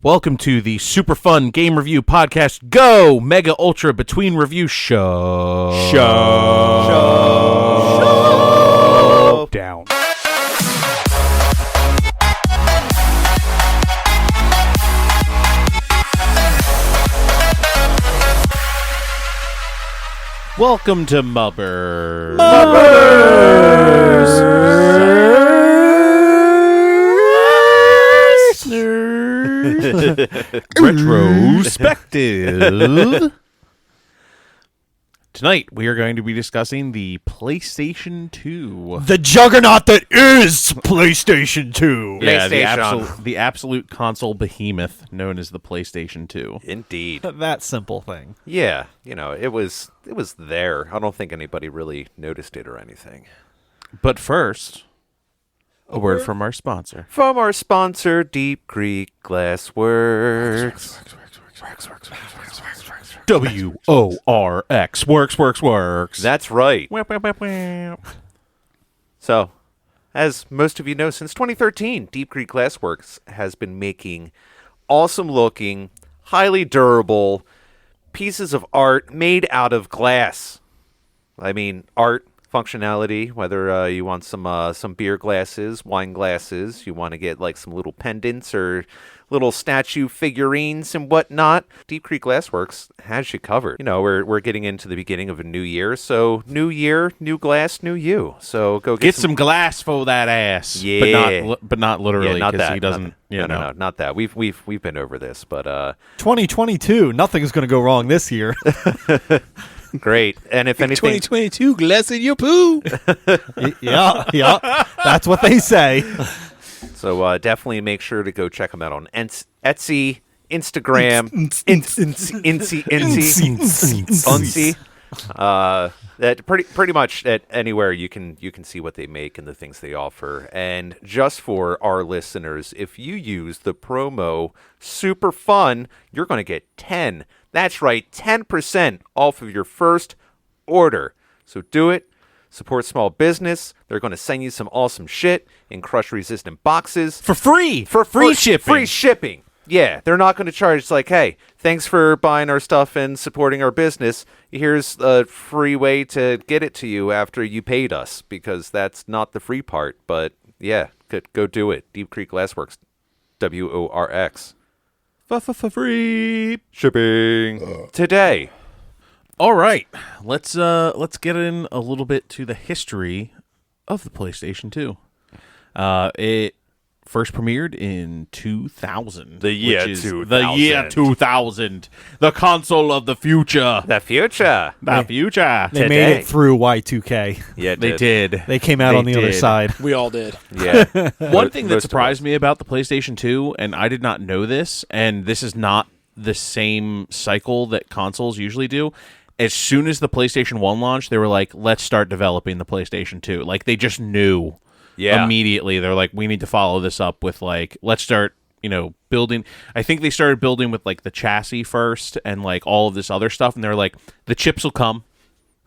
Welcome to the super fun game review podcast. Go Mega Ultra Between Review Show. Down. Welcome to MUBRS. Retrospective. Tonight we are going to be discussing the PlayStation 2. The juggernaut that is PlayStation 2. Yeah, the absolute console behemoth known as the PlayStation 2. Indeed. That simple thing. Yeah, it was there. I don't think anybody really noticed it or anything. But first, a word from our sponsor. From our sponsor, Deep Creek Glassworks. WORX. Works. That's right. So, as most of you know, since 2013, Deep Creek Glassworks has been making awesome-looking, highly durable pieces of art made out of glass. I mean, art, functionality, whether you want some beer glasses, wine glasses, you want to get like some little pendants or little statue figurines and whatnot, Deep Creek Glassworks has you covered. We're getting into the beginning of a new year, so new year, new glass, new you. So go get some glass for that ass. Yeah, but not literally, not because that. He doesn't. No, not that. We've been over this, but 2022, nothing's going to go wrong this year. Great. And if anything, 2022, glass in your poo. yeah, that's what they say. So definitely make sure to go check them out on Etsy, Instagram, Etsy. That pretty much at anywhere you can see what they make and the things they offer. And just for our listeners, if you use the promo Super Fun, you're going to get 10. That's right, 10% off of your first order. So do it. Support small business. They're going to send you some awesome shit in crush-resistant boxes. For free. Shipping. Free shipping. Yeah, they're not going to charge. It's like, hey, thanks for buying our stuff and supporting our business. Here's a free way to get it to you after you paid us, because that's not the free part. But yeah, go do it. Deep Creek Glassworks, WORX. Free shipping today. All right, let's get in a little bit to the history of the PlayStation 2. It first premiered in 2000. The year 2000. The console of the future. The future. They made it through Y2K. Yeah, they did. They came out on the other side. We all did. Yeah. One thing that surprised me about the PlayStation 2, and I did not know this, and this is not the same cycle that consoles usually do. As soon as the PlayStation 1 launched, they were like, let's start developing the PlayStation 2. Like, they just knew immediately. They're like, we need to follow this up with, like, let's start, building. I think they started building with, like, the chassis first and, like, all of this other stuff. And they're like, the chips will come.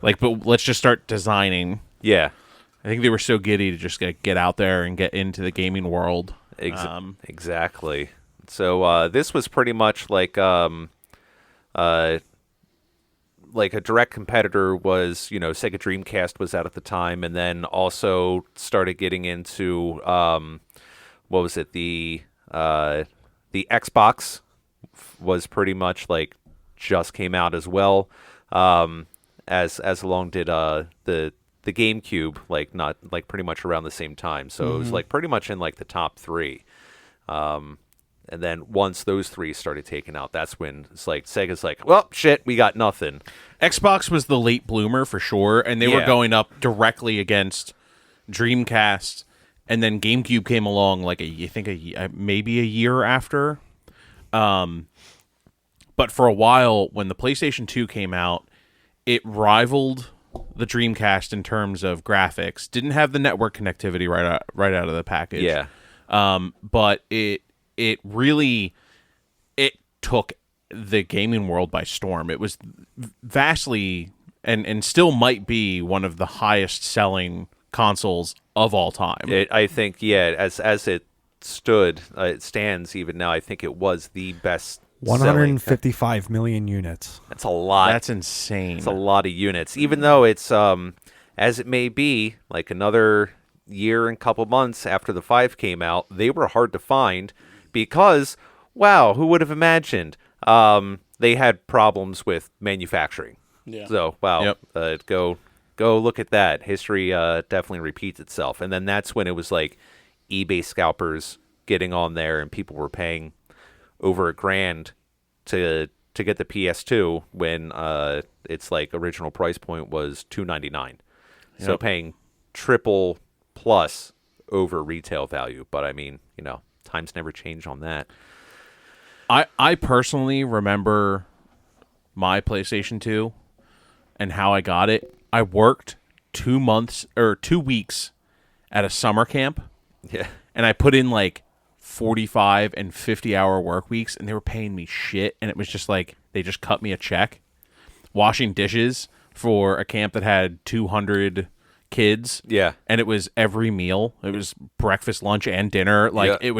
Like, but let's just start designing. Yeah. I think they were so giddy to just get out there and get into the gaming world. Exactly. So this was pretty much like a direct competitor was, Sega Dreamcast was out at the time, and then also started getting into what was it? The Xbox was pretty much like just came out as well. As along did the GameCube, like not like pretty much around the same time. So it was like pretty much in like the top three. And then once those three started taking out, that's when it's like Sega's like, well, shit, we got nothing. Xbox was the late bloomer for sure, and they were going up directly against Dreamcast, and then GameCube came along like maybe a year after. But for a while, when the PlayStation 2 came out, it rivaled the Dreamcast in terms of graphics. Didn't have the network connectivity right out of the package. Yeah. But it really took the gaming world by storm. It was vastly and still might be one of the highest selling consoles of all time. I think, as it it stands even now. I think it was the best 155 million units. That's a lot. That's insane. It's a lot of units. Even though it's as it may be, like another year and couple months after the 5 came out, they were hard to find because, wow, who would have imagined? They had problems with manufacturing. Yeah. So, wow, Yep. go look at that. History definitely repeats itself. And then that's when it was like eBay scalpers getting on there and people were paying over $1,000 to get the PS2 when its like original price point was $299. So Yep. paying triple plus over retail value. But I mean, times never change on that. I personally remember my PlayStation 2 and how I got it. I worked 2 weeks at a summer camp. Yeah. And I put in like 45 and 50-hour work weeks, and they were paying me shit. And it was just like they just cut me a check. Washing dishes for a camp that had 200 kids. Yeah. And it was every meal. It was breakfast, lunch, and dinner. Like, Yeah.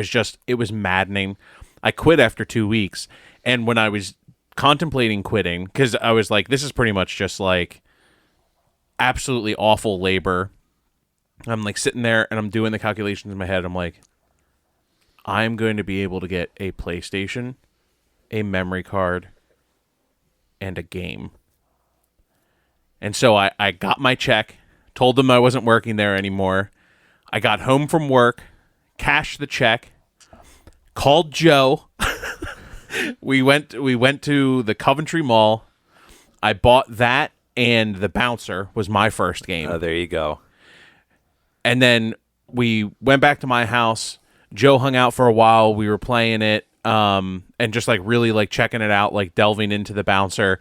it was maddening. I quit after 2 weeks. And when I was contemplating quitting, because I was like, this is pretty much just like absolutely awful labor. I'm like sitting there and I'm doing the calculations in my head. I'm like, I'm going to be able to get a PlayStation, a memory card, and a game. And so I got my check, told them I wasn't working there anymore. I got home from work, cashed the check, called Joe. We went to the Coventry Mall. I bought that, and The Bouncer was my first game. There you go. And then we went back to my house. Joe hung out for a while. We were playing it, and just like really like checking it out, like delving into The Bouncer.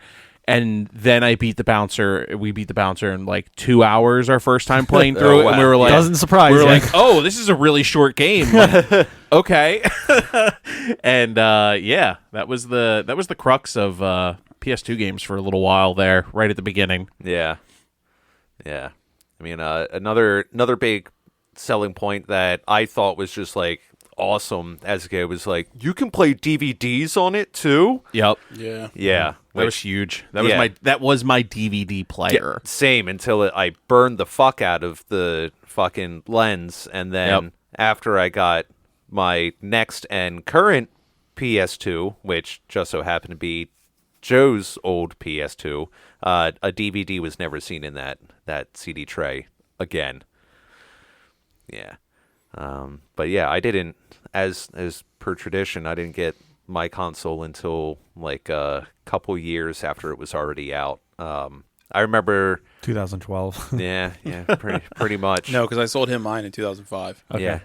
And then I beat The Bouncer. We beat The Bouncer in like 2 hours our first time playing through it. wow. And we were like, Doesn't surprise we were you. like, oh, this is a really short game. Like, okay. And that was the crux of PS2 games for a little while there, right at the beginning. Yeah. Yeah. I mean, another big selling point that I thought was just like awesome as a kid was like, you can play DVDs on it too? Yep. Yeah. Yeah. That was huge. That Yeah. was my DVD player. Same until I burned the fuck out of the fucking lens. And then Yep. after I got my next and current PS2, which just so happened to be Joe's old PS2, a DVD was never seen in that CD tray again. Yeah. But yeah, I didn't, as per tradition, I didn't get my console until like a couple years after it was already out. I remember 2012. yeah, pretty much. No, because I sold him mine in 2005. Okay.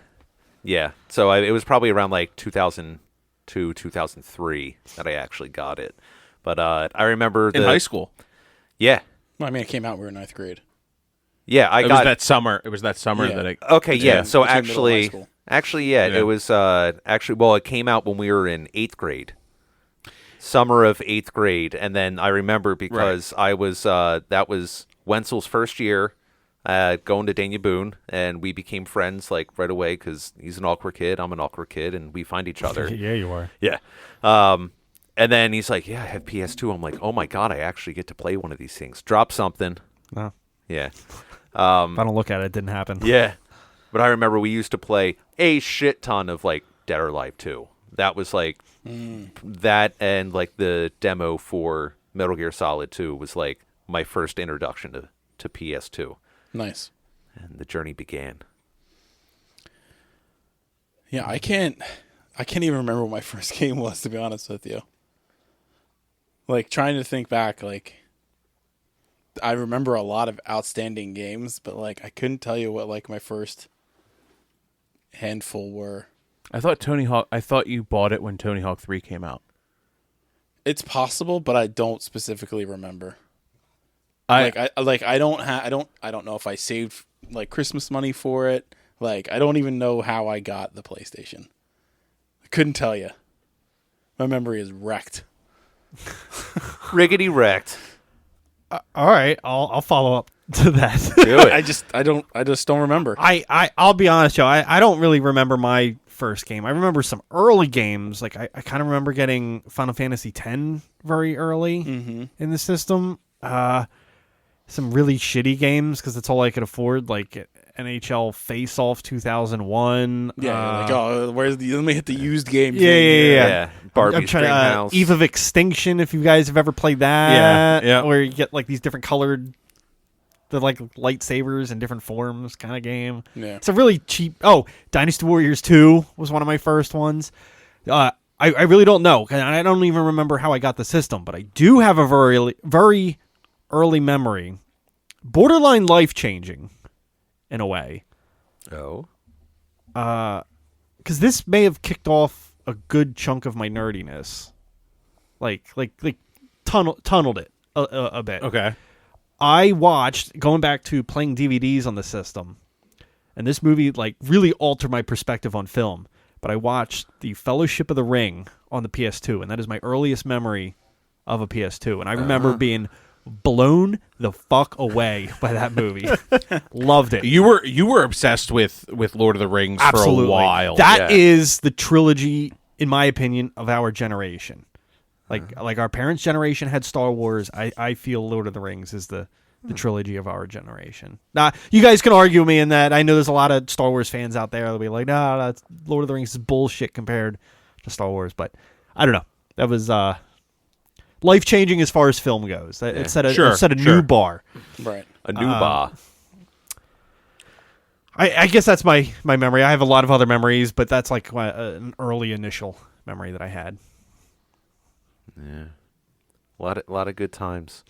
Yeah. So it was probably around like 2002, 2003 that I actually got it. But I remember In high school. Yeah. Well, I mean, it came out when we were in 9th grade. Yeah, I It got was that summer. It was that summer Yeah. that I Okay, yeah. So between middle and high school. yeah, Yeah. it was well, it came out when we were in 8th grade. Summer of 8th grade, and then I remember because I was that was Wenzel's first year going to Dania Boone, and we became friends like right away because he's an awkward kid, I'm an awkward kid, and we find each other. Yeah, you are. Yeah. And then he's like, "Yeah, I have PS2." I'm like, "Oh my god, I actually get to play one of these things." Drop something. No. Yeah. If I don't look at it, it didn't happen. Yeah. But I remember we used to play a shit ton of like Dead or Alive 2. That was like that, and like the demo for Metal Gear Solid 2 was like my first introduction to PS2. Nice. And the journey began. Yeah, I can't even remember what my first game was, to be honest with you. Like, trying to think back, like, I remember a lot of outstanding games, but like I couldn't tell you what like my first handful were. I thought you bought it when Tony Hawk 3 came out. It's possible, but I don't specifically remember. I don't know if I saved like Christmas money for it. Like, I don't even know how I got the PlayStation. I couldn't tell you. My memory is wrecked. Riggedy wrecked. All right, I'll follow up to that. Do it. I just don't remember. I'll be honest, Joe. I don't really remember my first game. I remember some early games. Like I kind of remember getting Final Fantasy X very early in the system. Some really shitty games because that's all I could afford. Like NHL Face Off 2001. Yeah, like, let me hit the used game. Yeah. Barbie's I'm trying Dream to House. Eve of Extinction. If you guys have ever played that, Yeah. where you get like these different colored, the like lightsabers in different forms kind of game. Yeah. It's a really cheap. Oh, Dynasty Warriors 2 was one of my first ones. I really don't know, and I don't even remember how I got the system, but I do have a very early memory, borderline life changing, in a way. Oh. Because this may have kicked off a good chunk of my nerdiness, like tunneled it a bit. Okay. I watched, going back to playing DVDs on the system, and this movie like really altered my perspective on film. But I watched The Fellowship of the Ring on the PS2, and that is my earliest memory of a PS2. And I remember being blown the fuck away by that movie. Loved it. You were obsessed with Lord of the Rings Absolutely. for a while. That is the trilogy, in my opinion, of our generation. Like our parents' generation had Star Wars. I feel Lord of the Rings is the trilogy of our generation. Now, you guys can argue with me in that. I know there's a lot of Star Wars fans out there that'll be like, no, that's Lord of the Rings is bullshit compared to Star Wars. But I don't know. That was life-changing as far as film goes. It set a new bar. Right. A new bar. I guess that's my memory. I have a lot of other memories, but that's like an early initial memory that I had. Yeah. A lot of good times.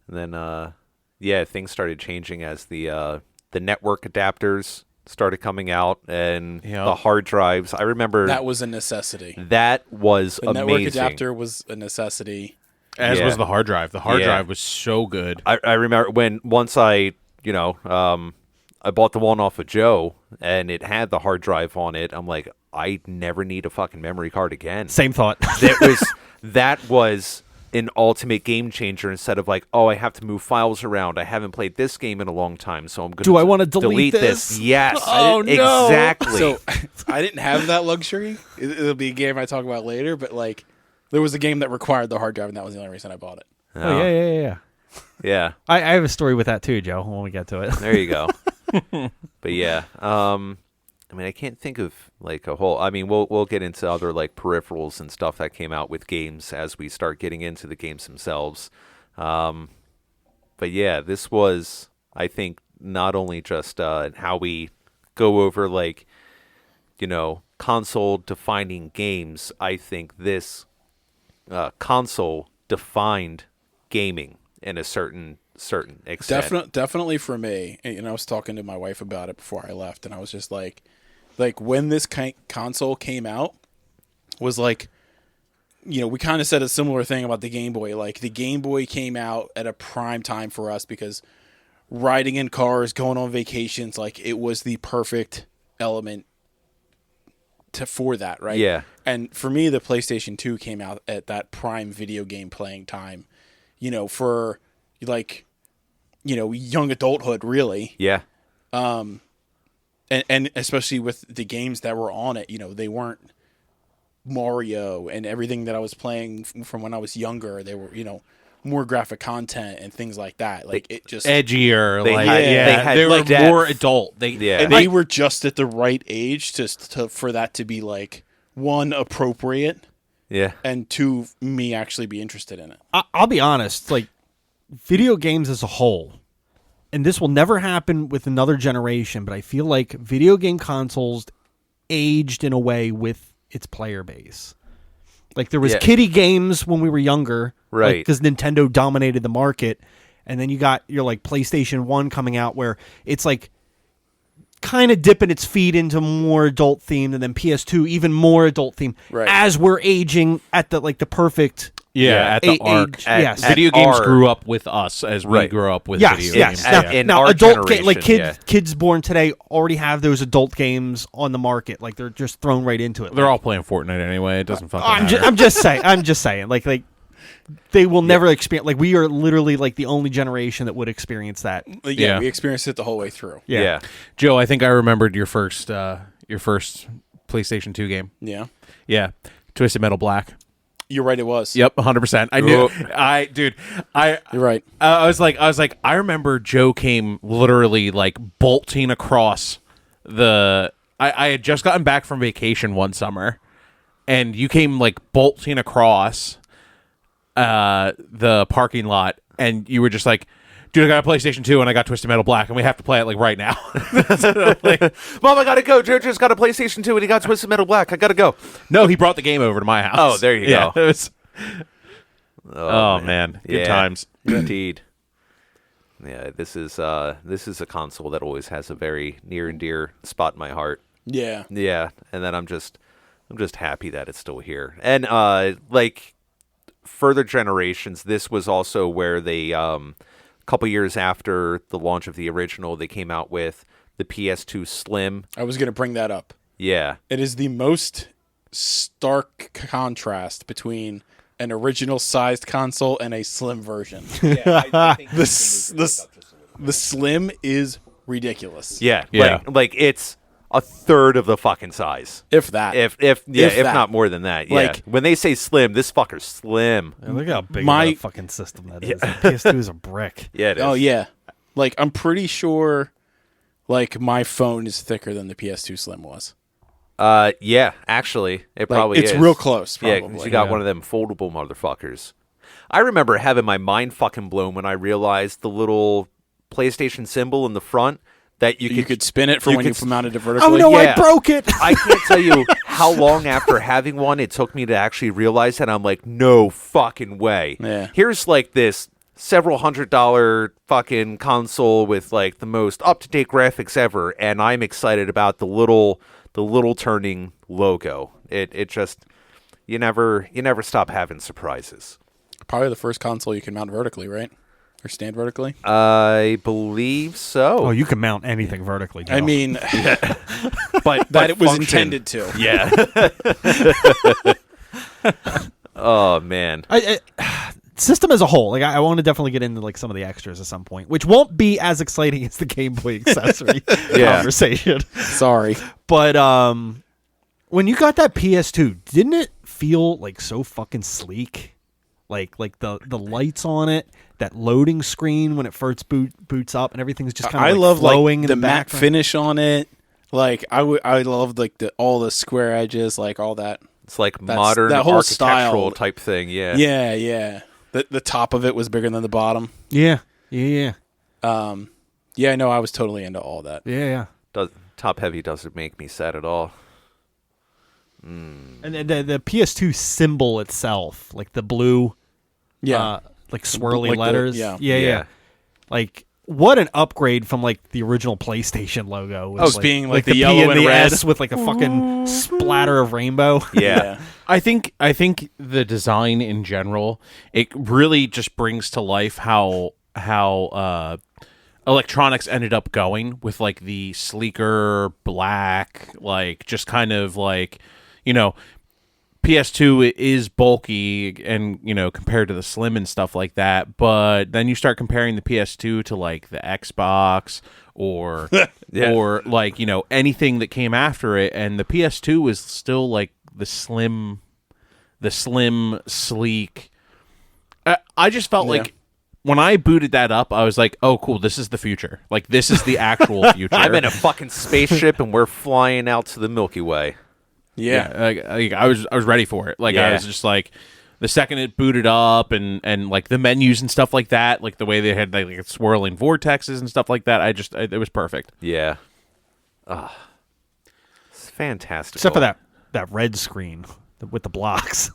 And then things started changing as the network adapters started coming out and the hard drives. I remember that was a necessity. That was the amazing. network adapter was a necessity. As was the hard drive. The hard drive was so good. I remember once I bought the one off of Joe and it had the hard drive on it. I'm like, I never need a fucking memory card again. Same thought. That was an ultimate game changer instead of like, oh, I have to move files around. I haven't played this game in a long time, so I'm going to I want to delete this? Yes. Oh, no. Exactly. So I didn't have that luxury. It'll be a game I talk about later, but like there was a game that required the hard drive, and that was the only reason I bought it. Oh, yeah. Yeah. I have a story with that too, Joe, when we get to it. There you go. But yeah, I mean, I can't think of like a whole. I mean, we'll get into other like peripherals and stuff that came out with games as we start getting into the games themselves. But yeah, this was, I think, not only just how we go over like, console defining games. I think this console defined gaming in a certain extent. Definitely for me. And I was talking to my wife about it before I left, and I was just like when this console came out was like, we kind of said a similar thing about the Game Boy. Like the Game Boy came out at a prime time for us because riding in cars, going on vacations, like it was the perfect element for that, right? Yeah. And for me, the PlayStation 2 came out at that prime video game playing time, for like, young adulthood, really. Yeah. And especially with the games that were on it, they weren't Mario and everything that I was playing from when I was younger. They were, more graphic content and things like that. Like it just edgier. They were depth. more adult. They were just at the right age for that to be like, one, appropriate. Yeah. And two, me actually be interested in it. I'll be honest, like video games as a whole, and this will never happen with another generation, but I feel like video game consoles aged in a way with its player base. Like there was kiddie games when we were younger, right? Because Nintendo dominated the market, and then you got your like PlayStation 1 coming out where it's like kind of dipping its feet into more adult themed, and then PS2 even more adult themed. Right. As we're aging at the perfect at the arc. Yes. Video games grew up with us as we grew up with video games. Now adult kids born today already have those adult games on the market. Like they're just thrown right into it. They're all playing Fortnite anyway. It doesn't fucking matter. I'm just saying. Like they will never experience. Like, we are literally like the only generation that would experience that. Yeah, we experienced it the whole way through. Yeah. Joe, I think I remembered your first PlayStation 2 game. Yeah. Yeah, Twisted Metal Black. You're right, it was. Yep, 100%. I knew. You're right. I was like, I remember Joe came literally like bolting across the. I had just gotten back from vacation one summer, and you came like bolting across the parking lot, and you were just like, dude, I got a PlayStation 2 and I got Twisted Metal Black, and we have to play it like right now. Like, Mom, I gotta go. JoJo's got a PlayStation 2 and he got Twisted Metal Black. I gotta go. No, he brought the game over to my house. Oh, there you go. go. It was, Oh, man. Good Yeah. times. Indeed. Yeah, this is a console that always has a very near and dear spot in my heart. Yeah. Yeah, and then I'm just happy that it's still here. And like further generations, this was also where they couple years after the launch of the original, they came out with the PS2 Slim. I was going to bring that up. Yeah. It is the most stark contrast between an original sized console and a slim version. I think The slim is ridiculous. Yeah. Yeah. Like it's a third of the fucking size. If that. If that. not more than that. Yeah. Like- when they say slim, this fucker's slim. And look how big My- of a fucking system that is. The PS2 is a brick. Yeah, it is. Oh, yeah. Like, I'm pretty sure, like, my phone is thicker than the PS2 Slim was. Yeah, actually, it Like, probably it's is. real close, Yeah, probably. 'cause you got Yeah. one of them foldable motherfuckers. I remember having my mind fucking blown when I realized the little PlayStation symbol in the front that you You could spin it for when you mounted it Oh vertically. no, Yeah. I broke it. I can't tell you how long after having one it took me to actually realize that. I'm like, no fucking way. Yeah. Here's like this several $100 fucking console with like the most up-to-date graphics ever, and I'm excited about the little turning logo. It just you never stop having surprises. Probably the first console you can mount vertically, right? Or stand vertically? I believe so. Oh, you can mount anything vertically. Joe. I mean, but that it was function- intended to. Yeah. Oh man. System as a whole, like I want to definitely get into like some of the extras at some point, which won't be as exciting as the Game Boy accessory conversation. Sorry. But when you got that PS2, didn't it feel like so fucking sleek? Like the lights on it, that loading screen when it first boots up, and everything's just kind of I love flowing like in the the matte background. finish on it. Like I loved like all the square edges, like all that. It's like modern that whole architectural style. type thing. Yeah. Yeah, yeah. The top of it was bigger than the bottom. Yeah. Yeah, no, I was totally into all that. Top heavy doesn't make me sad at all. And the PS2 symbol itself, like the blue, like swirly like the- letters. Yeah. Like what an upgrade from like the original PlayStation logo. With, Oh, being like the P yellow and the red. S with like a fucking splatter of rainbow. Yeah. I think the design in general, it really just brings to life how electronics ended up going with like the sleeker black, like just kind of like, you know, PS2 is bulky and, you know, compared to the Slim and stuff like that, but then you start comparing the PS2 to like the Xbox or Yeah. or like, you know, anything that came after it, and the PS2 was still like the slim sleek. I just felt like when I booted that up, I was like, oh cool, this is the future. Like this is the actual future. I'm in a fucking spaceship and we're flying out to the Milky Way. Like, I was ready for it. Like I Yeah. was just like, the second it booted up and like the menus and stuff like that, like the way they had like swirling vortexes and stuff like that, it was perfect. Yeah. It's fantastic. Except for that red screen with the blocks.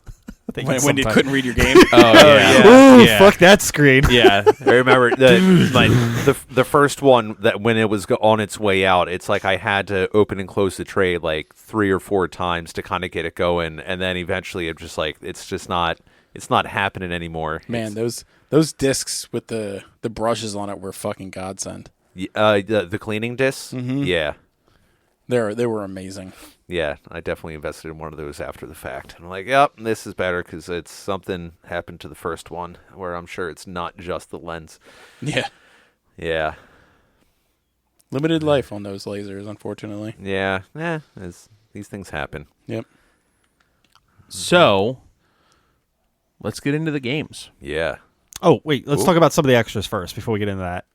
When you Sometimes- couldn't read your game. Ooh, Yeah. fuck that screen. Yeah, I remember the first one that when it was on its way out, it's like I had to open and close the tray like 3 or 4 times to kind of get it going, and then eventually it's just like it's not happening anymore. Man, those discs with the brushes on it were fucking godsend. The cleaning discs, yeah, They were amazing. Yeah, I definitely invested in one of those after the fact. I'm like, yep, this is better because it's something happened to the first one where I'm sure it's not just the lens. Yeah. Yeah. Limited life on those lasers, unfortunately. Yeah. These things happen. Yep. So, let's get into the games. Yeah. Oh, wait, let's Ooh. talk about some of the extras first before we get into that.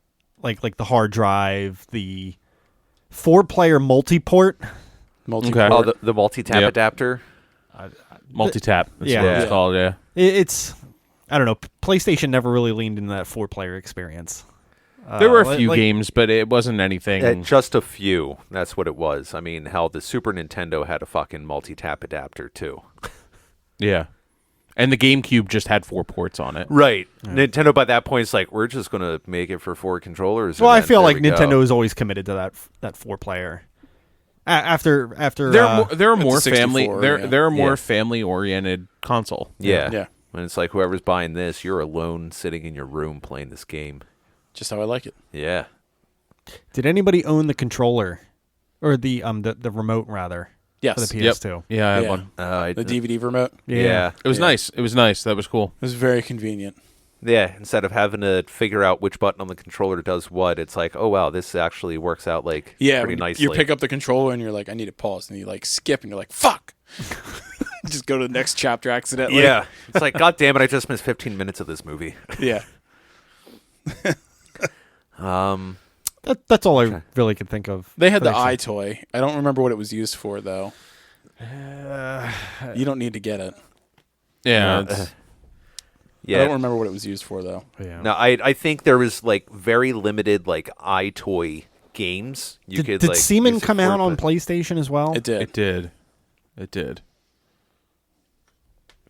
Like the hard drive, the 4-player multi-port. Multi-port. Oh, the multi-tap Yep. adapter? Multi-tap. That's Yeah. what it's Yeah. called, yeah. It's, I don't know, PlayStation never really leaned into that 4-player experience. There were a like- few like- games, but it wasn't anything. Just a few. That's what it was. I mean, hell, the Super Nintendo had a fucking multi-tap adapter, too. Yeah. And the GameCube just had 4 ports on it. Right. Nintendo, by that point, is like, we're just going to make it for 4 controllers. Well, and I then feel there like we go. Nintendo is always committed to that 4-player. After They're a more It's a family. 64, They're yeah. they're a more Yeah. family-oriented console. Yeah. Yeah. And it's like, whoever's buying this, you're alone sitting in your room playing this game. Just how I like it. Yeah. did anybody own the controller or the remote rather Yes. for the Yep. PS2? Yeah, I had Yeah. one. The DVD remote. Yeah. It was nice. It was nice. That was cool. It was very convenient. Yeah. Instead of having to figure out which button on the controller does what, it's like, oh, wow, this actually works out like Yeah. pretty when nicely. You pick up the controller and you're like, I need to pause. And you like skip and you're like, fuck. Just go to the next chapter accidentally. Yeah. It's like, God damn it, I just missed 15 minutes of this movie. Yeah. That's all I really could think of. They had for the eye toy. I don't remember what it was used for, though. You don't need to get it. Yeah. Uh, it's- I don't remember what it was used for, though. Yeah. No, I think there was like very limited like iToy games. You could Did like Seaman use it come for, out on but- PlayStation as well? It did. it did. It did.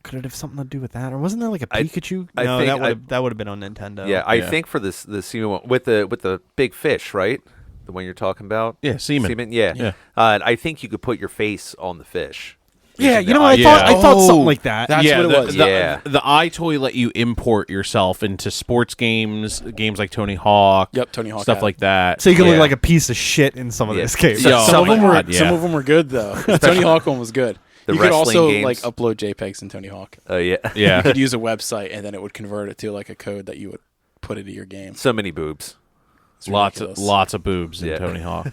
Could it have something to do with that, or wasn't there like a I- Pikachu? I No, think that would have been on Nintendo. Yeah, I Yeah. think for this the Seaman one with the big fish, right? The one you're talking about. Yeah, Seaman. Seaman, yeah. Yeah. I think you could put your face on the fish. Yeah, Using you the know, I eye- thought I thought Oh, something like that. That's yeah, what it was. Yeah. The iToy let you import yourself into sports games like Tony Hawk. Yep, Tony Hawk Stuff had like that. So you can Yeah. look like a piece of shit in some of Yeah. this games. Yo, Some of them were God, yeah. some of them were good though. The Tony Hawk one was good. The You could wrestling also games. like upload JPEGs in Tony Hawk. Yeah. Yeah. You could use a website and then it would convert it to like a code that you would put into your game. So many boobs. It's lots ridiculous. of boobs in Yeah. Tony Hawk.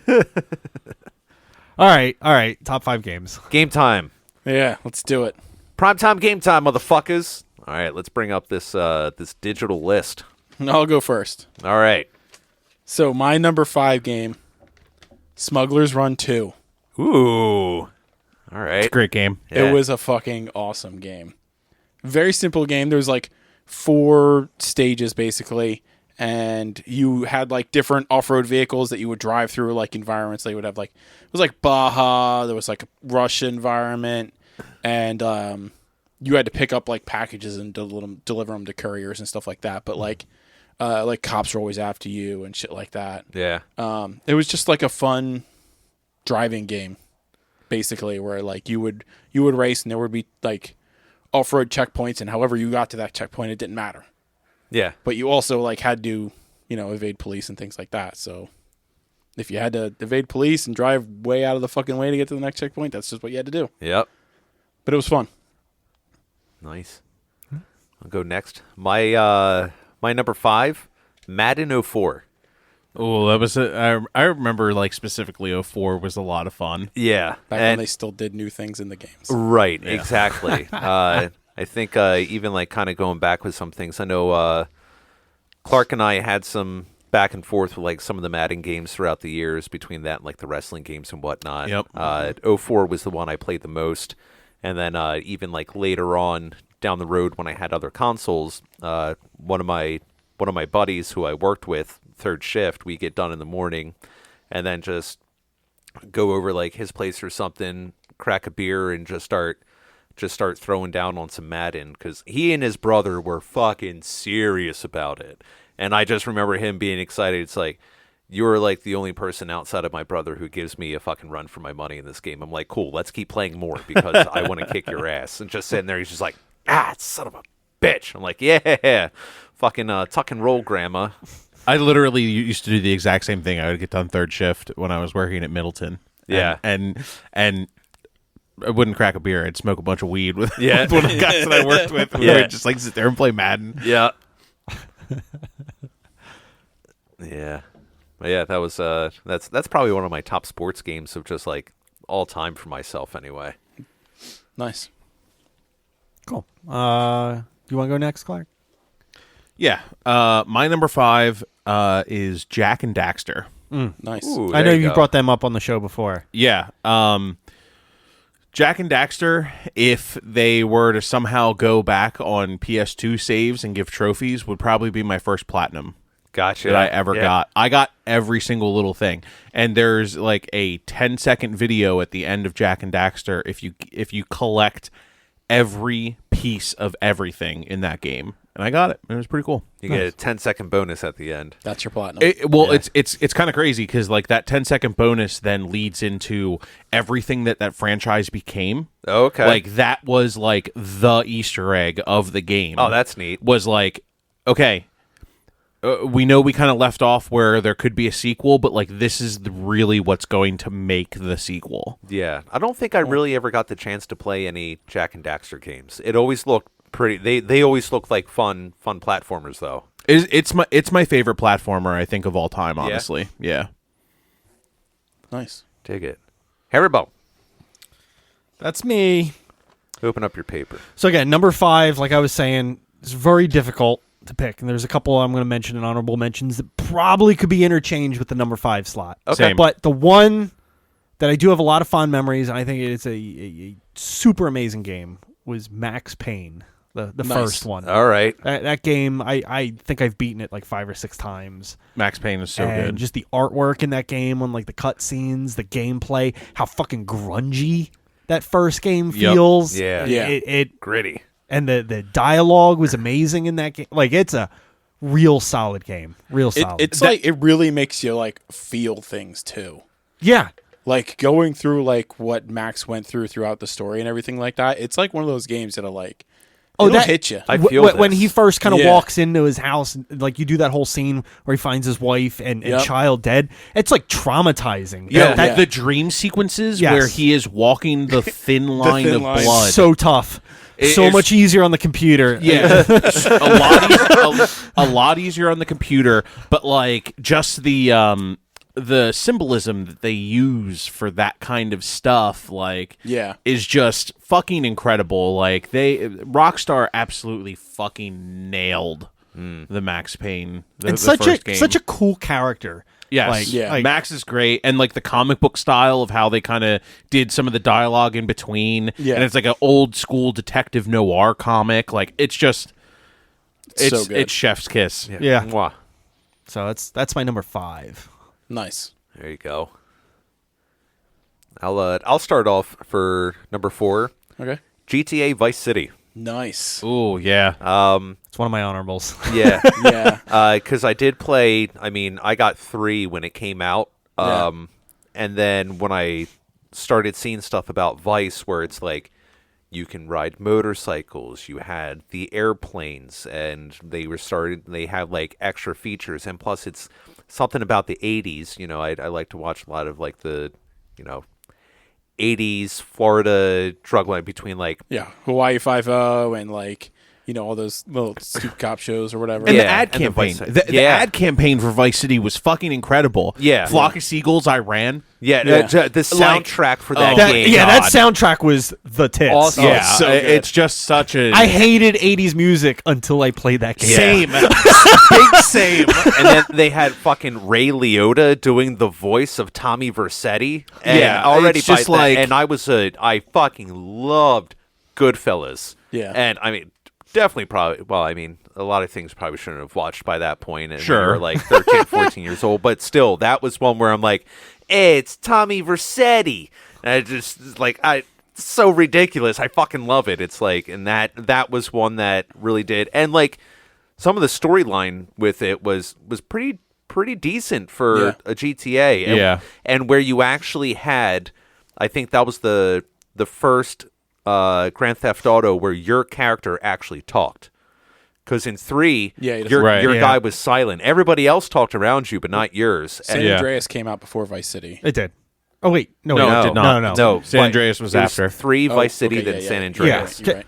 All right. Top 5 games. Game time. Yeah, let's do it. Primetime game time, motherfuckers. All right, let's bring up this this digital list. I'll go first. All right. So my number 5 game, Smuggler's Run 2. Ooh. All right. Great game. Yeah. It was a fucking awesome game. Very simple game. There's like 4 stages basically, and you had like different off-road vehicles that you would drive through like environments. They would have like it was like Baja. There was like a Russian environment, and you had to pick up like packages and deliver them to couriers and stuff like that. But like cops were always after you and shit like that. Yeah. It was just like a fun driving game, basically, where like you would race and there would be like off-road checkpoints, and however you got to that checkpoint, it didn't matter. Yeah. But you also like had to, evade police and things like that. So if you had to evade police and drive way out of the fucking way to get to the next checkpoint, that's just what you had to do. Yep. But it was fun. Nice. I'll go next. My number 5, Madden 04. Oh, that was I remember like specifically 04 was a lot of fun. Yeah. Back when and they still did new things in the games. right, exactly. I think even like kind of going back with some things. I know Clark and I had some back and forth with like some of the Madden games throughout the years between that and like the wrestling games and whatnot. Yep. 04 was the one I played the most. And then even like later on down the road when I had other consoles, one of my buddies who I worked with, third shift, we get done in the morning and then just go over like his place or something, crack a beer and just start throwing down on some Madden, because he and his brother were fucking serious about it. And I just remember him being excited. It's like, you're like the only person outside of my brother who gives me a fucking run for my money in this game. I'm like, cool, let's keep playing more because I want to kick your ass. And just sitting there, he's just like, son of a bitch. I'm like, yeah, fucking tuck and roll, grandma. I literally used to do the exact same thing. I would get done third shift when I was working at Middleton, Yeah. and I wouldn't crack a beer. I'd smoke a bunch of weed with, Yeah. with one of the guys that I worked with. We Yeah. would just like sit there and play Madden. Yeah. Yeah. But yeah, that was that's probably one of my top sports games of just like all time for myself anyway. Nice. Cool. You want to go next, Clark? Yeah. My number 5 is Jack and Daxter. Nice. Ooh, I know there you go. brought them up on the show before. Yeah. Jack and Daxter, if they were to somehow go back on PS2 saves and give trophies, would probably be my first platinum Gotcha. that I ever Yeah. got. I got every single little thing. And there's like a 10-second video at the end of Jack and Daxter if you collect every piece of everything in that game. And I got it. It was pretty cool. You get a 10-second bonus at the end. That's your platinum. It's kind of crazy because like that 10-second bonus then leads into everything that franchise became. Okay. Like that was like the Easter egg of the game. Oh, that's neat. Was like, okay, we know we kind of left off where there could be a sequel, but like this is really what's going to make the sequel. Yeah. I don't think I really ever got the chance to play any Jack and Daxter games. It always looked pretty. They always looked like fun platformers though. It's my favorite platformer I think of all time. Honestly, yeah. Nice. Dig it. Haribo, That's me. open up your paper. So again, number 5, like I was saying, is very difficult to pick. And there's a couple I'm going to mention in honorable mentions that probably could be interchanged with the number 5 slot. Okay. Same. But the one that I do have a lot of fond memories, and I think it's a super amazing game, was Max Payne, the Nice. first one. All right. That game, I think I've beaten it like 5 or 6 times. Max Payne is so and good. just the artwork in that game, on like the cutscenes, the gameplay, how fucking grungy that first game Yep. feels. Yeah. Yeah. It Gritty. and the dialogue was amazing in that game. Like it's a real solid game. Real solid. It's like it really makes you like feel things too. yeah. Like going through like what Max went through throughout the story and everything like that. It's like one of those games that are like, it'll that hit you. I feel when this. he first kind of Yeah. walks into his house, like you do that whole scene where he finds his wife and Yep. child dead. It's like traumatizing. Yeah, That- the dream sequences Yes. where he is walking the thin line thin of line. blood. so tough. It So is- much easier on the computer. Yeah, a lot easier on the computer, but like just the symbolism that they use for that kind of stuff, like, Yeah. is just fucking incredible. Like Rockstar absolutely fucking nailed the Max Payne. And the such first game. such a cool character. Yes, Like, Yeah. Max is great, and like the comic book style of how they kind of did some of the dialogue in between, Yeah. and it's like an old school detective noir comic. Like it's just, so good. it's chef's kiss. Yeah. Mwah. So that's my number 5. Nice. There you go. I'll start off for number 4. Okay. GTA Vice City. Nice. Ooh, yeah. It's one of my honorables. Yeah. Yeah. Because I did play. I mean, I got 3 when it came out. Yeah. And then when I started seeing stuff about Vice, where it's like you can ride motorcycles, you had the airplanes, and they had like extra features, and plus it's something about the 80s. You know, I like to watch a lot of like the, 80s Florida drug line between like Yeah. Hawaii 5-0 and like, all those little scoop cop shows or whatever. And Yeah, the ad and the campaign, Vice City. the Yeah. ad campaign for Vice City was fucking incredible. Yeah. Flock of Seagulls, I ran. yeah, Yeah. the soundtrack for that Oh, game. that God. soundtrack was the tits. Awesome. Yeah, so good. it's just such a I hated 80s music until I played that game. same, big same. And then they had fucking Ray Liotta doing the voice of Tommy Vercetti. And Yeah, already it's by just then- like- and I fucking loved Goodfellas. Yeah. And I mean, definitely probably, well, I mean, a lot of things probably shouldn't have watched by that point. And Sure. we were like 13, 14 years old. But still, that was one where I'm like, hey, it's Tommy Vercetti. And I just, like, so ridiculous. I fucking love it. It's like, and that was one that really did. And like, some of the storyline with it was pretty decent for Yeah. a GTA. And, Yeah. and where you actually had, I think that was the first Grand Theft Auto where your character actually talked. Because in 3, Yeah, he does. your Right. your Yeah. guy was silent. Everybody else talked around you, but not yours. San And Yeah. Andreas came out before Vice City. It did. Oh wait, no, No, wait, it did not. No. San Andreas was It after. 3 Vice City, okay, then yeah, San yeah. Andreas. You're right.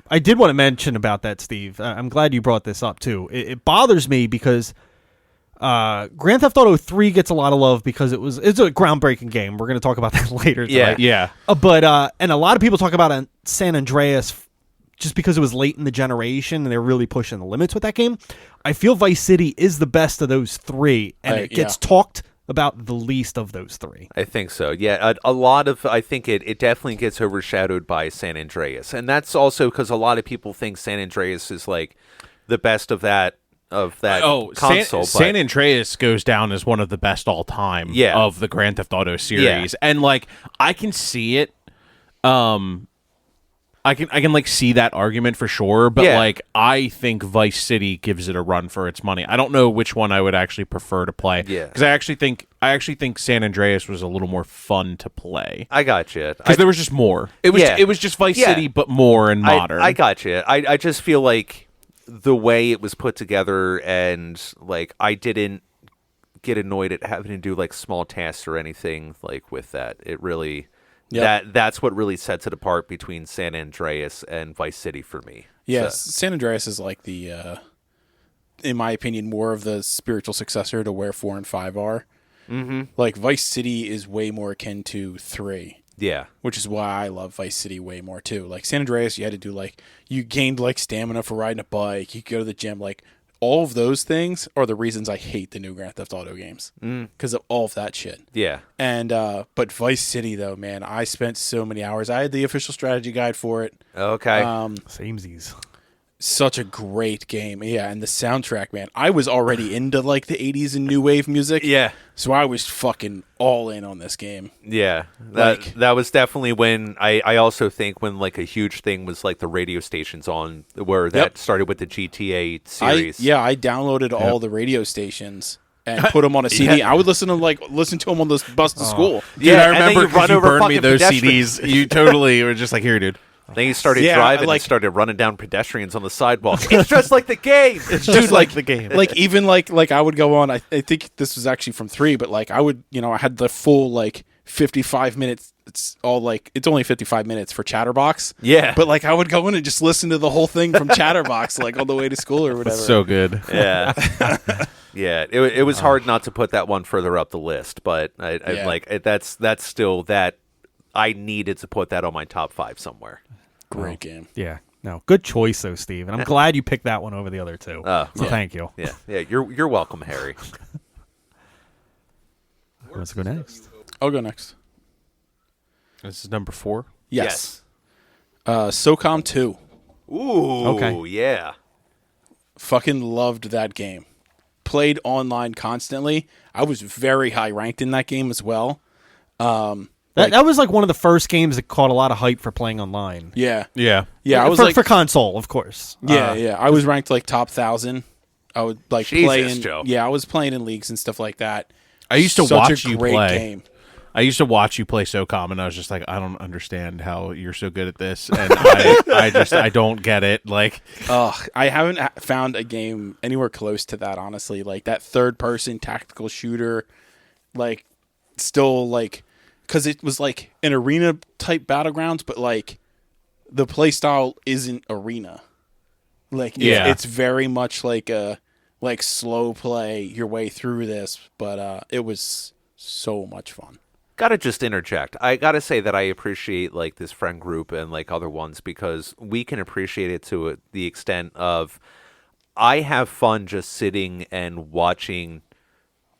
I did want to mention about that, Steve. I'm glad you brought this up too. It bothers me because Grand Theft Auto 3 gets a lot of love because it's a groundbreaking game. We're going to talk about that later tonight. Yeah. But and a lot of people talk about San Andreas just because it was late in the generation and they're really pushing the limits with that game. I feel Vice City is the best of those three, and it gets talked about the least of those three. I think so. Yeah, a lot of I think it definitely gets overshadowed by San Andreas, and that's also because a lot of people think San Andreas is like the best of that console. San Andreas goes down as one of the best all time of the Grand Theft Auto series, and like I can see it. I can like see that argument for sure, but like I think Vice City gives it a run for its money. I don't know which one I would actually prefer to play. Yeah, because I actually think San Andreas was a little more fun to play. I got you because there was just more. It was just Vice City, but more and modern. I got you. I just feel like the way it was put together, and like I didn't get annoyed at having to do like small tasks or anything like with that. It really. Yep. That's what really sets it apart between San Andreas and Vice City for me. Yes, San Andreas is like the, in my opinion, more of the spiritual successor to where 4 and 5 are. Mm-hmm. Like Vice City is way more akin to 3. Yeah, which is why I love Vice City way more too. Like San Andreas, you had to do like you gained like stamina for riding a bike. You could go to the gym, like. All of those things are the reasons I hate the new Grand Theft Auto games because of all of that shit. Yeah. And but Vice City though, man, I spent so many hours. I had the official strategy guide for it. Okay. Samesies. Such a great game. Yeah, and the soundtrack, man. I was already into like the 80s and new wave music. Yeah. So I was fucking all in on this game. Yeah. That was definitely when I also think when like a huge thing was like the radio stations on where that started with the GTA series. I downloaded all the radio stations and put them on a CD. I would listen to them on the bus to school. Dude, I remember and then you run over burned me fucking those pedestrians. CDs. You totally were just like, here, dude. Then you started driving and started running down pedestrians on the sidewalk. It's just like the game. It's just like the game. Like even like I would go on. I think this was actually from 3, but like I would, I had the full like 55 minutes. It's only 55 minutes for Chatterbox. Yeah. But like I would go in and just listen to the whole thing from Chatterbox like on the way to school or whatever. That's so good. Yeah. Yeah. It was hard not to put that one further up the list, but I like that's still that I needed to put that on my top 5 somewhere. Great game. Yeah. No, good choice though, Steve. And I'm glad you picked that one over the other two. So thank you. Yeah. Yeah. You're welcome, Harry. Who wants to go next? I'll go next. This is number 4. Yes. SOCOM 2. Ooh. Okay. Yeah. Fucking loved that game. Played online constantly. I was very high ranked in that game as well. That was like one of the first games that caught a lot of hype for playing online. Yeah. Yeah. Yeah, I was for console, of course. Yeah. I was ranked like top 1,000. I would like play in. Joe. Yeah, I was playing in leagues and stuff like that. I used to watch you great play. Game. I used to watch you play SOCOM, and I was just like, I don't understand how you're so good at this, and I don't get it. Like, I haven't found a game anywhere close to that. Honestly, like that third-person tactical shooter, like still like because it was like an arena type battlegrounds, but like the play style isn't arena. Like, it's very much like a slow play your way through this, but it was so much fun. Gotta just interject. I gotta say that I appreciate like this friend group and like other ones because we can appreciate it to the extent of I have fun just sitting and watching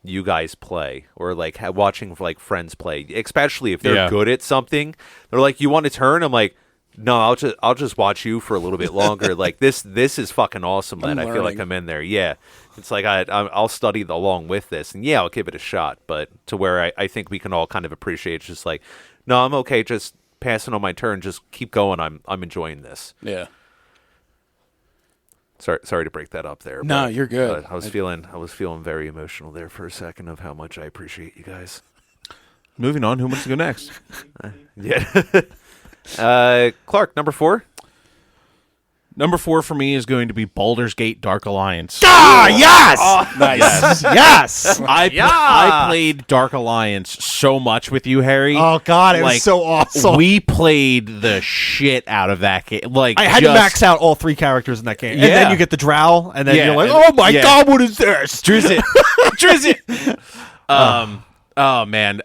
you guys play or like watching like friends play, especially if they're good at something. They're like, "You want to turn?" I'm like, "No, I'll just watch you for a little bit longer." Like this is fucking awesome. That I feel like I'm in there. Yeah, it's like I'll study along with this, and I'll give it a shot. But to where I think we can all kind of appreciate, it's just like, no, I'm okay, just passing on my turn. Just keep going. I'm enjoying this. Yeah. Sorry to break that up there. No, but, you're good. I was feeling very emotional there for a second of how much I appreciate you guys. moving on. Who wants to go next? Yeah. Clark, number 4. Number 4 for me is going to be Baldur's Gate Dark Alliance. Ah, yes! Nice. Yes! I played Dark Alliance so much with you, Harry. Oh, God, it was so awesome. We played the shit out of that game. Like, I had to max out all 3 characters in that game. Yeah. And then you get the drow, and then Yeah, you're like, and- oh my yeah. God, what is this? Drizzt. Drizzt. Oh, man.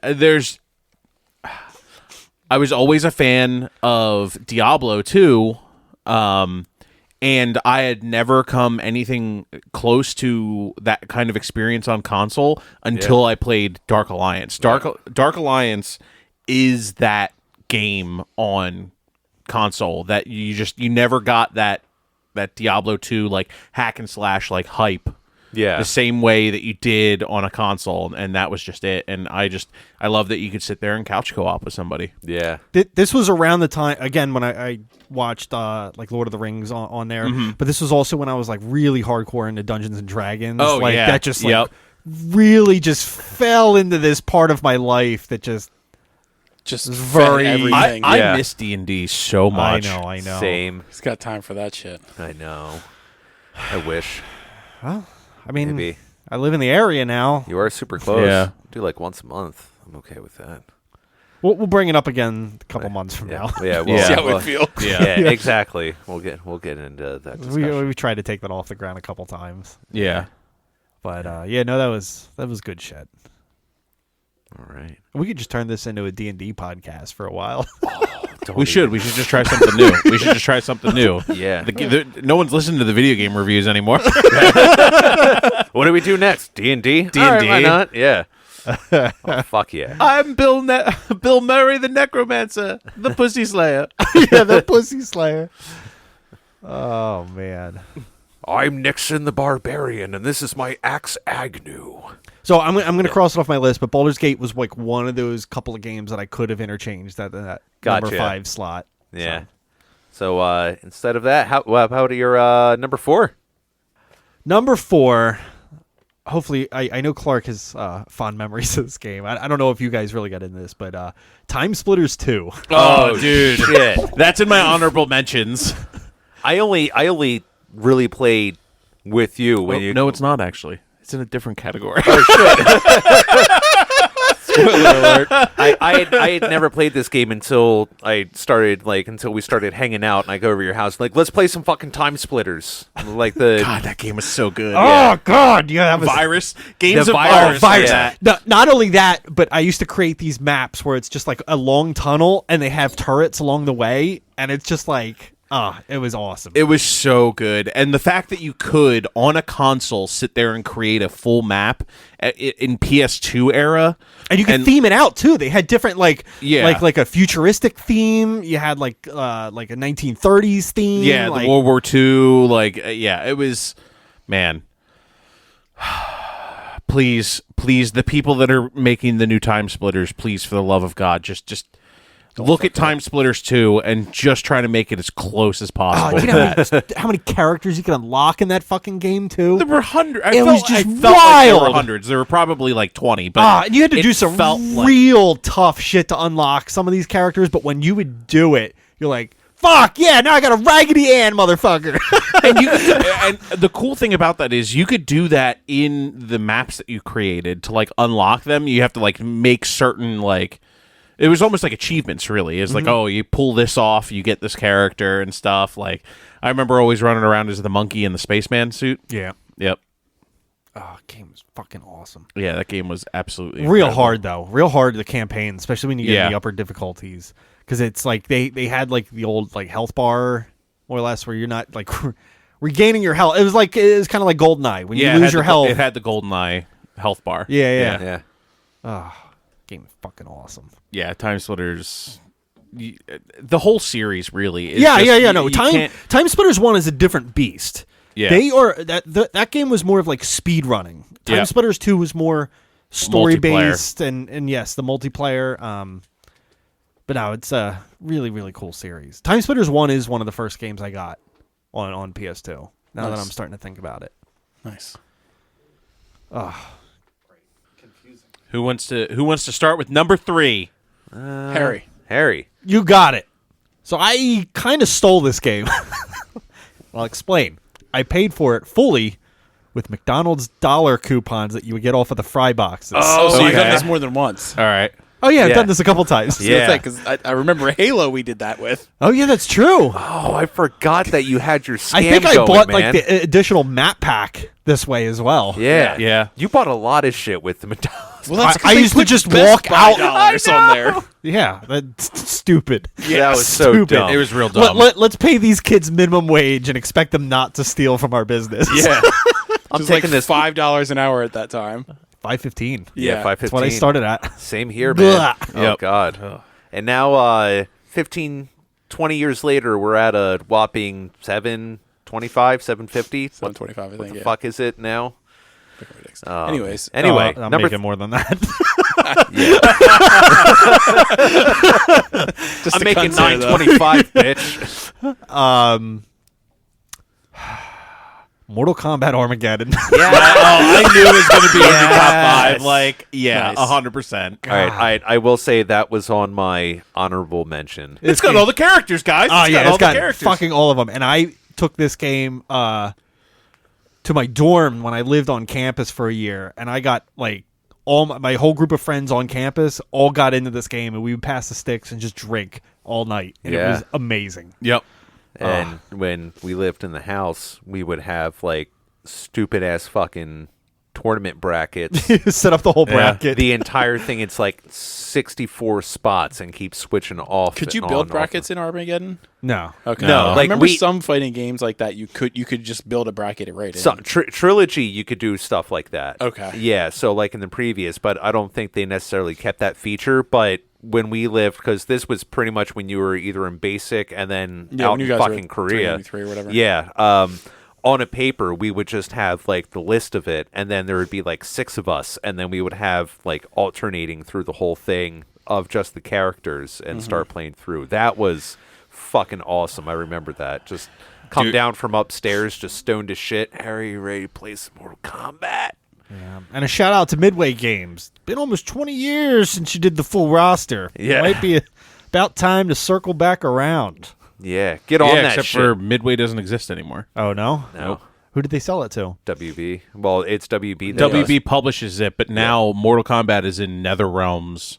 I was always a fan of Diablo 2. And I had never come anything close to that kind of experience on console until I played Dark Alliance. Dark Alliance is that game on console that you never got that Diablo 2 like hack and slash like hype. Yeah. The same way that you did on a console, and that was just it. And I love that you could sit there and couch co-op with somebody. Yeah. This was around the time, again, when I watched like Lord of the Rings on there, but this was also when I was like really hardcore into Dungeons and Dragons. Oh, like, yeah. that just like Yep. really just fell into this part of my life that just very very- everything. I Yeah. miss D&D so much. I know. Same. He's got time for that shit. I know. I wish. I mean, Maybe. I live in the area now. You are super close. Yeah. Do like once a month. I'm okay with that. We'll bring it up again a couple months from now. Yeah. Yeah. See how it feel. Yeah. Exactly. We'll get into that discussion. We tried to take that off the ground a couple times, Yeah. but no, that was good shit. All right. We could just turn this into a D&D podcast for a while. We should just try something new. We should just try something new. Yeah. No one's listening to the video game reviews anymore. What do we do next? D&D? D&D. All right, why not? Yeah. Oh, fuck yeah. I'm Bill Murray, the Necromancer, the Pussy Slayer. Yeah, the Pussy Slayer. Oh man. I'm Nixon the Barbarian, and this is my Axe Agnew. So I'm gonna cross it off my list, but Baldur's Gate was like one of those couple of games that I could have interchanged that number Gotcha. 5 slot. Yeah. So instead of that, how about your number 4? Number 4. Hopefully, I know Clark has fond memories of this game. I don't know if you guys really got into this, but Time Splitters 2. Oh, dude. Shit. That's in my honorable mentions. I only really played with you when you. No, it's not actually. It's in a different category. I had never played this game until until we started hanging out, and I go over to your house like, let's play some fucking Time Splitters. Like the God, that game was so good. Oh God, yeah, that was Virus. Games The of virus, virus. yeah. No, not only that, but I used to create these maps where it's just like a long tunnel, and they have turrets along the way, and it's just like, it was awesome. It was so good. And the fact that you could, on a console, sit there and create a full map in PS2 era. And you could theme it out too. They had different like a futuristic theme. You had like a 1930s theme. Yeah, like, the World War II. It was, man. Please, the people that are making the new Time Splitters, please, for the love of God, just look at Time Splitters 2 and just try to make it as close as possible. you know how many characters you can unlock in that fucking game too? There were hundreds. It was just I felt like there were wild. hundreds. There were probably like 20. But And you had to it do some felt like- real tough shit to unlock some of these characters. But when you would do it, you're like, "Fuck yeah! Now I got a Raggedy Ann, motherfucker." and the cool thing about that is you could do that in the maps that you created to like unlock them. You have to like make certain like it was almost like achievements. Really, it's like, oh, you pull this off, you get this character and stuff. Like I remember always running around as the monkey in the spaceman suit. Yeah. Yep. Oh, game was fucking awesome. Yeah, that game was absolutely Real incredible. hard though. Real hard the campaign, especially when you get Yeah. in the upper difficulties, because it's like they had like the old like health bar more or less where you're not like regaining your health. It was kind of like GoldenEye when you lose your health. It had the GoldenEye health bar. Yeah. Yeah. Game is fucking awesome. Yeah, Time Splitters. The whole series really. Is Yeah. just- No, you can't- Time Splitters 1 is a different beast. Yeah. They are that game was more of like speed running. Time Yeah. Splitters 2 was more story based and yes, the multiplayer. But no, it's a really, really cool series. Time Splitters 1 is one of the first games I got on PS2. Now that Nice. I'm starting to think about it. Nice. Who wants to start with number 3? Harry. Harry. You got it. So I kind of stole this game. I'll explain. I paid for it fully with McDonald's dollar coupons that you would get off of the fry boxes. Oh, so you've okay. done this more than once. All right. Oh, yeah, I've Yeah. done this a couple times. Yeah. Because I remember Halo we did that with. Oh, yeah, that's true. Oh, I forgot that you had your scam I think I going, bought man. like the additional map pack this way as well. Yeah. Yeah. You bought a lot of shit with the McDonald's. Well, I used to just walk out. dollars on there. Yeah, that's stupid. That was so Stupid. dumb. It was real dumb. Let's pay these kids minimum wage and expect them not to steal from our business. Yeah. I'm Just like taking this. $5 an hour at that time. $5.15. Yeah, $5.15. That's what I started at. Same here, man. Blah. Oh, Yep. God. And now, 15, 20 years later, we're at a whopping $7.25, $7.50. What $7.25, I the think. Yeah. fuck is it now? Anyways, Anyway, I'm number making more than that. just I'm to making consider, though. $9.25, bitch. Mortal Kombat Armageddon. Yeah. I knew it was going to be in the top Yes. 5. Like, yeah, Nice. 100%. All right, I will say that was on my honorable mention. It's got all the characters, guys. Oh, yeah, all it's got the characters. fucking all of them. And I took this game to my dorm when I lived on campus for a year, and I got like all my whole group of friends on campus all got into this game, and we would pass the sticks and just drink all night, and it Yeah. was amazing. Yep. And when we lived in the house, we would have like stupid ass fucking tournament brackets. Set up the whole bracket. The entire thing, it's like 64 spots and keep switching off. Could you and build on, brackets in Armageddon? No. Okay. No, I like remember we- some fighting games like that. You could just build a bracket right in. So, trilogy, you could do stuff like that. Okay. Yeah, so like in the previous, but I don't think they necessarily kept that feature. But when we lived, because this was pretty much when you were either in basic and then Yeah, out when you in guys were fucking at Korea. 393 or whatever. Yeah. On a paper, we would just have like the list of it, and then there would be like 6 of us, and then we would have like alternating through the whole thing of just the characters and start playing through. That was fucking awesome. I remember that. Just come Dude. down from upstairs, just stoned as shit. Harry, you ready to play some Mortal Kombat? Yeah. And a shout out to Midway Games. Been almost 20 years since you did the full roster. Yeah. Might be about time to circle back around. Yeah, get on Yeah, that except shit. for Midway doesn't exist anymore. Oh, no? No. Who did they sell it to? WB. Well, it's WB. That WB publishes it, but now Mortal Kombat is in NetherRealms.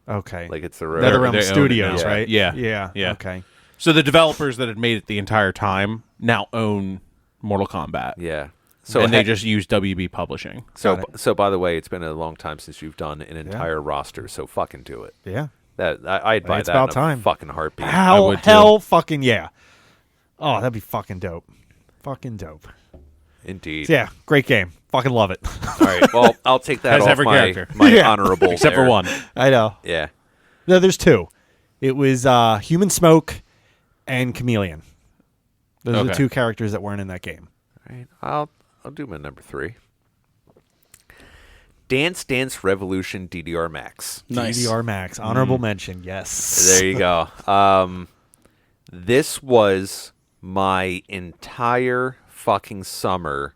Okay. like it's the They NetherRealm own it Studios, now. right? Yeah. Yeah. Yeah. Okay. So the developers that had made it the entire time now own Mortal Kombat. Yeah. So And they just use WB Publishing. so by the way, it's been a long time since you've done an entire roster. So fucking do it. Yeah. That I'd buy It's that about in a time. fucking heartbeat. Hell, would too. hell fucking yeah. Oh, that'd be fucking dope. Fucking dope. Indeed. So yeah, great game. Fucking love it. All right. Well, I'll take that Has off every my, character. my Yeah. honorable. Except there. for one. I know. Yeah. No, there's 2. It was Human Smoke and Chameleon. Those are the Okay. 2 characters that weren't in that game. All right. I'll do my number 3. Dance Dance Revolution DDR Max. Nice. DDR Max. Honorable mention. Yes. There you go. This was my entire fucking summer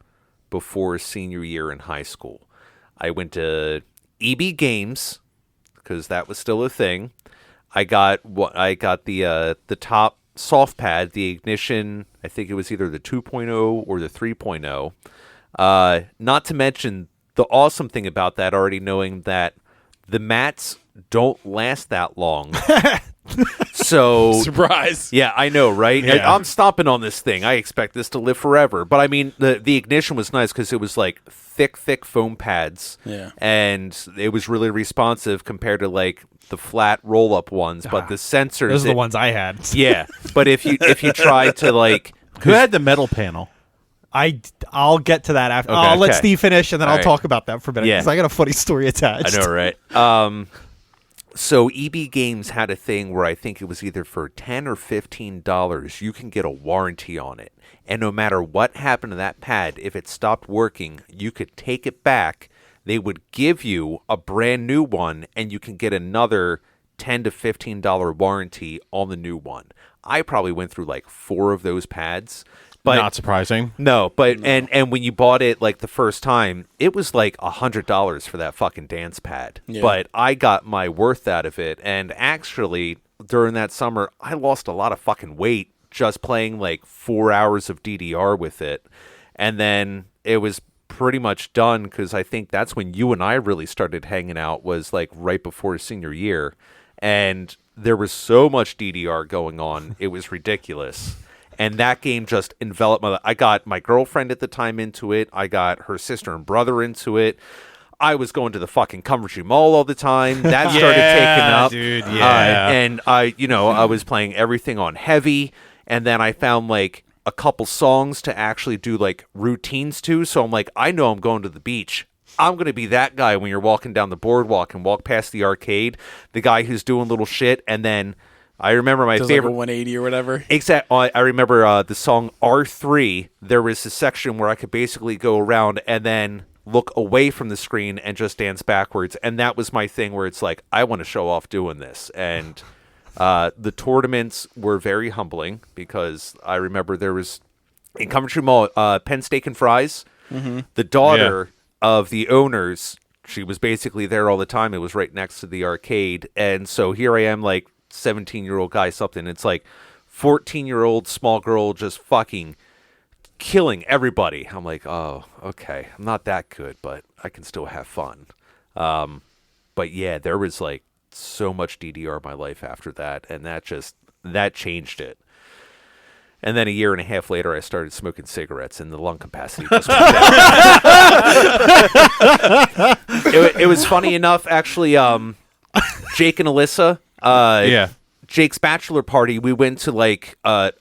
before senior year in high school. I went to EB Games because that was still a thing. I got the top soft pad, the Ignition. I think it was either the 2.0 or the 3.0. Not to mention the awesome thing about that, already knowing that the mats don't last that long. So Surprise. yeah, I know, right? Yeah. I'm stomping on this thing. I expect this to live forever. But I mean, the Ignition was nice because it was like thick foam pads. Yeah. And it was really responsive compared to like the flat roll up ones. But the sensors, Those are the ones I had. Yeah, but if you try to like, Who had the metal panel? I'll get to that after. Okay. I'll let Okay. Steve finish, and then All I'll right. talk about that for a minute. Yeah. Because I got a funny story attached. I know, right? So EB Games had a thing where I think it was either for $10 or $15, you can get a warranty on it. And no matter what happened to that pad, if it stopped working, you could take it back. They would give you a brand new one, and you can get another $10 to $15 warranty on the new one. I probably went through like 4 of those pads. But Not surprising. no, but and when you bought it like the first time, it was like $100 for that fucking dance pad. Yeah. But I got my worth out of it, and actually during that summer, I lost a lot of fucking weight just playing like 4 hours of DDR with it. And then it was pretty much done, because I think that's when you and I really started hanging out, was like right before senior year. And there was so much DDR going on. It was ridiculous. And that game just enveloped I got my girlfriend at the time into it. I got her sister and brother into it. I was going to the fucking Coventry Mall all the time. That started taking up. Dude, yeah. And I was playing everything on heavy. And then I found like a couple songs to actually do like routines to. So I'm like, I know I'm going to the beach. I'm going to be that guy when you're walking down the boardwalk and walk past the arcade, the guy who's doing little shit. And then I remember my favorite, like a 180 or whatever. Exactly. I remember the song R3. There was a section where I could basically go around and then look away from the screen and just dance backwards. And that was my thing, where it's like, I want to show off doing this. And the tournaments were very humbling, because I remember there was in Coventry Mall, Penn Steak and Fries, the daughter of the owners. She was basically there all the time. It was right next to the arcade. And so here I am, like 17-year-old guy, something. It's like 14-year-old small girl just fucking killing everybody. I'm like, oh, okay. I'm not that good, but I can still have fun. But yeah, there was like so much DDR in my life after that, and that changed it. And then a year and a half later, I started smoking cigarettes, and the lung capacity just went down. It was funny enough, actually. Jake and Alyssa, Jake's bachelor party, we went to like an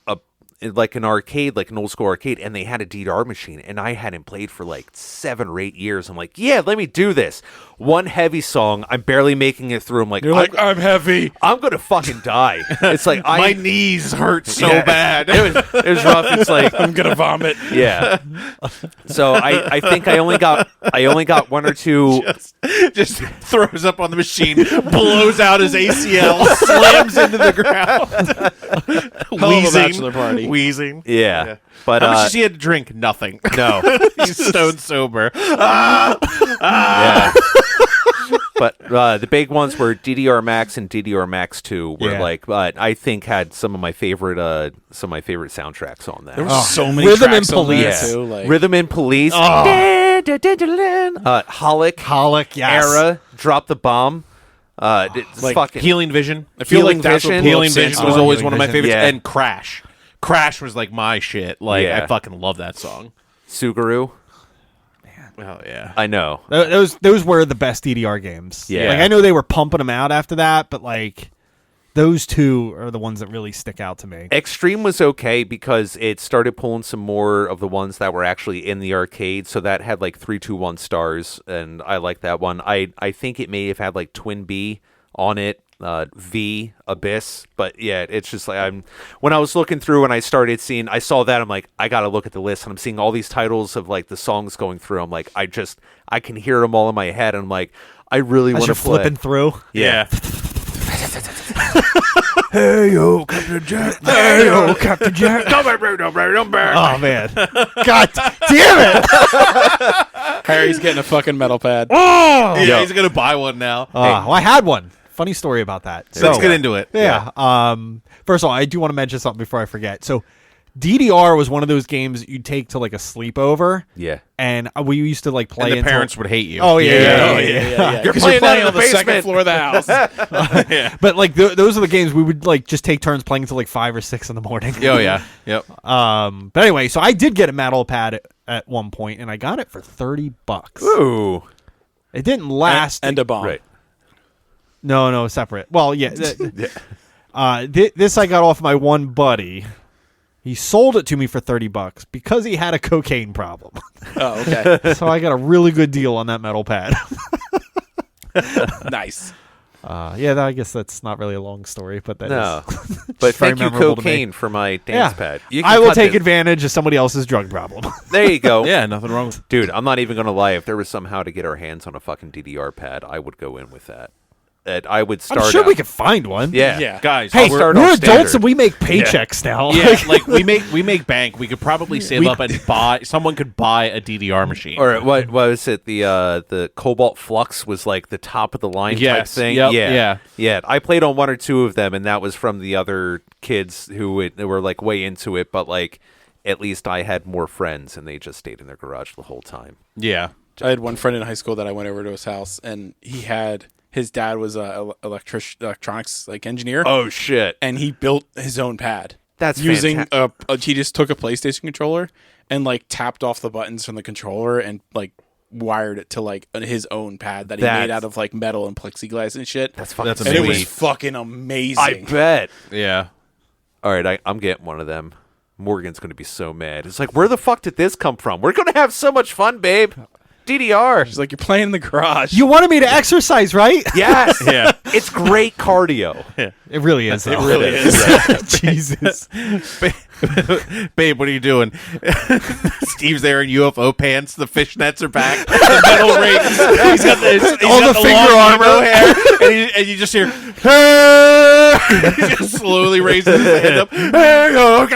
arcade, like an old school arcade, and they had a DDR machine, and I hadn't played for like 7 or 8 years. I'm like, yeah, let me do this. One heavy song, I'm barely making it through. I'm like, I'm heavy. I'm gonna fucking die. It's like my knees hurt so bad. It was rough. It's like I'm gonna vomit. Yeah. So I think I only got 1 or 2. Just throws up on the machine, blows out his ACL, slams into the ground. Bachelor party. Wheezing. Yeah. But how much does he had to drink? Nothing. No. He's stone sober. Yeah. But the big ones were DDR Max and DDR Max 2 were I think had some of my favorite soundtracks on that. There were so many Rhythm tracks and on there, Police. too. Like, Rhythm and Police. Holic. Yes. Era. Drop the Bomb. It's Like fucking Healing Vision. I feel Healing like that's what Vision. blew up Healing Sam's Vision was mind. always Healing one of my Vision. favorites. Yeah. And Crash. Crash was like my shit. Like Yeah. I fucking love that song. Sugaru. Oh yeah. I know. Those were the best DDR games. Yeah. Like I know they were pumping them out after that, but like those two are the ones that really stick out to me. Extreme was okay because it started pulling some more of the ones that were actually in the arcade. So that had like 3, 2, 1 stars, and I like that one. I think it may have had like Twin B on it. V Abyss, but yeah, it's just like when I was looking through and I saw that, I'm like, I gotta look at the list, and I'm seeing all these titles of like the songs going through. I'm like, I can hear them all in my head, and I'm like, I really want to play. Flipping through. Yeah. Hey yo, Captain Jack. Hey, yo, Captain Jack. Don't burn. Oh man, God damn it! Harry's getting a fucking metal pad. Oh, yeah, he's gonna buy one now. Well, I had one. Funny story about that. Let's get into it. Yeah. First of all, I do want to mention something before I forget. So, DDR was one of those games that you'd take to like a sleepover. Yeah. And we used to like play. And the parents would hate you. Oh yeah. You're playing on the second floor of the house. Yeah. But like those are the games we would like just take turns playing until like 5 or 6 in the morning. Oh yeah. Yep. But anyway, so I did get a metal pad at one point, and I got it for $30. Ooh. It didn't last. And a bomb. Right. No, separate. Well, yeah. This I got off my one buddy. He sold it to me for $30 because he had a cocaine problem. Oh, okay. So I got a really good deal on that metal pad. Nice. I guess that's not really a long story, but that No. is But very thank you, memorable to me. cocaine, for my dance pad. You can I will cut take this. advantage of somebody else's drug problem. There you go. Yeah, nothing wrong with Dude, I'm not even going to lie. If there was somehow to get our hands on a fucking DDR pad, I would go in with that. that I would start. I'm sure out. we could find one. Yeah, Yeah. Guys, Hey, start we're off adults standard. and we make paychecks now. yeah, like we make bank. We could probably save up and buy. Someone could buy a DDR machine. Or what was it? The Cobalt Flux was like the top of the line type Yes, thing. yep, Yeah. I played on one or two of them, and that was from the other kids who were like way into it. But like, at least I had more friends, and they just stayed in their garage the whole time. Yeah. I had one friend in high school that I went over to his house, and his dad was a electronics like engineer. Oh shit! And he built his own pad. That's using he just took a PlayStation controller and like tapped off the buttons from the controller and like wired it to like his own pad that he made out of like metal and plexiglass and shit. That's fucking That's and it was sweet. fucking amazing. I bet. Yeah. All right, I'm getting one of them. Morgan's going to be so mad. It's like, where the fuck did this come from? We're going to have so much fun, babe. DDR. She's like, you're playing in the garage. You wanted me to exercise, right? Yes. Yeah. It's great cardio. It really is. It really is. Jesus. Babe, what are you doing? Steve's there in UFO pants. The fishnets are back. The metal rings. He's got the finger long armor. emo hair, and you just hear. Hey! He just slowly raises his hand up. Hey, oh,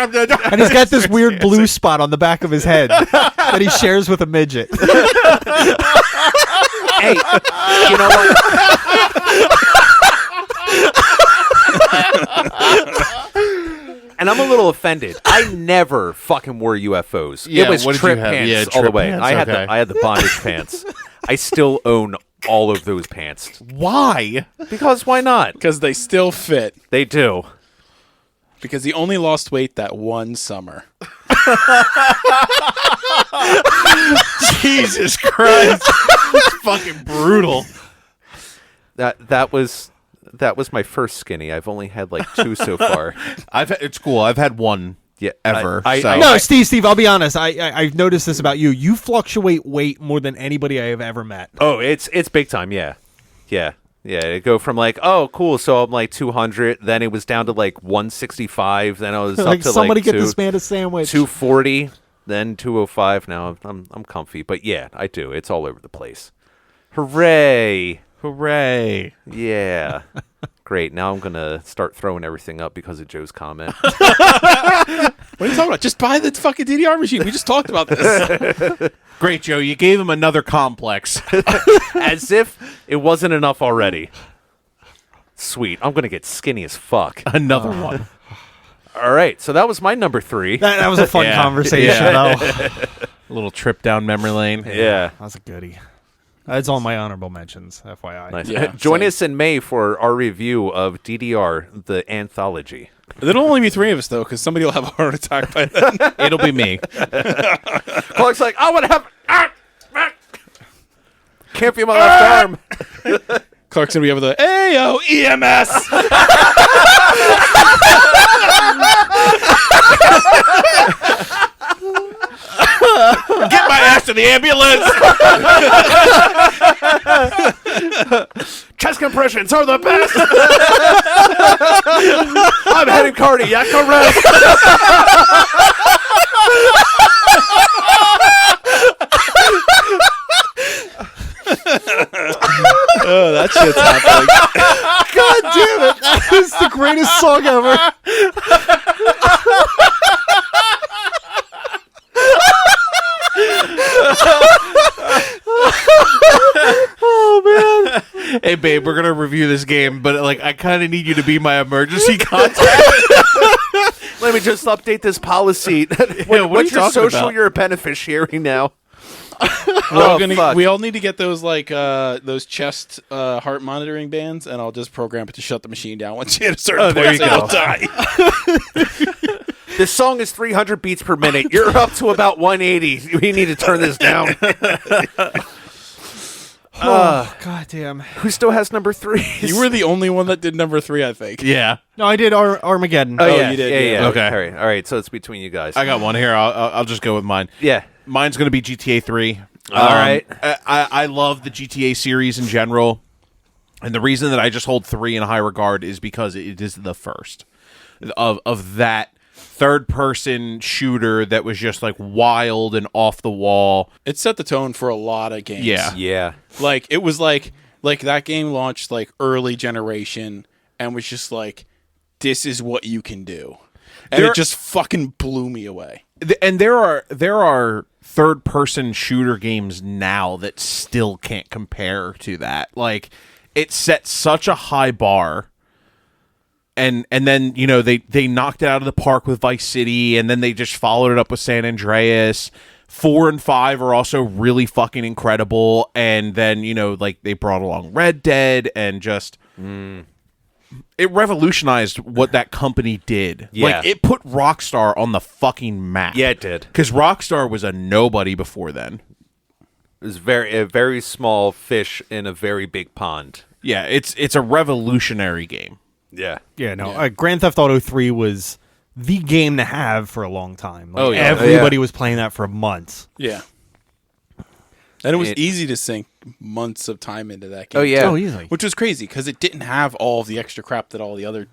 And he's got this weird blue spot on the back of his head that he shares with a midget. Hey, you know what? And I'm a little offended. I never fucking wore UFOs. Yeah, it was what did trip you have? pants Yeah, all the trip way. pants, okay. I had the bondage pants. I still own all of those pants. Why? Because why not? Because they still fit. They do. Because he only lost weight that one summer. Jesus Christ. It's fucking brutal. That was my first skinny. I've only had like 2 so far. It's cool. I've had one ever. So. No, Steve, I'll be honest. I've noticed this about you. You fluctuate weight more than anybody I have ever met. Oh, it's big time. Yeah. It go from like, oh, cool. So I'm like 200. Then it was down to like 165. Then I was Like up to somebody like get this man a sandwich. 240. Then 205. Now I'm comfy. But yeah, I do. It's all over the place. Hooray! Hooray. Yeah. Great. Now I'm gonna start throwing everything up because of Joe's comment. What are you talking about? Just buy the fucking DDR machine. We just talked about this. Great, Joe. You gave him another complex. As if it wasn't enough already. Sweet. I'm gonna get skinny as fuck. Another one. All right. So that was my number 3. That was a fun Yeah. conversation, Yeah. though. A little trip down memory lane. Yeah. That was a goodie. That's all my honorable mentions, FYI. Nice. Yeah, Join same. us in May for our review of DDR, the anthology. There'll only be 3 of us, though, because somebody will have a heart attack by then. It'll be me. Clark's like, I want to have. Can't feel my left arm. Clark's going to be able to, Ayo, EMS! Get my ass to the ambulance. Chest compressions are the best. I'm heading cardiac arrest. Oh, that shit's happening. God damn it! That is the greatest song ever. Hey, babe, we're gonna review this game, but like, I kind of need you to be my emergency contact. Let me just update this policy. what are What's you your talking social? about? You're a beneficiary now. Well, Fuck. we all need to get those like those chest heart monitoring bands, and I'll just program it to shut the machine down once you hit a certain there point. you It'll go. die. This song is 300 beats per minute. You're up to about 180. We need to turn this down. Oh, God damn. Who still has number 3? You were the only one that did number 3, I think. Yeah, No, I did Armageddon. Oh, Oh, yeah, you did, Yeah. Okay. All right. So it's between you guys. I got one here. I'll just go with mine. Yeah. Mine's gonna be GTA 3. All right. I love the GTA series in general, and the reason that I just hold 3 in high regard is because it is the first of that third-person shooter that was just like wild and off the wall. It set the tone for a lot of games. Yeah. Yeah. Like, it was like Like, that game launched, like, early generation and was just like, this is what you can do. And it just fucking blew me away. And there are third-person shooter games now that still can't compare to that. Like, it set such a high bar. And then, you know, they knocked it out of the park with Vice City, and then they just followed it up with San Andreas. 4 and 5 are also really fucking incredible. And then, you know, like, they brought along Red Dead and just... It revolutionized what that company did. Yeah. Like, it put Rockstar on the fucking map. Yeah, it did. Because Rockstar was a nobody before then. It was a very small fish in a very big pond. Yeah, it's a revolutionary game. Yeah. Yeah, no. Grand Theft Auto 3 was the game to have for a long time. Like, Oh, yeah. everybody was playing that for months. Yeah. And it was easy to sink months of time into that game. Oh, yeah. Oh, easily. Which was crazy because it didn't have all of the extra crap that all the other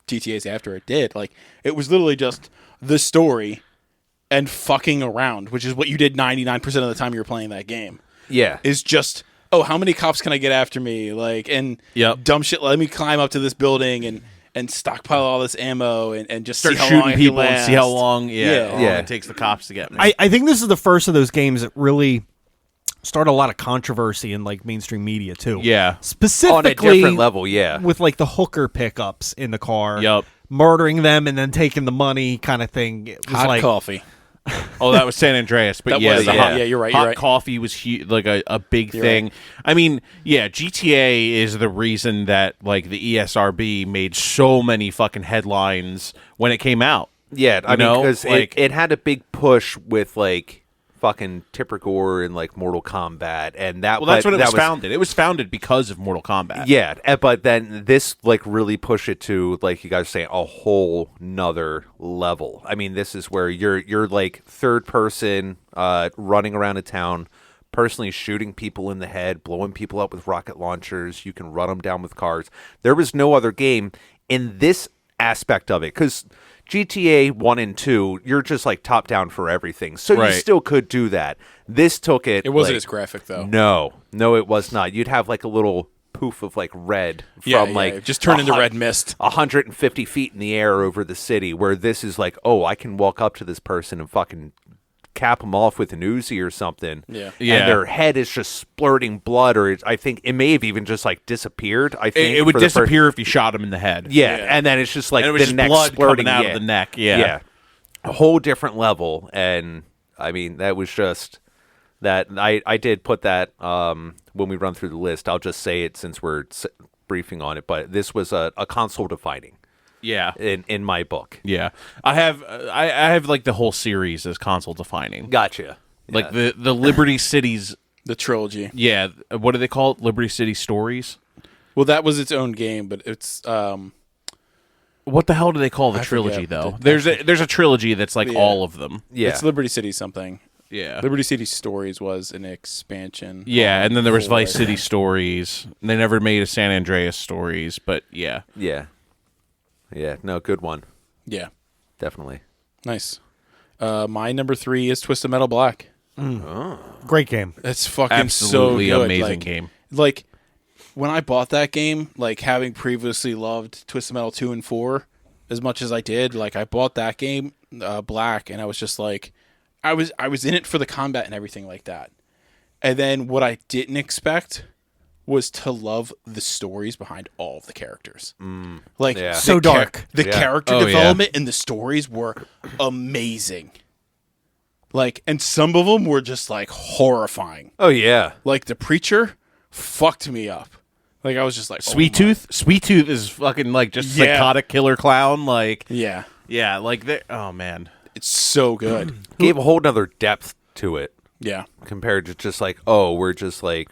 GTAs after it did. Like, it was literally just the story and fucking around, which is what you did 99% of the time you were playing that game. Yeah. Is just, oh, how many cops can I get after me? Like, and dumb shit, let me climb up to this building and stockpile all this ammo and just Start see how shooting long people it can and see how last. long, how long Yeah. it takes the cops to get me. I think this is the first of those games that really started a lot of controversy in like mainstream media too. Yeah. Specifically On a different level, yeah. with like the hooker pickups in the car. Yup. Murdering them and then taking the money kind of thing. It was Hot like coffee. Oh, that was San Andreas, but That yeah, was- the yeah. hot, Yeah, you're right, hot you're right. coffee was like a big You're thing. right. I mean, yeah, GTA is the reason that like the ESRB made so many fucking headlines when it came out. Yeah, I You mean, know, because like- it had a big push with, like, fucking Tipper Gore and, like, Mortal Kombat. And that, Well, that's but when it that was founded. It was founded because of Mortal Kombat. Yeah, but then this, like, really pushed it to, like you guys are saying, a whole nother level. I mean, this is where you're like, third person, running around a town, personally shooting people in the head, blowing people up with rocket launchers. You can run them down with cars. There was no other game in this aspect of it, because GTA 1 and 2, you're just like top down for everything. So Right. you still could do that. This took it. It wasn't like, as graphic, though. No, it was not. You'd have like a little poof of like red from like just turn into red mist. 150 feet in the air over the city, where this is like, oh, I can walk up to this person and fucking cap them off with an Uzi or something. Yeah. Yeah. And their head is just splurting blood, or I think it may have even just like disappeared. I think It would for the first- disappear if you shot him in the head. Yeah, Yeah. and then it's just like And it was the just neck blood splurting coming out yeah. of the neck. Yeah. A whole different level. And I mean, that was just that. I did put that when we run through the list. I'll just say it since we're briefing on it, but this was a console defining Yeah. in my book. Yeah. I have like the whole series as console defining. Gotcha. Like the Liberty Cities. The trilogy. Yeah. What do they call it? Liberty City Stories? Well, that was its own game, but it's What the hell do they call the I trilogy, forget. though? There's a trilogy that's like Yeah. all of them. Yeah. it's Liberty City something. Yeah. Liberty City Stories was an expansion. Yeah, and then there was Four, Vice I City think. Stories. They never made a San Andreas Stories, but yeah. Yeah. No, good one. Yeah, Definitely. nice. My number 3 is Twisted Metal Black. great game. It's fucking Absolutely so good. amazing Like, game. Like, when I bought that game, like, having previously loved Twisted Metal 2 and 4 as much as I did, like, I bought that game, Black, and I was just like, I was in it for the combat and everything like that. And then what I didn't expect was to love the stories behind all of the characters. Like, Yeah. the So dark. The Yeah. character Oh, yeah. development and the stories were amazing. Like, and some of them were just, like, horrifying. Oh, yeah. Like, the preacher fucked me up. Like, I was just like, Sweet oh my- Tooth? Sweet Tooth is fucking like just Yeah. psychotic killer clown. Like, Yeah. yeah, like, oh man. It's so good. Gave a whole nother depth to it Yeah. compared to just like, oh, we're just like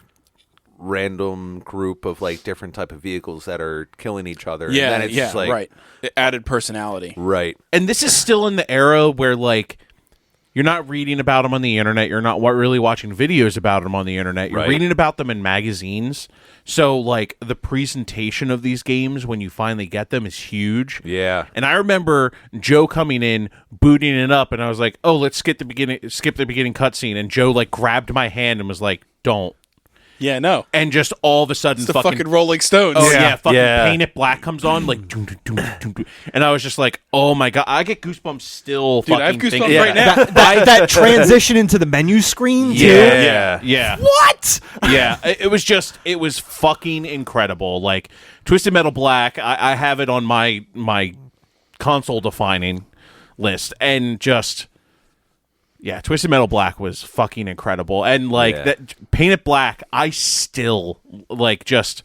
random group of like different type of vehicles that are killing each other. Yeah, And then it's yeah, just like, right. It added personality. Right. And this is still in the era where like you're not reading about them on the internet. You're not really watching videos about them on the internet. You're Right. reading about them in magazines. So like the presentation of these games when you finally get them is huge. Yeah. And I remember Joe coming in, booting it up, and I was like, "Oh, let's skip the beginning cutscene." And Joe like grabbed my hand and was like, "Don't." Yeah, no. and just all of a sudden It's the fucking Rolling Stones. Oh yeah, fucking Yeah. Paint It Black comes on like, doom, doom, doom, doom, doom. And I was just like, oh my god, I get goosebumps still. Dude, I have fucking goosebumps thinking- right now. That transition into the menu screen too. Yeah. What? Yeah, it was fucking incredible. Like Twisted Metal Black, I have it on my console defining list, and just Twisted Metal Black was fucking incredible. And like that Paint It Black, I still like just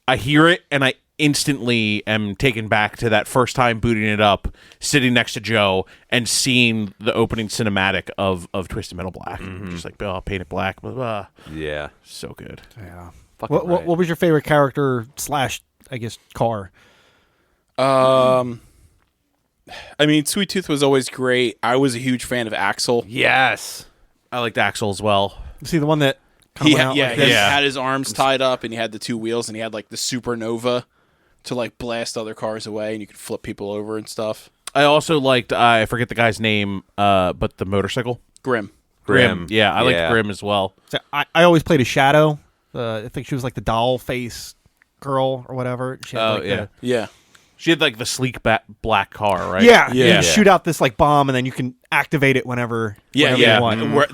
I hear it and I instantly am taken back to that first time booting it up, sitting next to Joe and seeing the opening cinematic of Twisted Metal Black. Just like, oh, Paint It Black, blah, blah. Yeah. So good. Yeah. Fucking What was your favorite character / I guess car? I mean, Sweet Tooth was always great. I was a huge fan of Axel. Yes. I liked Axel as well. See the one that He went out like this? had his arms tied up, and he had the two wheels, and he had like the supernova to like blast other cars away, and you could flip people over and stuff. I also liked, I forget the guy's name, but the motorcycle. Grim. Grim. Yeah, I liked Yeah. Grim as well. So I always played a Shadow. I think she was like the doll face girl or whatever. She had Oh, like yeah. Yeah. She had like the sleek black car, right? Yeah, Yeah. You shoot out this like bomb, and then you can activate it whenever Yeah, whenever yeah. you want. Where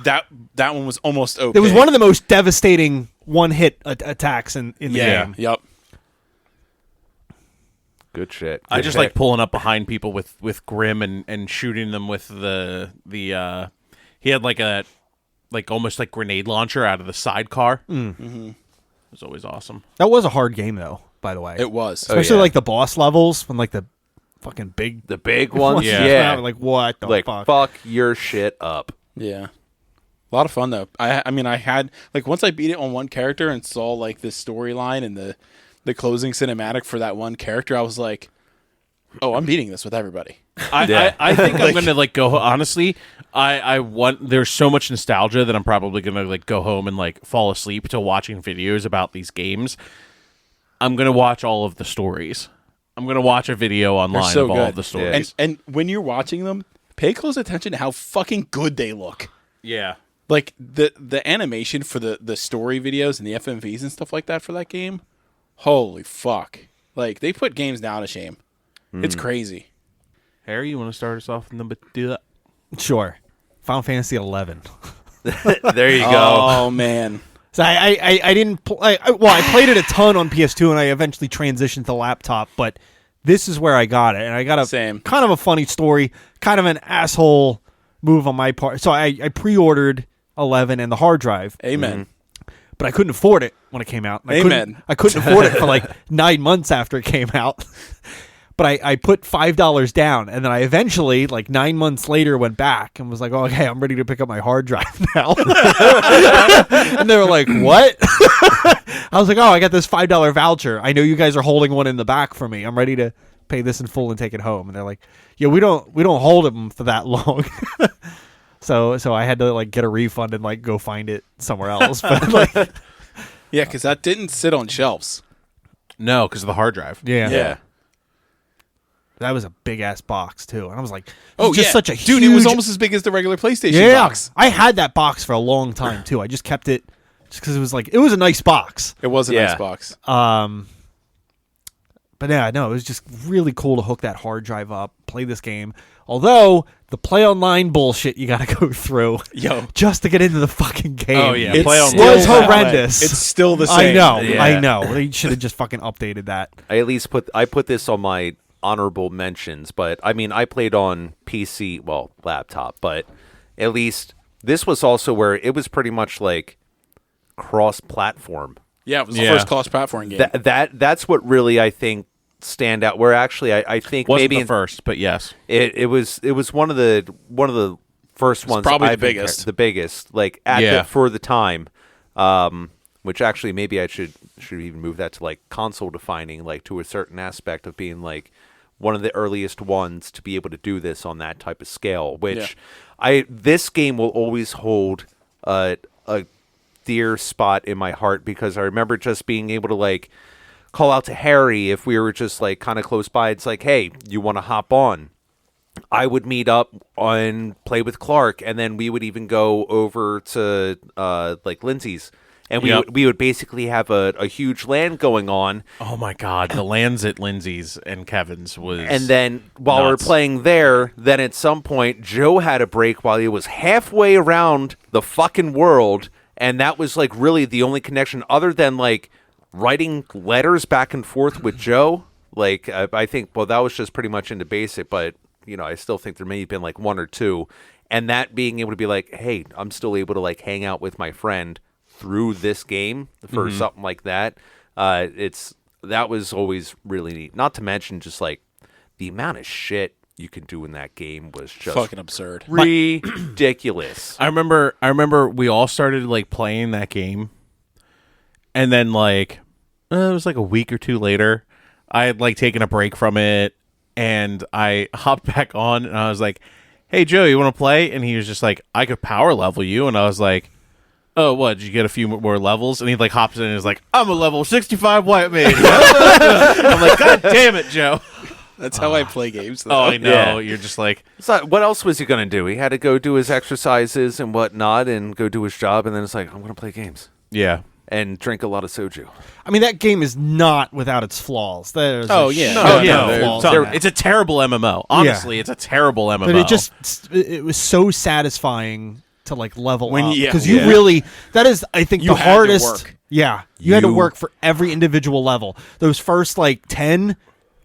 that one was almost okay. It was one of the most devastating one-hit attacks in the game. Yep. Good shit. I Good just pick. like pulling up behind people with Grim and shooting them with the he had like a almost like grenade launcher out of the sidecar. It was always awesome. That was a hard game, though. By the way, It was. especially yeah. like the boss levels when like the fucking big the big ones. Yeah. Yeah. like what the Like fuck? fuck your shit up. Yeah. A lot of fun though. I mean, I had like once I beat it on one character and saw like the storyline and the closing cinematic for that one character, I was like, oh, I'm beating this with everybody. I think I'm gonna like go honestly. I want there's so much nostalgia that I'm probably gonna like go home and like fall asleep to watching videos about these games. I'm gonna watch all of the stories. I'm gonna watch a video They're online so of all good. of the stories. And when you're watching them, pay close attention to how fucking good they look. Yeah. Like the animation for the story videos and the FMVs and stuff like that for that game. Holy fuck. Like they put games down to shame. It's crazy. Harry, you want to start us off with number 2? Sure, Final Fantasy 11. There you go. Oh man. So I didn't play. I played it a ton on PS2, and I eventually transitioned to laptop. But this is where I got it, and I got a Same. kind of a funny story, kind of an asshole move on my part. So I pre-ordered 11 and the hard drive, Amen. but I couldn't afford it when it came out. And Amen. I couldn't afford it for like 9 months after it came out. But I put $5 down, and then I eventually, like 9 months later, went back and was like, "Oh, okay, I'm ready to pick up my hard drive now." And they were like, "What?" I was like, "Oh, I got this $5 voucher. I know you guys are holding one in the back for me. I'm ready to pay this in full and take it home." And they're like, "Yeah, we don't hold them for that long." So I had to like get a refund and like go find it somewhere else. But like, Yeah, because that didn't sit on shelves. No, because of the hard drive. yeah. That was a big ass box too, and I was like, Oh, just yeah. such a Dude, huge... it was almost as big as the regular PlayStation yeah. box. I had that box for a long time too. I just kept it just because it was a nice box. It was a Yeah. nice box. But yeah, no, it was just really cool to hook that hard drive up, play this game. Although the play online bullshit you got to go through, Yo. just to get into the fucking game. Oh, yeah. It's Play online. still Was that way. horrendous. It's still the I same. know, Yeah. I know. They should have just fucking updated that. I at least put this on my honorable mentions, but I mean I played on PC, well, laptop, but at least this was also where it was pretty much like cross-platform. Yeah, it was the Yeah. first cross-platform game. That's what really I think stand out. Where actually I think Wasn't maybe the first, but yes. it was one of the first ones. probably the I've been- biggest. the biggest, like at Yeah. for the time. Which actually maybe I should even move that to like console defining, like to a certain aspect of being like one of the earliest ones to be able to do this on that type of scale. Which this game will always hold a dear spot in my heart, because I remember just being able to like call out to Harry if we were just like kind of close by. It's like, hey, you want to hop on? I would meet up and play with Clark, and then we would even go over to like Lindsay's and Yep. we would basically have a huge LAN going on. Oh my God, the lands at Lindsay's and Kevin's was. And then while nuts. we're playing there, then at some point Joe had a break while he was halfway around the fucking world, and that was like really the only connection other than like writing letters back and forth with Joe. Like I think, well, that was just pretty much into basic, but I still think there may have been like one or two, and that being able to be like, hey, I'm still able to like hang out with my friend through this game for something like that. That was always really neat. Not to mention just like the amount of shit you can do in that game was just Fucking absurd. ridiculous. I remember we all started like playing that game, and then like it was like a week or two later, I had like taken a break from it, and I hopped back on, and I was like, "Hey Joe, you want to play?" And he was just like, "I could power level you," and I was like, "Oh, what? Did you get a few more levels?" And he like hops in and is like, "I'm a level 65 white mage." I'm like, "God damn it, Joe!" That's how I play games, though. Oh, I know. Yeah. You're just like, So what else was he going to do? He had to go do his exercises and whatnot and go do his job, and then it's like, I'm going to play games yeah. and drink a lot of soju. I mean, that game is not without its flaws. There's Oh, a yeah. shit Oh, ton yeah. of flaws It's, in that. it's a terrible MMO. Honestly, it's a terrible MMO. But it was so satisfying to like level When up you- because yeah. you really that is I think You the had to hardest. work. Yeah, you had to You- work for every individual level. Those first like 10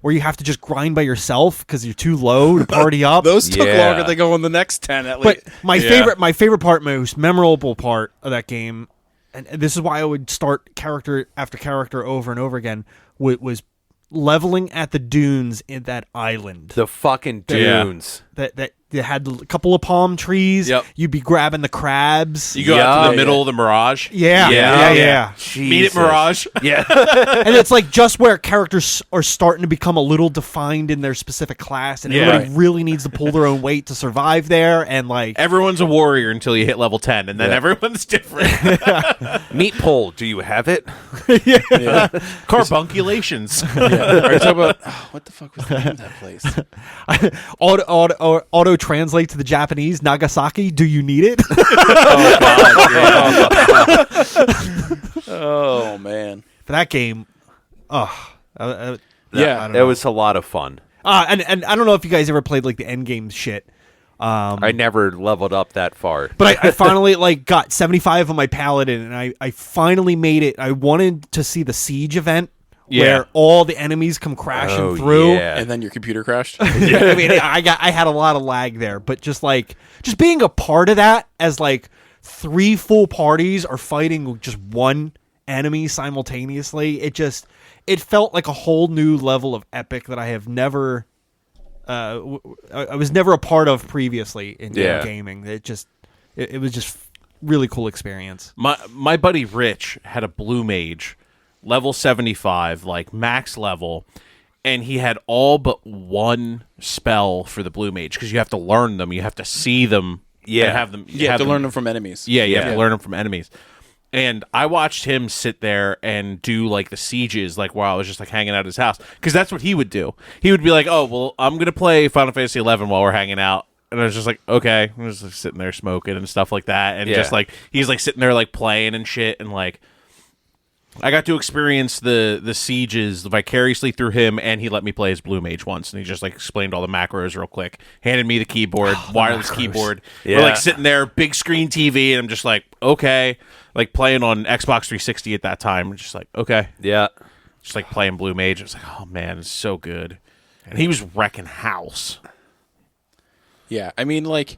where you have to just grind by yourself because you're too low to party up. Those took Yeah. longer than go on the next 10 at But least. my favorite part, most memorable part of that game, and this is why I would start character after character over and over again, was leveling at the dunes in that island. The fucking Yeah. dunes. That you had a couple of palm trees. Yep. You'd be grabbing the crabs. You go out to the Yeah. middle of the Mirage. Yeah, Yeah. yeah. Meet at Mirage. Yeah. And it's like just where characters are starting to become a little defined in their specific class, and Yeah. everybody really needs to pull their own weight to survive there. And like, Everyone's a warrior until you hit level 10, and then Yeah. everyone's different. Meat pole. Do you have it? Yeah. Carbunculation. Yeah. Are you talking about, what the fuck was the name of that place? auto translate to the Japanese. Nagasaki. Do you need it? Oh, man. For that game, Yeah. I don't It know. was a lot of fun. And I don't know if you guys ever played like the end game shit. I never leveled up that far. But I finally like got 75 on my paladin, and I finally made it. I wanted to see the siege event Yeah. where all the enemies come crashing Oh, through. yeah. And then your computer crashed? I mean, I had a lot of lag there, but just being a part of that as like 3 full parties are fighting just one enemy simultaneously, it felt like a whole new level of epic that I have never I was never a part of previously in Yeah. gaming. It was just really cool experience. My buddy Rich had a blue mage, level 75, like max level, and he had all but one spell for the blue mage because you have to learn them, you have to see them, Yeah. and have them. You have to learn them from enemies. Yeah, you have Yeah. to learn them from enemies. And I watched him sit there and do like the sieges, like while I was just like hanging out at his house, because that's what he would do. He would be like, "Oh, well, I'm gonna play Final Fantasy 11 while we're hanging out," and I was just like, "Okay," I'm just like, sitting there smoking and stuff like that, and Yeah. just like he's like sitting there like playing and shit, and like I got to experience the sieges vicariously through him, and he let me play his blue mage once, and he just like explained all the macros real quick, handed me the keyboard, wireless keyboard. Yeah. We're like sitting there, big screen TV, and I'm just like, okay, like playing on Xbox 360 at that time, just like, okay, Yeah. just like playing blue mage. I was like, oh man, it's so good, and he was wrecking house. Yeah, I mean, like,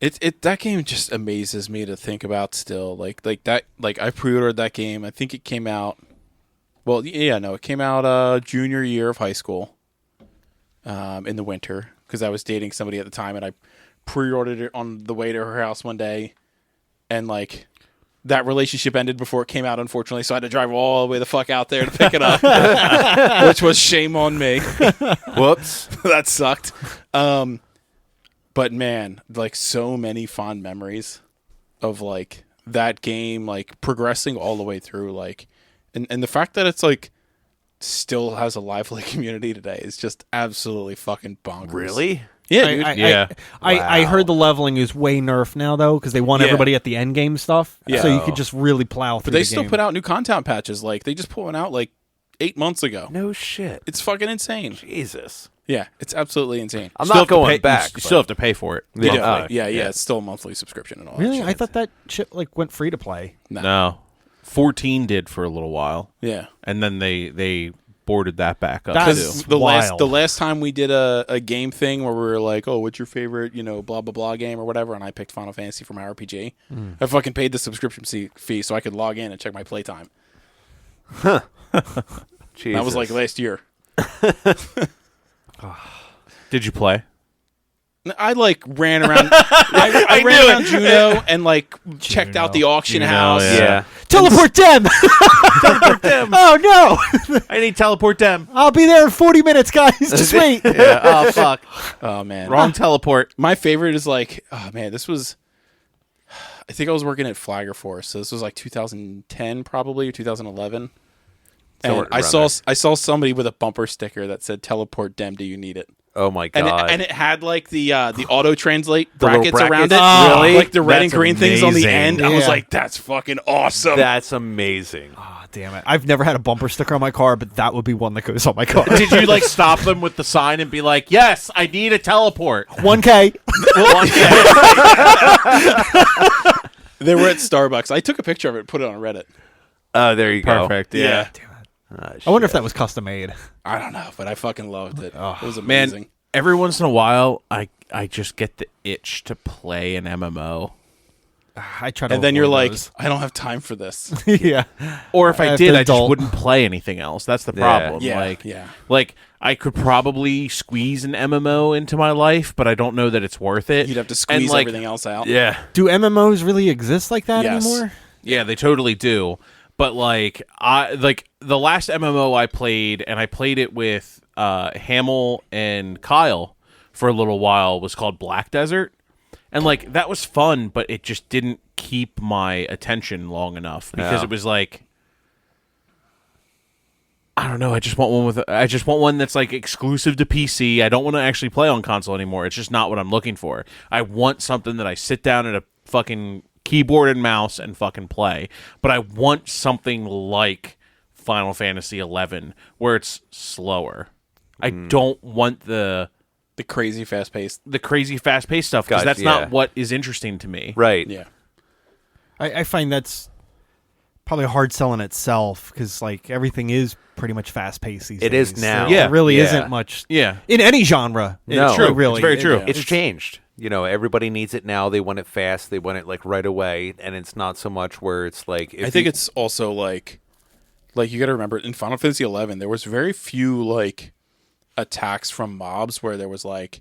that game just amazes me to think about still. Like that, like I pre-ordered that game. I think it came out. Well, yeah, no, it came out junior year of high school, in the winter, because I was dating somebody at the time, and I pre-ordered it on the way to her house one day, and like that relationship ended before it came out, unfortunately. So I had to drive all the way the fuck out there to pick it up, which was shame on me. Whoops. That sucked. But man, like so many fond memories of like that game, like progressing all the way through, like, and the fact that it's like still has a lively community today is just absolutely fucking bonkers. Really? Yeah, dude. I heard the leveling is way nerfed now though because they want Yeah. everybody at the end game stuff. Yeah. So you could just really plow through. But they the still game. put out new content patches. Like they just put one out like 8 months ago. No shit. It's fucking insane. Jesus. Yeah, it's absolutely insane. I'm Still not have to going pay- back. You still have to pay for it. You Yeah. definitely- yeah, It's still a monthly subscription and all Really, that I shit. thought that shit like went free to play. No. 14 did for a little while. Yeah. And then they boarded that back up That's too. The wild. last time we did a game thing where we were like, oh, what's your favorite, blah blah blah game or whatever, and I picked Final Fantasy for my RPG. I fucking paid the subscription fee so I could log in and check my playtime. Jesus. That was like last year. Did you play? I like ran around. I ran around Juno and like checked out the auction Juno, house. Yeah. Teleport them! Teleport them. Oh no! I need teleport them. I'll be there in 40 minutes, guys. Just wait. Yeah. Oh fuck. Oh man, Wrong teleport. My favorite is like, oh man, this was. I think I was working at Flagger Force, so this was like 2010 probably or 2011. And Somewhere I around saw there. I saw somebody with a bumper sticker that said "Teleport Dem, do you need it?" Oh my And god. it had like the auto translate The little brackets around it, brackets? Really? like the red That's and green things on the amazing. end. I was Yeah. like, that's fucking awesome. That's amazing. Oh, damn it. I've never had a bumper sticker on my car, but that would be one that goes on my car. Did you like stop them with the sign and be like, "Yes, I need a teleport"? 1K. They were at Starbucks. I took a picture of it and put it on Reddit. Oh, there you go. Perfect. Yeah. I wonder if that was custom made. I don't know, but I fucking loved it. It was Man, amazing. every once in a while, I just get the itch to play an MMO. I try to And then you're avoid like, those. I don't have time for this. yeah. Or if I If did, they're I just adult. wouldn't play anything else. That's the problem. Yeah, yeah. Like I could probably squeeze an MMO into my life, but I don't know that it's worth it. You'd have to And, squeeze like, everything else out. Yeah. Do MMOs really exist like that Yes. anymore? Yeah, they totally do. But like the last MMO I played, and I played it with Hamill and Kyle for a little while, was called Black Desert. And like that was fun, but it just didn't keep my attention long enough because Yeah. it was like I don't know, I just want one that's like exclusive to PC. I don't want to actually play on console anymore. It's just not what I'm looking for. I want something that I sit down at a fucking keyboard and mouse and fucking play. But I want something like Final Fantasy 11 where it's slower. I don't want the crazy fast paced. crazy fast-paced stuff because Gotcha, that's yeah. not what is interesting to me. Right. Yeah. I find that's probably a hard sell in itself because like everything is pretty much fast paced these It days. is now. There Yeah. really Yeah. isn't much Yeah. in any genre. No. It's True. really. It's very true. Yeah. It's changed. Everybody needs it now. They want it fast. They want it like right away, and it's not so much where it's like. I think it's also like you got to remember in Final Fantasy 11 there was very few like attacks from mobs where there was like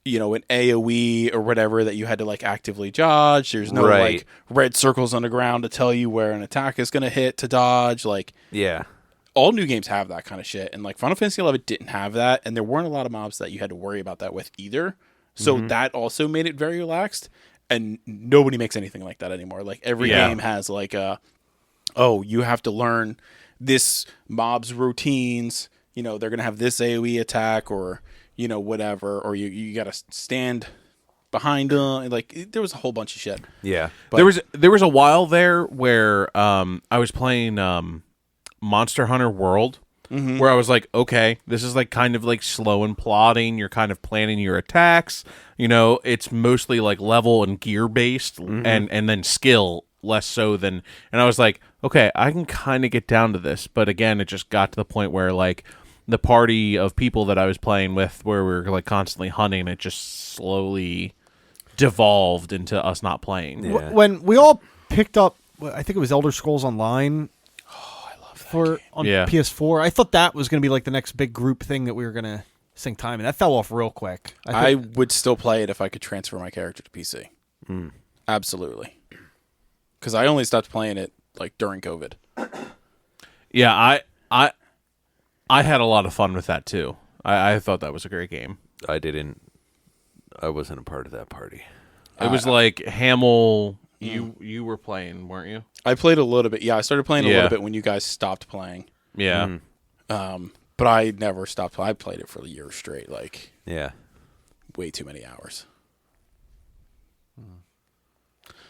an AoE or whatever that you had to like actively dodge. There's no Right. like red circles on the ground to tell you where an attack is going to hit to dodge. Like Yeah. all new games have that kind of shit, and like Final Fantasy 11 didn't have that, and there weren't a lot of mobs that you had to worry about that with either. So that also made it very relaxed, and nobody makes anything like that anymore. Like every Yeah. game has like you have to learn this mob's routines. They're gonna have this AoE attack or whatever, or you got to stand behind them. Like there was a whole bunch of shit. Yeah. there was a while there where I was playing Monster Hunter World, where I was like, okay, this is like kind of like slow and plodding. You're kind of planning your attacks. It's mostly like level and gear based, and then skill less so than. And I was like, okay, I can kind of get down to this, but again, it just got to the point where like the party of people that I was playing with, where we were like constantly hunting, it just slowly devolved into us not playing. Yeah. When we all picked up, I think it was Elder Scrolls Online. Oh, I love that on Yeah. PS4. I thought that was going to be like the next big group thing that we were going to sink time, and that fell off real quick. I would still play it if I could transfer my character to PC. Absolutely. Because I only stopped playing it like during COVID. Yeah, I had a lot of fun with that too. I thought that was a great game. I wasn't a part of that party. It was like Hamill. You were playing, weren't you? I played a little bit. Yeah, I started playing a Yeah. little bit when you guys stopped playing. Yeah. But I never stopped. I played it for a year straight. Like Yeah. way too many hours.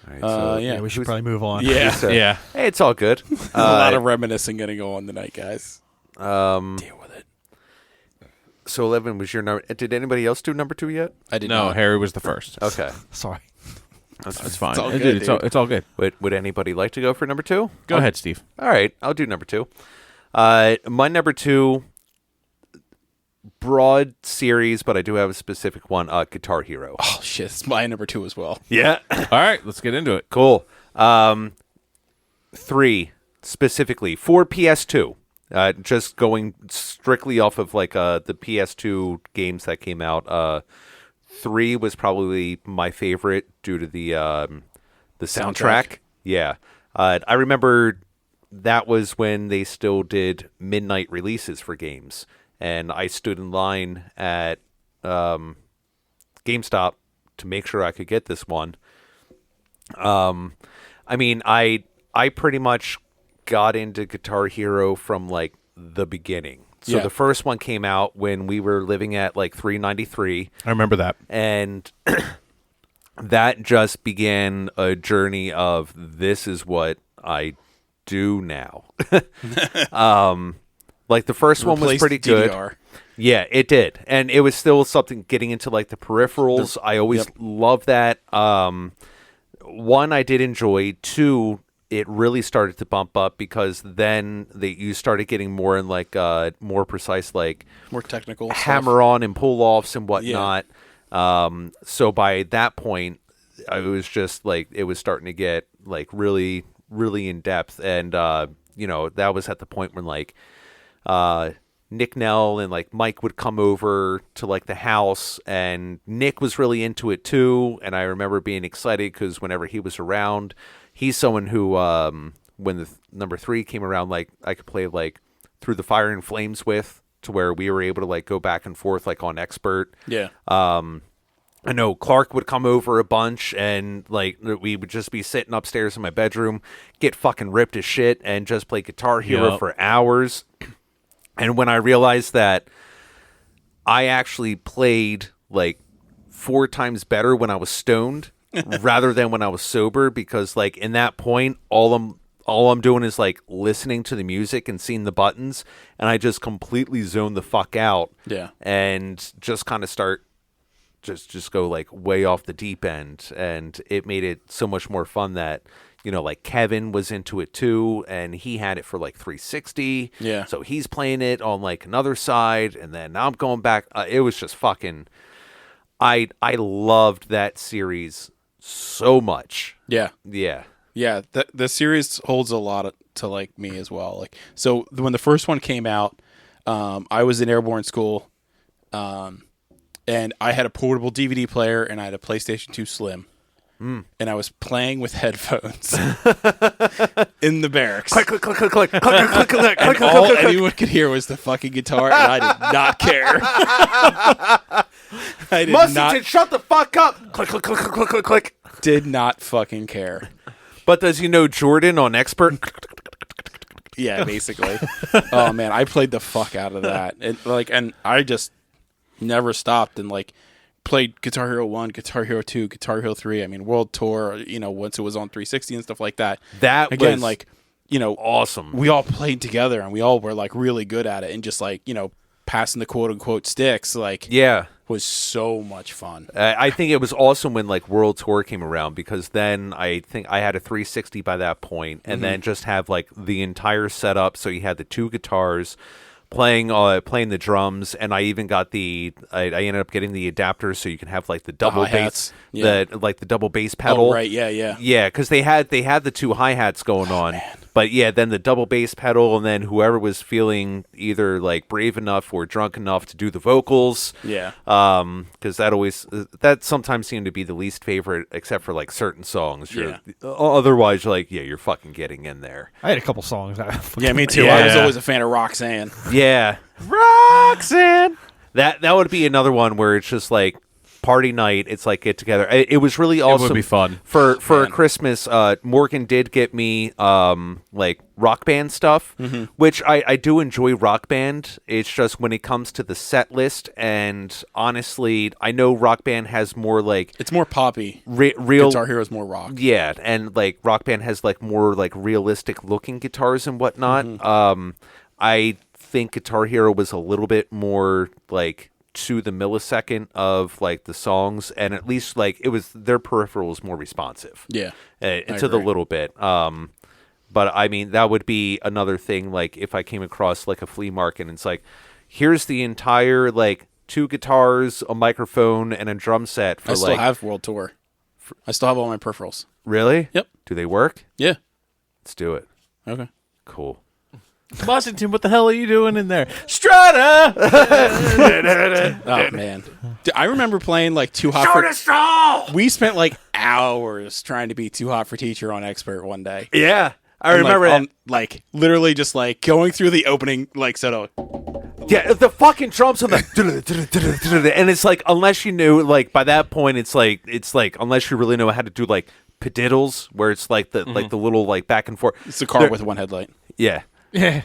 All right, so Yeah. We should probably move on. Yeah. Yeah. hey, it's all good. A lot of reminiscing going to go on tonight, guys. Um, Deal with it. so 11 was your number. Did anybody else do number 2 yet? I did No, not. Harry was the first. Okay. Sorry. That's fine. all Dude, good, it's all, dude. it's all good. Would anybody like to go for number 2? Go ahead, Steve. All right, I'll do number 2. My number 2, broad series, but I do have a specific one, Guitar Hero. Oh, shit. It's my number 2 as well. Yeah. All right, let's get into it. Cool. 3 specifically for PS2. Just going strictly off of like the PS2 games that came out. 3 was probably my favorite due to the soundtrack. Yeah. I remember that was when they still did midnight releases for games, and I stood in line at GameStop to make sure I could get this one. I mean, I pretty much got into Guitar Hero from like the beginning. So Yeah. the first one came out when we were living at like 393, I remember that. and that just began a journey of this is what I do now. Like the first one was Replaced pretty good. DDR. Yeah, it did. And it was still something getting into like the peripherals. I always loved that. One, I did enjoy. 2, it really started to bump up because then you started getting more in like more precise like More technical stuff. hammer on and pull offs and whatnot. So by that point, I was just like it was starting to get like really, really in depth. And that was at the point when like Nick Nell and like Mike would come over to like the house, and Nick was really into it too. And I remember being excited because whenever he was around, he's someone who, when the number 3 came around, like I could play like Through the Fire and Flames with, to where we were able to like go back and forth like on expert. Yeah. I know Clark would come over a bunch, and like we would just be sitting upstairs in my bedroom, get fucking ripped as shit, and just play Guitar Hero Yep. for hours. And when I realized that I actually played like 4 times better when I was stoned rather than when I was sober, because like in that point, all I'm doing is like listening to the music and seeing the buttons, and I just completely zone the fuck out. Yeah. And just kind of start just go like way off the deep end, and it made it so much more fun that like Kevin was into it too, and he had it for like 360. Yeah. So he's playing it on like another side, and then now I'm going back. It was just fucking. I loved that series so much. Yeah. Yeah. Yeah, the series holds a lot to like me as well. Like, so when the first one came out, I was in airborne school, and I had a portable DVD player, and I had a PlayStation 2 Slim, and I was playing with headphones in the barracks. Click, click, click, click, click, click, click, click, click, And click, all click, click. anyone could hear was the fucking guitar, and I did not care. I Mustard, shut the fuck up! Click, click, click, click, click, click, click. did not fucking care. But does Jordan on expert? Yeah, basically. Oh man, I played the fuck out of that. And I just never stopped and like played Guitar Hero 1, Guitar Hero 2, Guitar Hero 3. I mean, World Tour, once it was on 360 and stuff like that. That Again, was like, awesome. we all played together and we all were like really good at it, and just like, passing the quote unquote sticks, like, Yeah. was so much fun. I think it was awesome when like World Tour came around, because then I think I had a 360 by that point, and then just have like the entire setup. So you had the 2 guitars playing the drums, and I even got I ended up getting the adapters so you can have like the double hi-hats. bass, Yeah. the double bass pedal. Oh, right, yeah. Yeah, because they had the 2 hi-hats going on. man. But yeah, then the double bass pedal, and then whoever was feeling either like brave enough or drunk enough to do the vocals. Yeah. Because that sometimes seemed to be the least favorite, except for like certain songs. Otherwise, you're like, yeah, you're fucking getting in there. I had a couple songs. Yeah, me too. Yeah. I was always a fan of Roxanne. Yeah, Roxanne. That would be another one where it's just like party night. It's like get together. It was really awesome. It would be fun. For Christmas, Morgan did get me like Rock Band stuff, which I do enjoy Rock Band. It's just when it comes to the set list, and honestly, I know Rock Band has more like It's more poppy. real Guitar Hero's more rock. Yeah, and like Rock Band has like more like realistic looking guitars and whatnot. I think Guitar Hero was a little bit more like to the millisecond of like the songs, and at least like it was their peripheral was more responsive. Yeah, To the little bit. But I mean that would be another thing. Like if I came across like a flea market and it's like, here's the entire like 2 guitars, a microphone, and a drum set for I still have World Tour. I still have all my peripherals. Really? Yep. Do they work? Yeah. Let's do it. Okay. Cool. Washington, what the hell are you doing in there? Strata! Oh man, I remember playing like Too Hot for. We spent like hours trying to be Too Hot for Teacher on Expert one day. Yeah. I And, remember that. like literally just like going through the opening like so. Yeah, the fucking drums on the and it's like unless you knew like by that point it's like unless you really know how to do like padiddles where it's like the like the little like back and forth. It's a car with one headlight. Yeah. Yeah.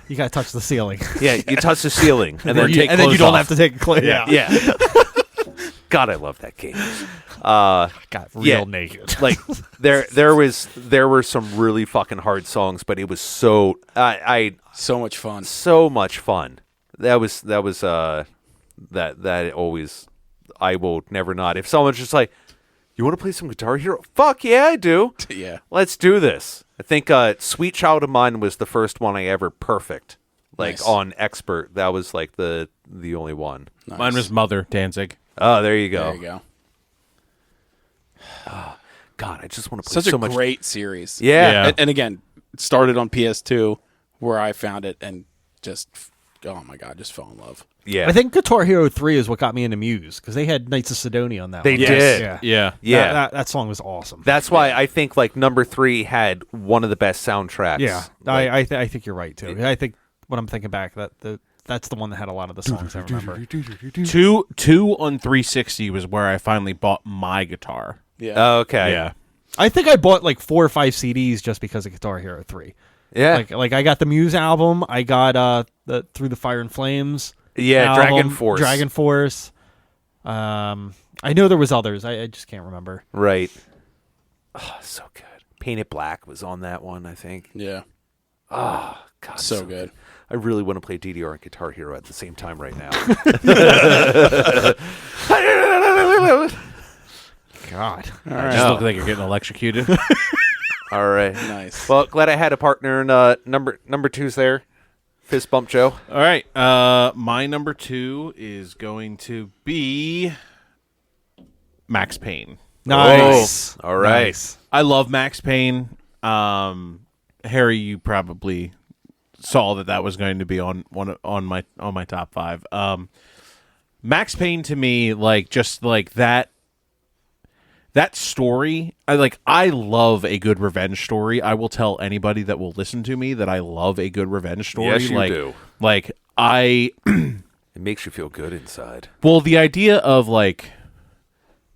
You gotta touch the ceiling. Yeah, you touch the ceiling and then you- take and then you clothes don't off. have to take a clothes. Yeah. Yeah. God, I love that game. Got real Yeah. naked. Like there were some really fucking hard songs, but it was so So much fun. so much fun. That was that always I will never not. If someone's just like, you want to play some Guitar Hero? Fuck yeah, I do. Yeah. Let's do this. I think Sweet Child of Mine was the first one I ever perfect. Like Nice. on Expert. That was like the only one. Nice. Mine was Mother, Danzig. Oh, there you go. There you go. God, I just want to play Such so a much. great series. Yeah. Yeah. And again, it started on PS2 where I found it and just oh my god, just fell in love. Yeah. I think Guitar Hero 3 is what got me into Muse because they had Knights of Sidonia on that They one. did. Yeah. Yeah. Yeah. That song was awesome. That's why I think like number 3 had one of the best soundtracks. Yeah. Like, I think you're right too. I think when I'm thinking back that's the one that had a lot of the songs I remember. Two on 360 was where I finally bought my guitar. Yeah. okay. Yeah. I think I bought like 4 or 5 CDs just because of Guitar Hero 3. Yeah. Like I got the Muse album, I got the Through the Fire and Flames. Yeah, album, Dragon Force. Dragon Force. I know there was others. I just can't remember. Right. Oh, so good. Painted Black was on that one, I think. Yeah. God, So good. I really want to play DDR and Guitar Hero at the same time right now. God. I just look like you're getting electrocuted. All right. Nice. Well, glad I had a partner in number 2's there. Fist bump Joe. All right. My number 2 is going to be Max Payne. Nice. Oh, all right. Nice. I love Max Payne. Harry, you probably saw that was going to be on my top 5. Max Payne to me, like just like that story. I love a good revenge story. I will tell anybody that will listen to me that I love a good revenge story. Yes, you do. Like I It makes you feel good inside. well, the idea of like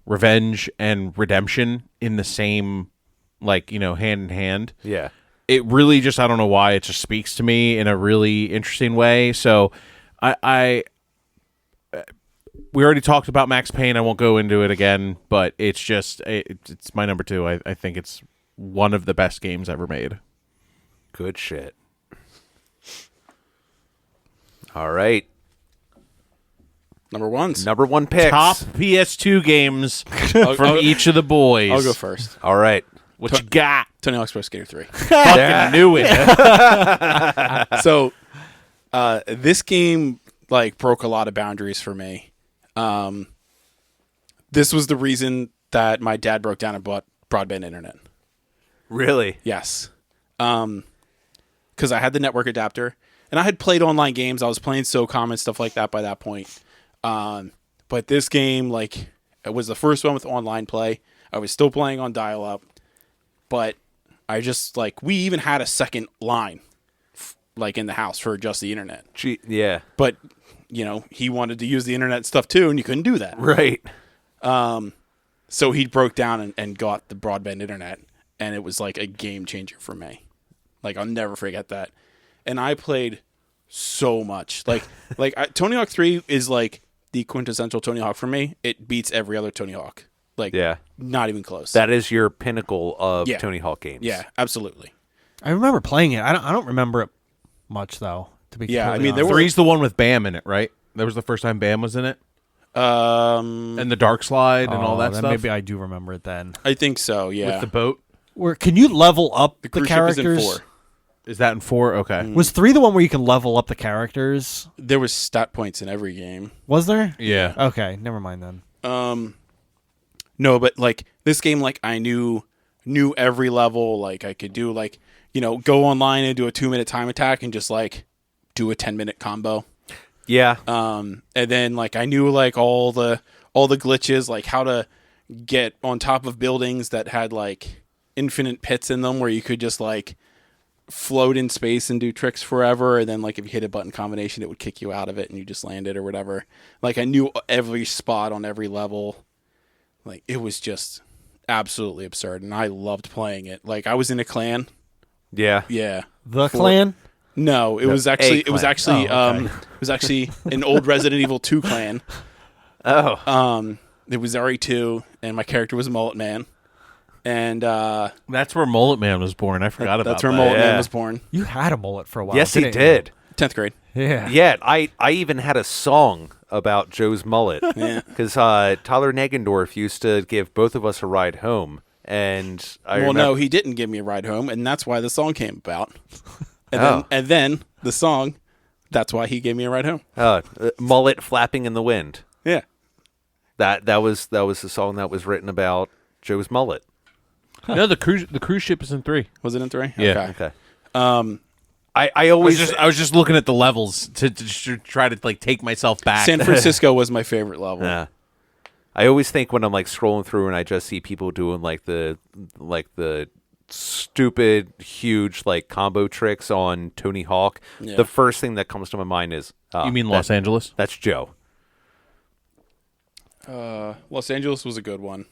revenge and redemption in the same hand in hand. Yeah. It really just, I don't know why, it just speaks to me in a really interesting way. So we already talked about Max Payne. I won't go into it again, but it's just, it's my number 2. I think it's one of the best games ever made. Good shit. All right. Number 1s. Number 1 picks. Top PS2 games from each of the boys. I'll go first. All right. What you got? Tony Hawk's Pro Skater 3. Fucking knew it. So, this game like broke a lot of boundaries for me. This was the reason that my dad broke down and bought broadband internet. Really? Yes. Because I had the network adapter and I had played online games. I was playing SOCOM and stuff like that by that point. But this game, like, it was the first one with online play. I was still playing on dial-up, but I just, like, we even had a second line, like, in the house for just the internet. Yeah. But, he wanted to use the internet stuff too, and you couldn't do that. Right. So he broke down and got the broadband internet, and it was like a game changer for me. Like, I'll never forget that. And I played so much. Tony Hawk 3 is like the quintessential Tony Hawk for me. It beats every other Tony Hawk. Like, not even close. That is your pinnacle of Tony Hawk games. Yeah, absolutely. I remember playing it. I don't remember it much though. To be completely honest. Three's the one with Bam in it, right? That was the first time Bam was in it. And the dark slide and all that then stuff. Maybe I do remember it then. I think so. Yeah. With the boat. Where can you level up the cruise characters? ship is in 4. Is that in 4? Okay. Was 3 the one where you can level up the characters? There was stat points in every game. Was there? Yeah. Okay, never mind then. No, but like this game, like I knew every level. Like I could do like, go online and do a 2-minute time attack and just like do a 10-minute combo. Yeah. And then like I knew like all the glitches, like how to get on top of buildings that had like infinite pits in them where you could just like float in space and do tricks forever, and then like if you hit a button combination it would kick you out of it and you just landed or whatever. Like I knew every spot on every level. Like it was just absolutely absurd, and I loved playing it. Like I was in a clan. Yeah. The clan? No, it was actually clan. it was actually an old Resident Evil 2 clan. Oh. It was RE2 and my character was Mullet Man. And That's where Mullet Man was born. I forgot about that. That's where Mullet Man was born. You had a mullet for a while. Yes, he didn't did. 10th grade. you? Yeah. Yeah, I even had a song about Joe's mullet. Yeah. Because Tyler Negendorf used to give both of us a ride home. And No, he didn't give me a ride home, and that's why the song came about. And then the song, that's why he gave me a ride home. Mullet flapping in the wind. Yeah. That was the song that was written about Joe's mullet. No, the cruise ship is in 3. Was it in 3? Yeah. Okay. I I always was just looking at the levels to try to like take myself back. San Francisco was my favorite level. Yeah. I always think when I'm like scrolling through and I just see people doing like the stupid huge like combo tricks on Tony Hawk, the first thing that comes to my mind is You mean Los Angeles? That's Joe. Los Angeles was a good one.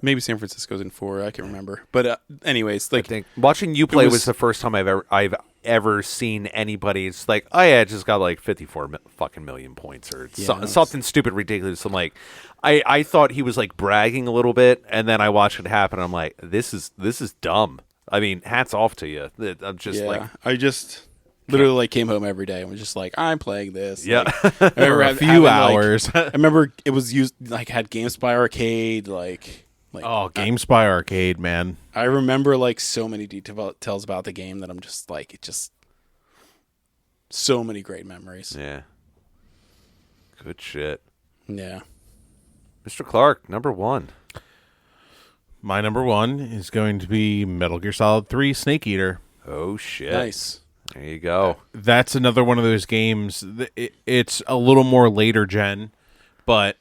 Maybe San Francisco's in 4. I can't remember. But anyways, like I think watching you play was the first time I've ever seen anybody. It's like, oh yeah, I just got like 54 fucking million points or something stupid ridiculous. I'm like, I thought he was like bragging a little bit, and then I watched it happen. I'm like, this is dumb. I mean, hats off to you. I'm just like, I just literally like came home every day and was just like, I'm playing this. Yeah. Like, For a few hours. I remember it was used like had GameSpy Arcade like GameSpy Arcade, man. I remember like so many details about the game that I'm just like, it just so many great memories. Yeah. Good shit. Yeah. Mr. Clark, number 1. My number 1 is going to be Metal Gear Solid 3 Snake Eater. Oh shit. Nice. There you go. That's another one of those games. It's a little more later gen, but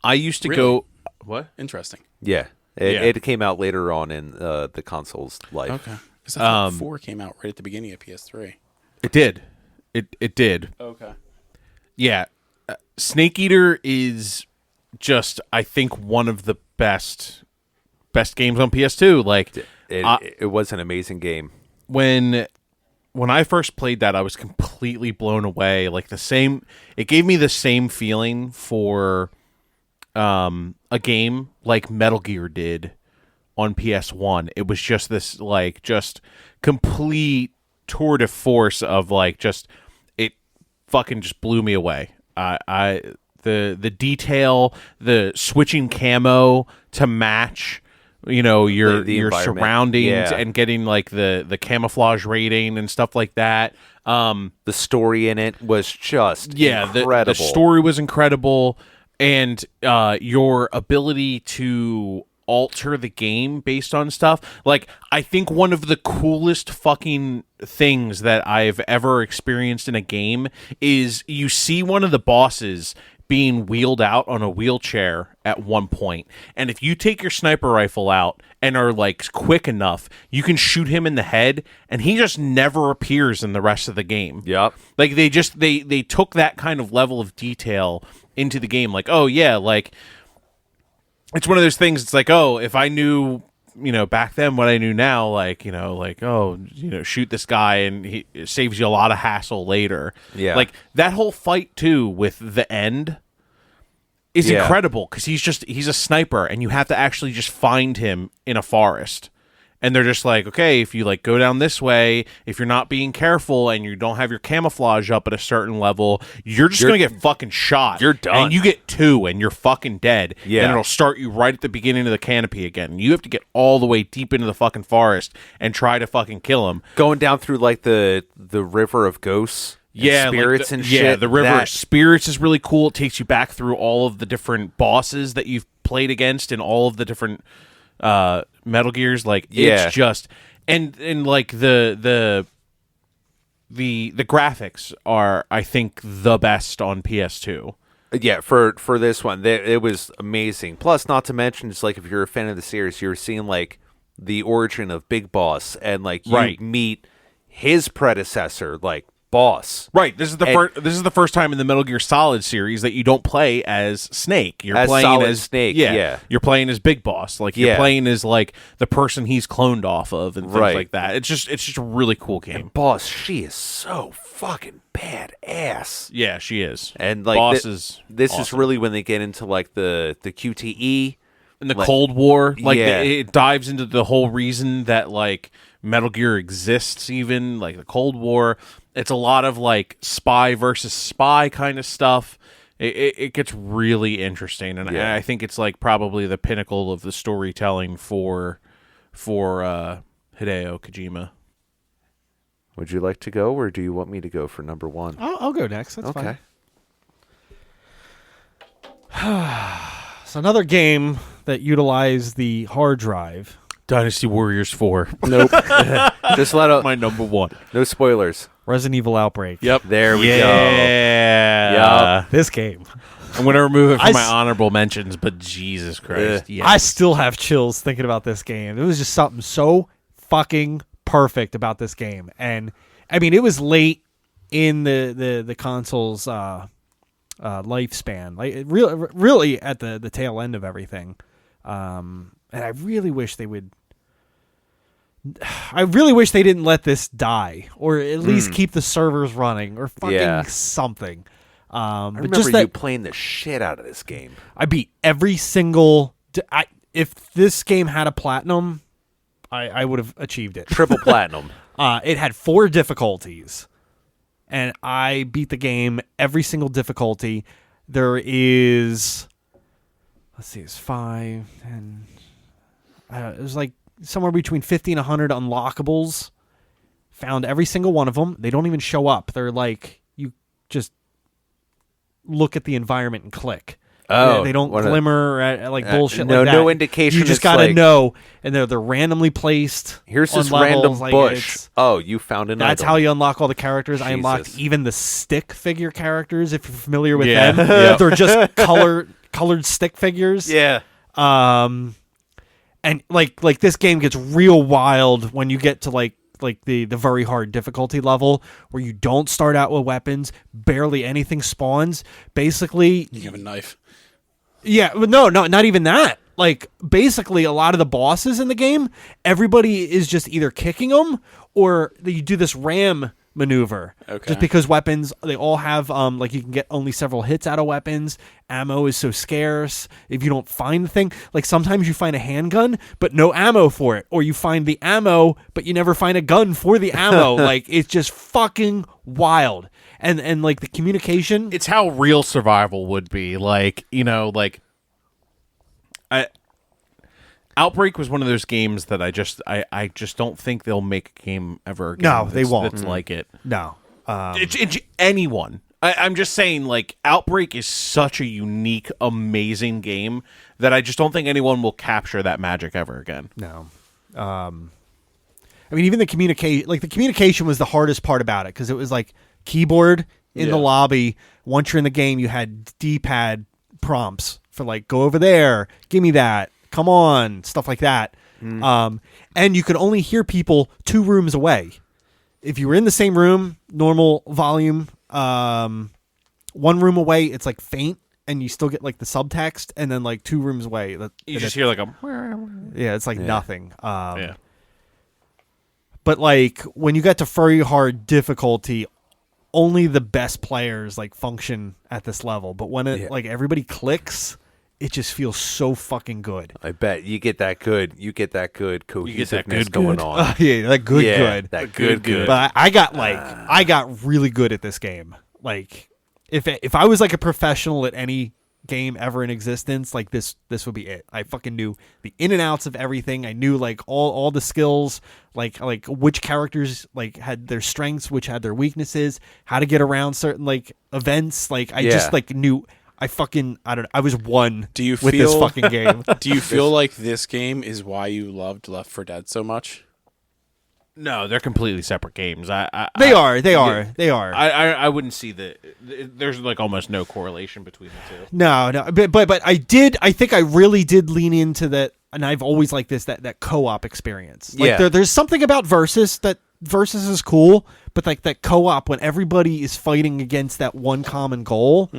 I used to go. What? Interesting. Yeah. It came out later on in the console's life. Okay. Because I thought 4 came out right at the beginning of PS3. It did. It did. Okay. Yeah. Snake Eater is just, I think, one of the best games on PS2. Like it was an amazing game. When I first played that, I was completely blown away. Like it gave me the same feeling for a game like Metal Gear did on PS1. It was just this like just complete tour de force of like just it fucking just blew me away. The detail, the switching camo to match, your surroundings and getting like the camouflage rating and stuff like that. The story in it was just incredible. The story was incredible. And your ability to alter the game based on stuff. Like, I think one of the coolest fucking things that I've ever experienced in a game is you see one of the bosses being wheeled out on a wheelchair at one point, and if you take your sniper rifle out and are like quick enough, you can shoot him in the head, and he just never appears in the rest of the game. Yep. Like they took that kind of level of detail into the game. Like, oh yeah, like it's one of those things. It's like, oh, if I knew, back then what I knew now, like, shoot this guy and it saves you a lot of hassle later. Yeah. Like that whole fight too with the end is incredible because he's a sniper and you have to actually just find him in a forest. And they're just like, okay, if you like go down this way, if you're not being careful and you don't have your camouflage up at a certain level, you're going to get fucking shot. You're done. And you get 2 and you're fucking dead. Yeah. And it'll start you right at the beginning of the canopy again. You have to get all the way deep into the fucking forest and try to fucking kill him. Going down through like the river of ghosts. And spirits and shit. Yeah, the river of spirits is really cool. It takes you back through all of the different bosses that you've played against in all of the different Metal Gears. Like it's just and like the graphics are, I think, the best on PS2. Yeah, for this one, it was amazing. Plus, not to mention, it's like if you're a fan of the series, you're seeing like the origin of Big Boss, and like you meet his predecessor, like Boss. Right. This is the first time in the Metal Gear Solid series that you don't play as Snake. You're playing Solid as Snake. Yeah. You're playing as Big Boss. Like you're playing as like the person he's cloned off of and things like that. It's just a really cool game. And Boss, she is so fucking badass. Yeah, she is. And like Boss this awesome. is really when they get into like the QTE and the Cold War. Like it dives into the whole reason that like Metal Gear exists, even like the Cold War. It's a lot of like spy versus spy kind of stuff. It gets really interesting, and I think it's like probably the pinnacle of the storytelling for Hideo Kojima. Would you like to go, or do you want me to go for number 1? I'll go next. That's okay. Fine. So another game that utilized the hard drive. Dynasty Warriors 4. Nope. Just my number 1. No spoilers. Resident Evil Outbreak. Yep. There we go. Yeah. This game. I'm going to remove it from my honorable mentions, but Jesus Christ. Yes. I still have chills thinking about this game. It was just something so fucking perfect about this game. And, I mean, it was late in the console's lifespan. Like, really at the tail end of everything. And I really wish they would... I really wish they didn't let this die, or at least keep the servers running, or fucking something. I but remember just that, you playing the shit out of this game. I beat every single... if this game had a platinum, I would have achieved it. Triple platinum. It had 4 difficulties, and I beat the game every single difficulty. There is... Let's see, it's 5, 10... it was like somewhere between 50 and 100 unlockables. Found every single one of them. They don't even show up. They're like, you just look at the environment and click. Oh, they don't glimmer at like bullshit no, like that. No indication. You just gotta know, and they're randomly placed. Here's on this levels. random Like, bush. Oh, you found an That's item. how you unlock all the characters. Jesus. I unlocked even the stick figure characters. If you're familiar with them, Yeah. they're just colored stick figures. Yeah. And like this game gets real wild when you get to like the very hard difficulty level where you don't start out with weapons, barely anything spawns. Basically, You have a knife. yeah, but no, not even that. Like basically a lot of the bosses in the game, everybody is just either kicking them or you do this ram maneuver. Okay. Just because weapons, they all have like you can get only several hits out of weapons. Ammo is so scarce. If you don't find the thing, like sometimes you find a handgun but no ammo for it, or you find the ammo but you never find a gun for the ammo. Like it's just fucking wild. And like the communication, It's how real survival would be. Like, Outbreak was one of those games that I just don't think they'll make a game ever again. No, they won't. It's like it. no. Anyone. I'm just saying, like, Outbreak is such a unique, amazing game that I just don't think anyone will capture that magic ever again. No. I mean, even the communication was the hardest part about it because it was like keyboard in the lobby once you're in the game, you had D-pad prompts for like, go over there, give me that, come on, stuff like that. And you could only hear people 2 rooms away. If you were in the same room, normal volume, 1 room away, it's like faint, and you still get like the subtext, and then like 2 rooms away, You just hear like a... yeah, it's like nothing. Yeah. But like when you get to very hard difficulty, only the best players like function at this level. But when it like everybody clicks, it just feels so fucking good. I bet you get that good. You get that good cohesiveness good going on. Yeah, that good. That good. But I got really good at this game. Like if I was like a professional at any game ever in existence, like this would be it. I fucking knew the in and outs of everything. I knew like all the skills, like which characters like had their strengths, which had their weaknesses, how to get around certain like events. Like I just like knew. I don't know. I was one with this fucking game. Do you feel like this game is why you loved Left 4 Dead so much? No, they're completely separate games. They are. I wouldn't see that. There's like almost no correlation between the two. No, but I did. I think I really did lean into that, and I've always liked this that co-op experience. Like there's something about Versus is cool, but like that co-op when everybody is fighting against that one common goal,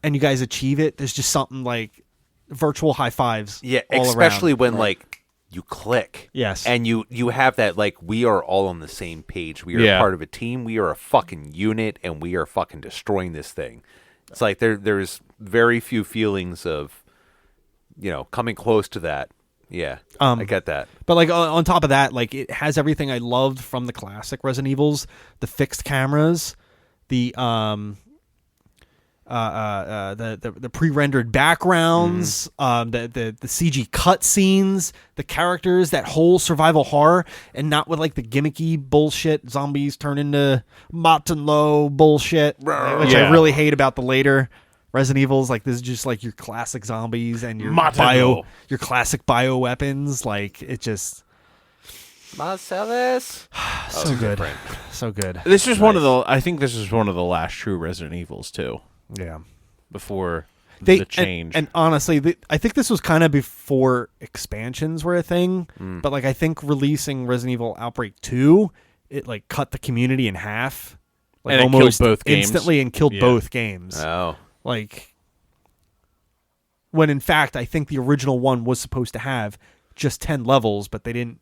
and you guys achieve it. There's just something like virtual high fives. Yeah, all especially around. when like you click. Yes. And you have that like we are all on the same page. We are part of a team. We are a fucking unit, and we are fucking destroying this thing. It's like there's very few feelings of, coming close to that. Yeah, I get that. But like on top of that, like it has everything I loved from the classic Resident Evils: the fixed cameras, the pre-rendered backgrounds, the CG cutscenes, the characters, that whole survival horror, and not with like the gimmicky bullshit zombies turn into Martin Low bullshit, which I really hate about the later Resident Evils. Like this is just like your classic zombies and your your classic bio weapons. Like it just Marcellus. so good, so good. This is one of the. I think this is one of the last true Resident Evils too. Yeah. Before the change. And honestly, I think this was kind of before expansions were a thing. But like I think releasing Resident Evil Outbreak 2, it like cut the community in half. Like and almost killed both games. Instantly and killed both games. Oh. Like when in fact I think the original one was supposed to have just 10 levels, but they didn't.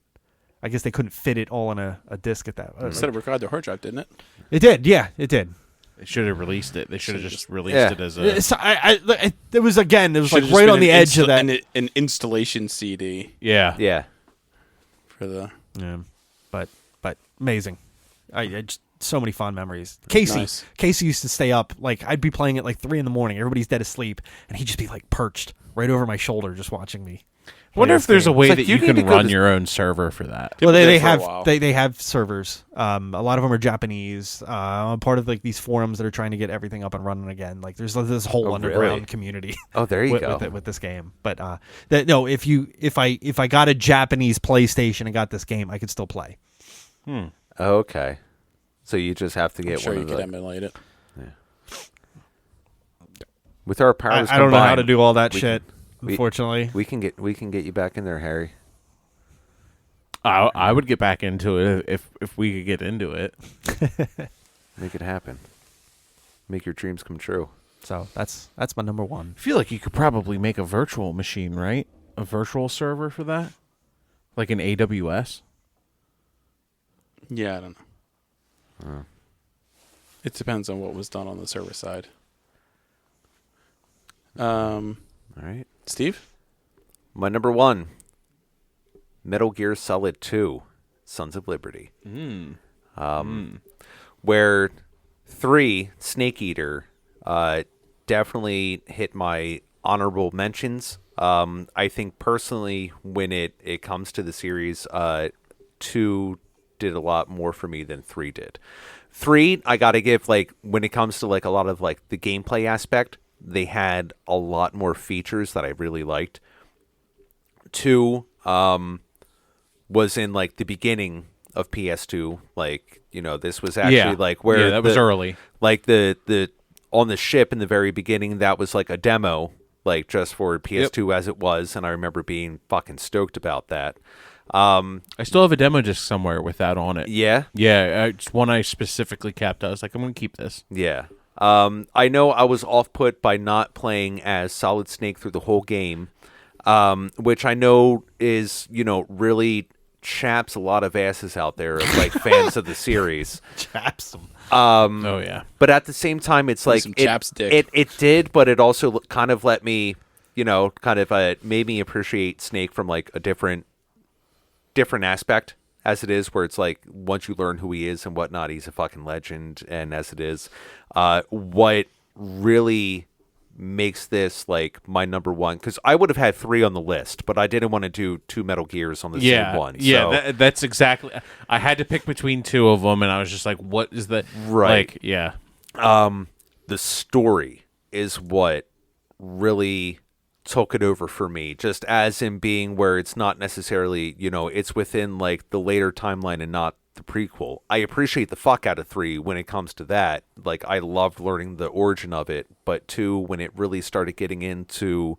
I guess they couldn't fit it all in a disc at that. It said it required the hard drive, didn't it? It did, yeah, it did. They should have released it. They should have just released it as a... So it was like right on the edge of that. An installation CD. Yeah. Yeah. For the... Yeah. But amazing. I just so many fond memories. Casey used to stay up. Like I'd be playing at like 3 a.m. Everybody's dead asleep, and he'd just be like perched right over my shoulder, just watching me. I wonder if there's a way that you can run to your own server for that. Well, they have servers. A lot of them are Japanese. I'm part of like these forums that are trying to get everything up and running again. Like there's this whole underground community. Oh, there you go with this game. But if I got a Japanese PlayStation and got this game, I could still play. Okay. So you just have to get sure one you of could emulate it. Yeah. With our powers, I don't know how to do all that shit. Unfortunately, we can get you back in there, Harry. I would get back into it if we could get into it. Make it happen. Make your dreams come true. So that's my number one. I feel like you could probably make a virtual machine, right? A virtual server for that, like an AWS. Yeah, I don't know. It depends on what was done on the server side. All right. Steve? My number one, Metal Gear Solid 2, Sons of Liberty. Where 3, Snake Eater, definitely hit my honorable mentions. I think personally, when it comes to the series, 2 did a lot more for me than 3 did. 3, I gotta give, like, when it comes to like a lot of like the gameplay aspect, they had a lot more features that I really liked. 2 was in like the beginning of PS2. Like, this was actually like where that was early. Like the on the ship in the very beginning, that was like a demo, like just for PS2 as it was, and I remember being fucking stoked about that. I still have a demo disc somewhere with that on it. Yeah? Yeah, it's one I specifically kept. I was like, I'm going to keep this. Yeah. I know I was off-put by not playing as Solid Snake through the whole game, which I know is, really chaps a lot of asses out there of like fans of the series. Chaps them. Oh, yeah. But at the same time, it's like Some chaps dick. it did, but it also kind of let me, made me appreciate Snake from like a different aspect, as it is, where it's like once you learn who he is and whatnot, he's a fucking legend. And as it is, what really makes this like my number one, because I would have had 3 on the list, but I didn't want to do 2 Metal Gears on the same one. Yeah, So, that's exactly. I had to pick between 2 of them, and I was just like, what is the Right. Like, yeah. the story is what really took it over for me, just as in being where it's not necessarily, it's within like the later timeline and not the prequel. I appreciate the fuck out of 3 when it comes to that. Like, I loved learning the origin of it, but 2, when it really started getting into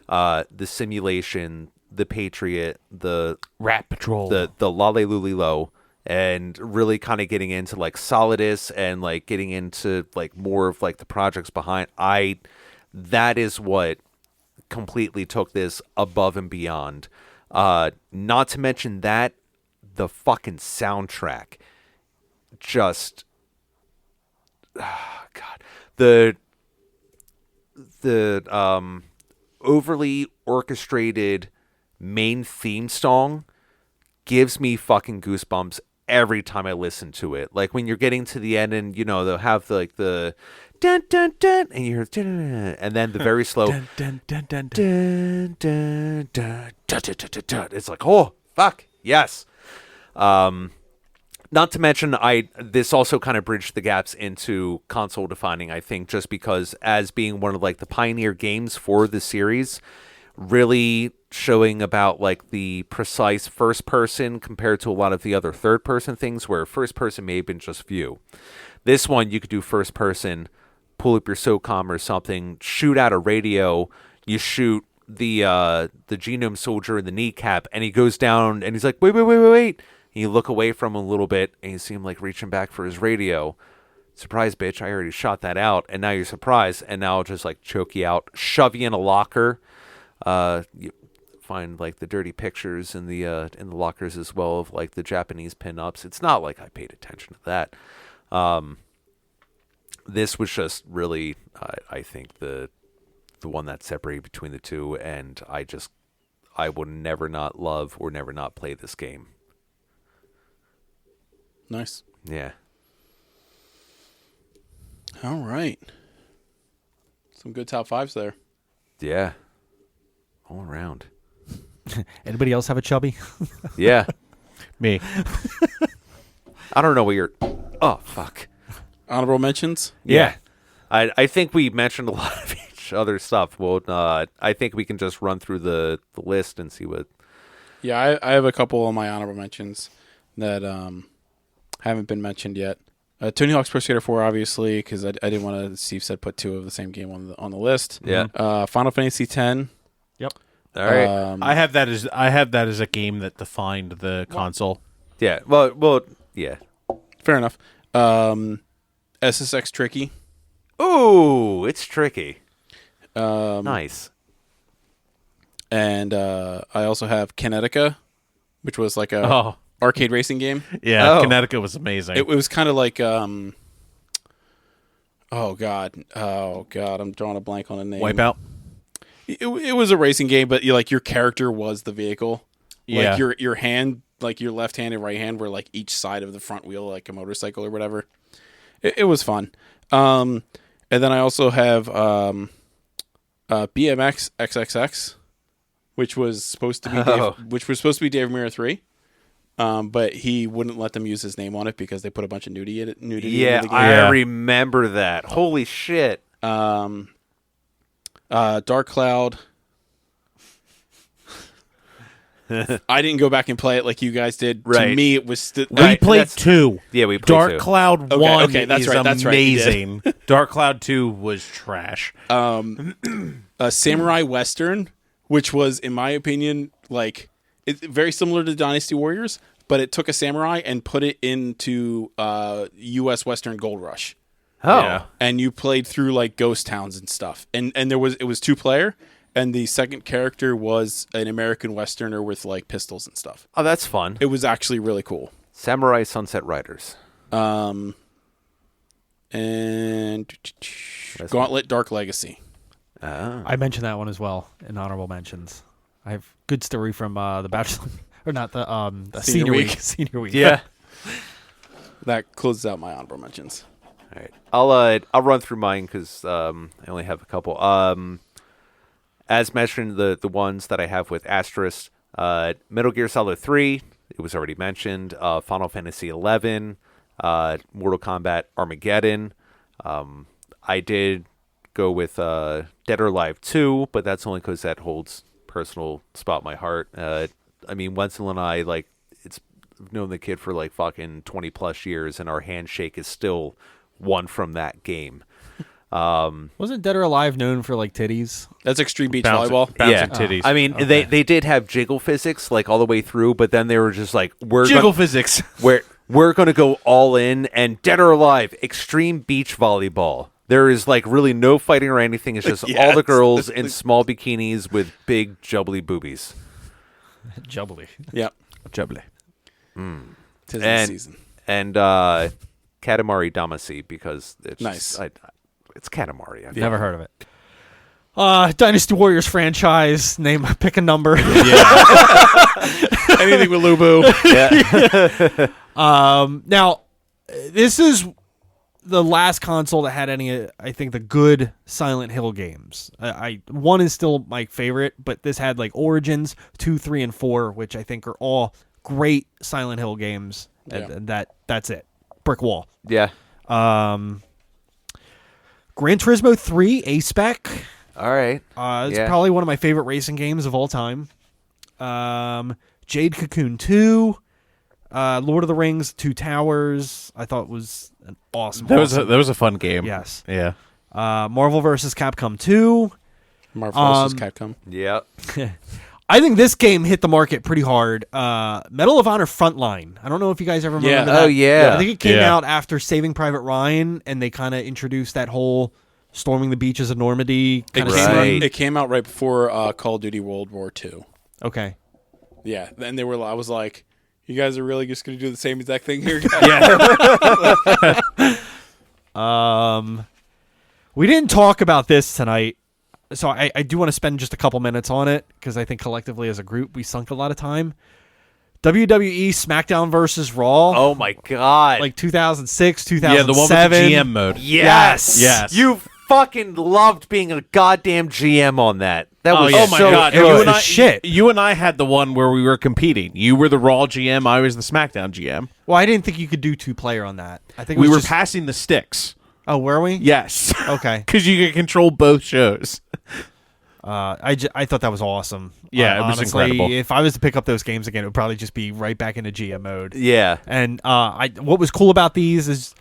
the simulation, the Patriot, the Rat Patrol. the Lale Lulilo, and really kind of getting into like Solidus and like getting into like more of like the projects behind, that is what completely took this above and beyond. Not to mention that the fucking soundtrack, just God, the overly orchestrated main theme song gives me fucking goosebumps every time I listen to it. Like when you're getting to the end and they'll have like the dun dun dun and you hear dun, dun, dun, and then the very slow dun, dun, dun, dun, dun. dun, dun, dun, dun, dun, dun, dun, dun. It's like, oh fuck yes. Not to mention, this also kind of bridged the gaps into console defining, I think, just because as being one of like the pioneer games for the series, really showing about like the precise first person compared to a lot of the other third person things where first person may have been just view. This one, you could do first person, pull up your SOCOM or something, shoot out a radio, you shoot the genome soldier in the kneecap, and he goes down and he's like, wait. And you look away from him a little bit, and you see him like reaching back for his radio. Surprise, bitch! I already shot that out, and now you're surprised, and now I'll just like choke you out, shove you in a locker. You find like the dirty pictures in the lockers as well of like the Japanese pinups. It's not like I paid attention to that. This was just really, I think the one that separated between the two, and I would never not love or never not play this game. Nice. Yeah. All right. Some good top 5s there. Yeah. All around. Anybody else have a chubby? Yeah. Me. I don't know what you're... Oh, fuck. Honorable mentions? Yeah. I think we mentioned a lot of each other stuff. Well, I think we can just run through the list and see what... Yeah, I have a couple of my honorable mentions that haven't been mentioned yet. Tony Hawk's Pro Skater 4, obviously, because I didn't want to. Steve said put 2 of the same game on the list. Yeah. Final Fantasy X. Yep. All right. I have that as a game that defined the console. Yeah. Well, yeah. Fair enough. SSX Tricky. Ooh, it's tricky. Nice. And I also have Kinetica, which was like a arcade racing game. Yeah, Kinetica was amazing. It was kind of like oh god, I'm drawing a blank on a name. Wipeout. It was a racing game, but your character was the vehicle. Yeah. Like your hand, like your left hand and right hand were like each side of the front wheel, like a motorcycle or whatever. It was fun. And then I also have BMX XXX, which was supposed to be Dave Mirror 3. But he wouldn't let them use his name on it because they put a bunch of nudity in the game. I remember that. Holy shit. Dark Cloud. I didn't go back and play it like you guys did. To Right. me, it was still. We played that's- 2. Yeah, we played Dark 2. Cloud Okay, 1 okay, that's is right, that's right, you did. amazing. Dark Cloud 2 was trash. A samurai western, which was, in my opinion, like very similar to Dynasty Warriors, but it took a samurai and put it into U.S. Western Gold Rush, Oh. Yeah. and you played through like ghost towns and stuff. And it was 2-player, and the second character was an American Westerner with like pistols and stuff. Oh, that's fun. It was actually really cool. Samurai Sunset Riders. And Gauntlet Dark Legacy. I mentioned that one as well in honorable mentions. I have good story from the bachelor, or not the Senior senior week. week. Senior week. Yeah. That closes out my honorable mentions. All right. I'll run through mine because I only have a couple. As mentioned, the ones that I have with asterisk, Metal Gear Solid 3. It was already mentioned. Final Fantasy 11. Mortal Kombat Armageddon. I did go with Dead or Alive 2, but that's only because that holds personal spot in my heart. I mean, Wenzel and I, like, I've known the kid for like fucking 20 plus years, and our handshake is still one from that game. Wasn't Dead or Alive known for like titties? That's Extreme Beach Bouncing Volleyball. titties. I mean, they did have jiggle physics like all the way through, but then they were just like, Jiggle physics. we're going to go all in, and Dead or Alive, Extreme Beach Volleyball. There is like really no fighting or anything. It's just all the girls in small bikinis with big jubbly boobies. Jubbly. Yep. Jubbly. Tis the season. And Katamari Damacy, because it's Nice. it's Katamari. Never heard of it. Dynasty Warriors franchise. Pick a number. Anything with Lubu. Now, this is the last console that had any, I think, the good Silent Hill games. One is still my favorite, but this had like Origins 2, 3, and 4, which I think are all great Silent Hill games. Yeah. And that's it. Brick wall. Yeah. Gran Turismo 3 A-Spec. All right. It's probably one of my favorite racing games of all time. Jade Cocoon 2. Lord of the Rings, Two Towers. I thought was an awesome. That was a fun game. Yes. Yeah. Marvel vs. Capcom 2. Marvel vs. Capcom. Yeah. I think this game hit the market pretty hard. Medal of Honor Frontline. I don't know if you guys ever remember Yeah. that. Oh, yeah. I think it came Yeah. out after Saving Private Ryan, and they kind of introduced that whole storming the beaches of Normandy kind of Right. It came out right before Call of Duty World War II. Okay. Yeah. And I was like, you guys are really just going to do the same exact thing here? We didn't talk about this tonight, so I do want to spend just a couple minutes on it because I think collectively as a group we sunk a lot of time. WWE SmackDown versus Raw, Oh my God. like 2006, 2007. Yeah, the one with the GM mode. yes. Yes. You fucking loved being a goddamn GM on that. That was Oh my so god! good. You and I, Shit. You and I had the one where we were competing. You were the Raw GM. I was the SmackDown GM. Well, I didn't think you could do 2-player on that. I think it We was were just, passing the sticks. Oh, were we? Yes. Okay. Because you could control both shows. I thought that was awesome. Yeah, it was honestly, incredible. If I was to pick up those games again, it would probably just be right back into GM mode. Yeah. And what was cool about these is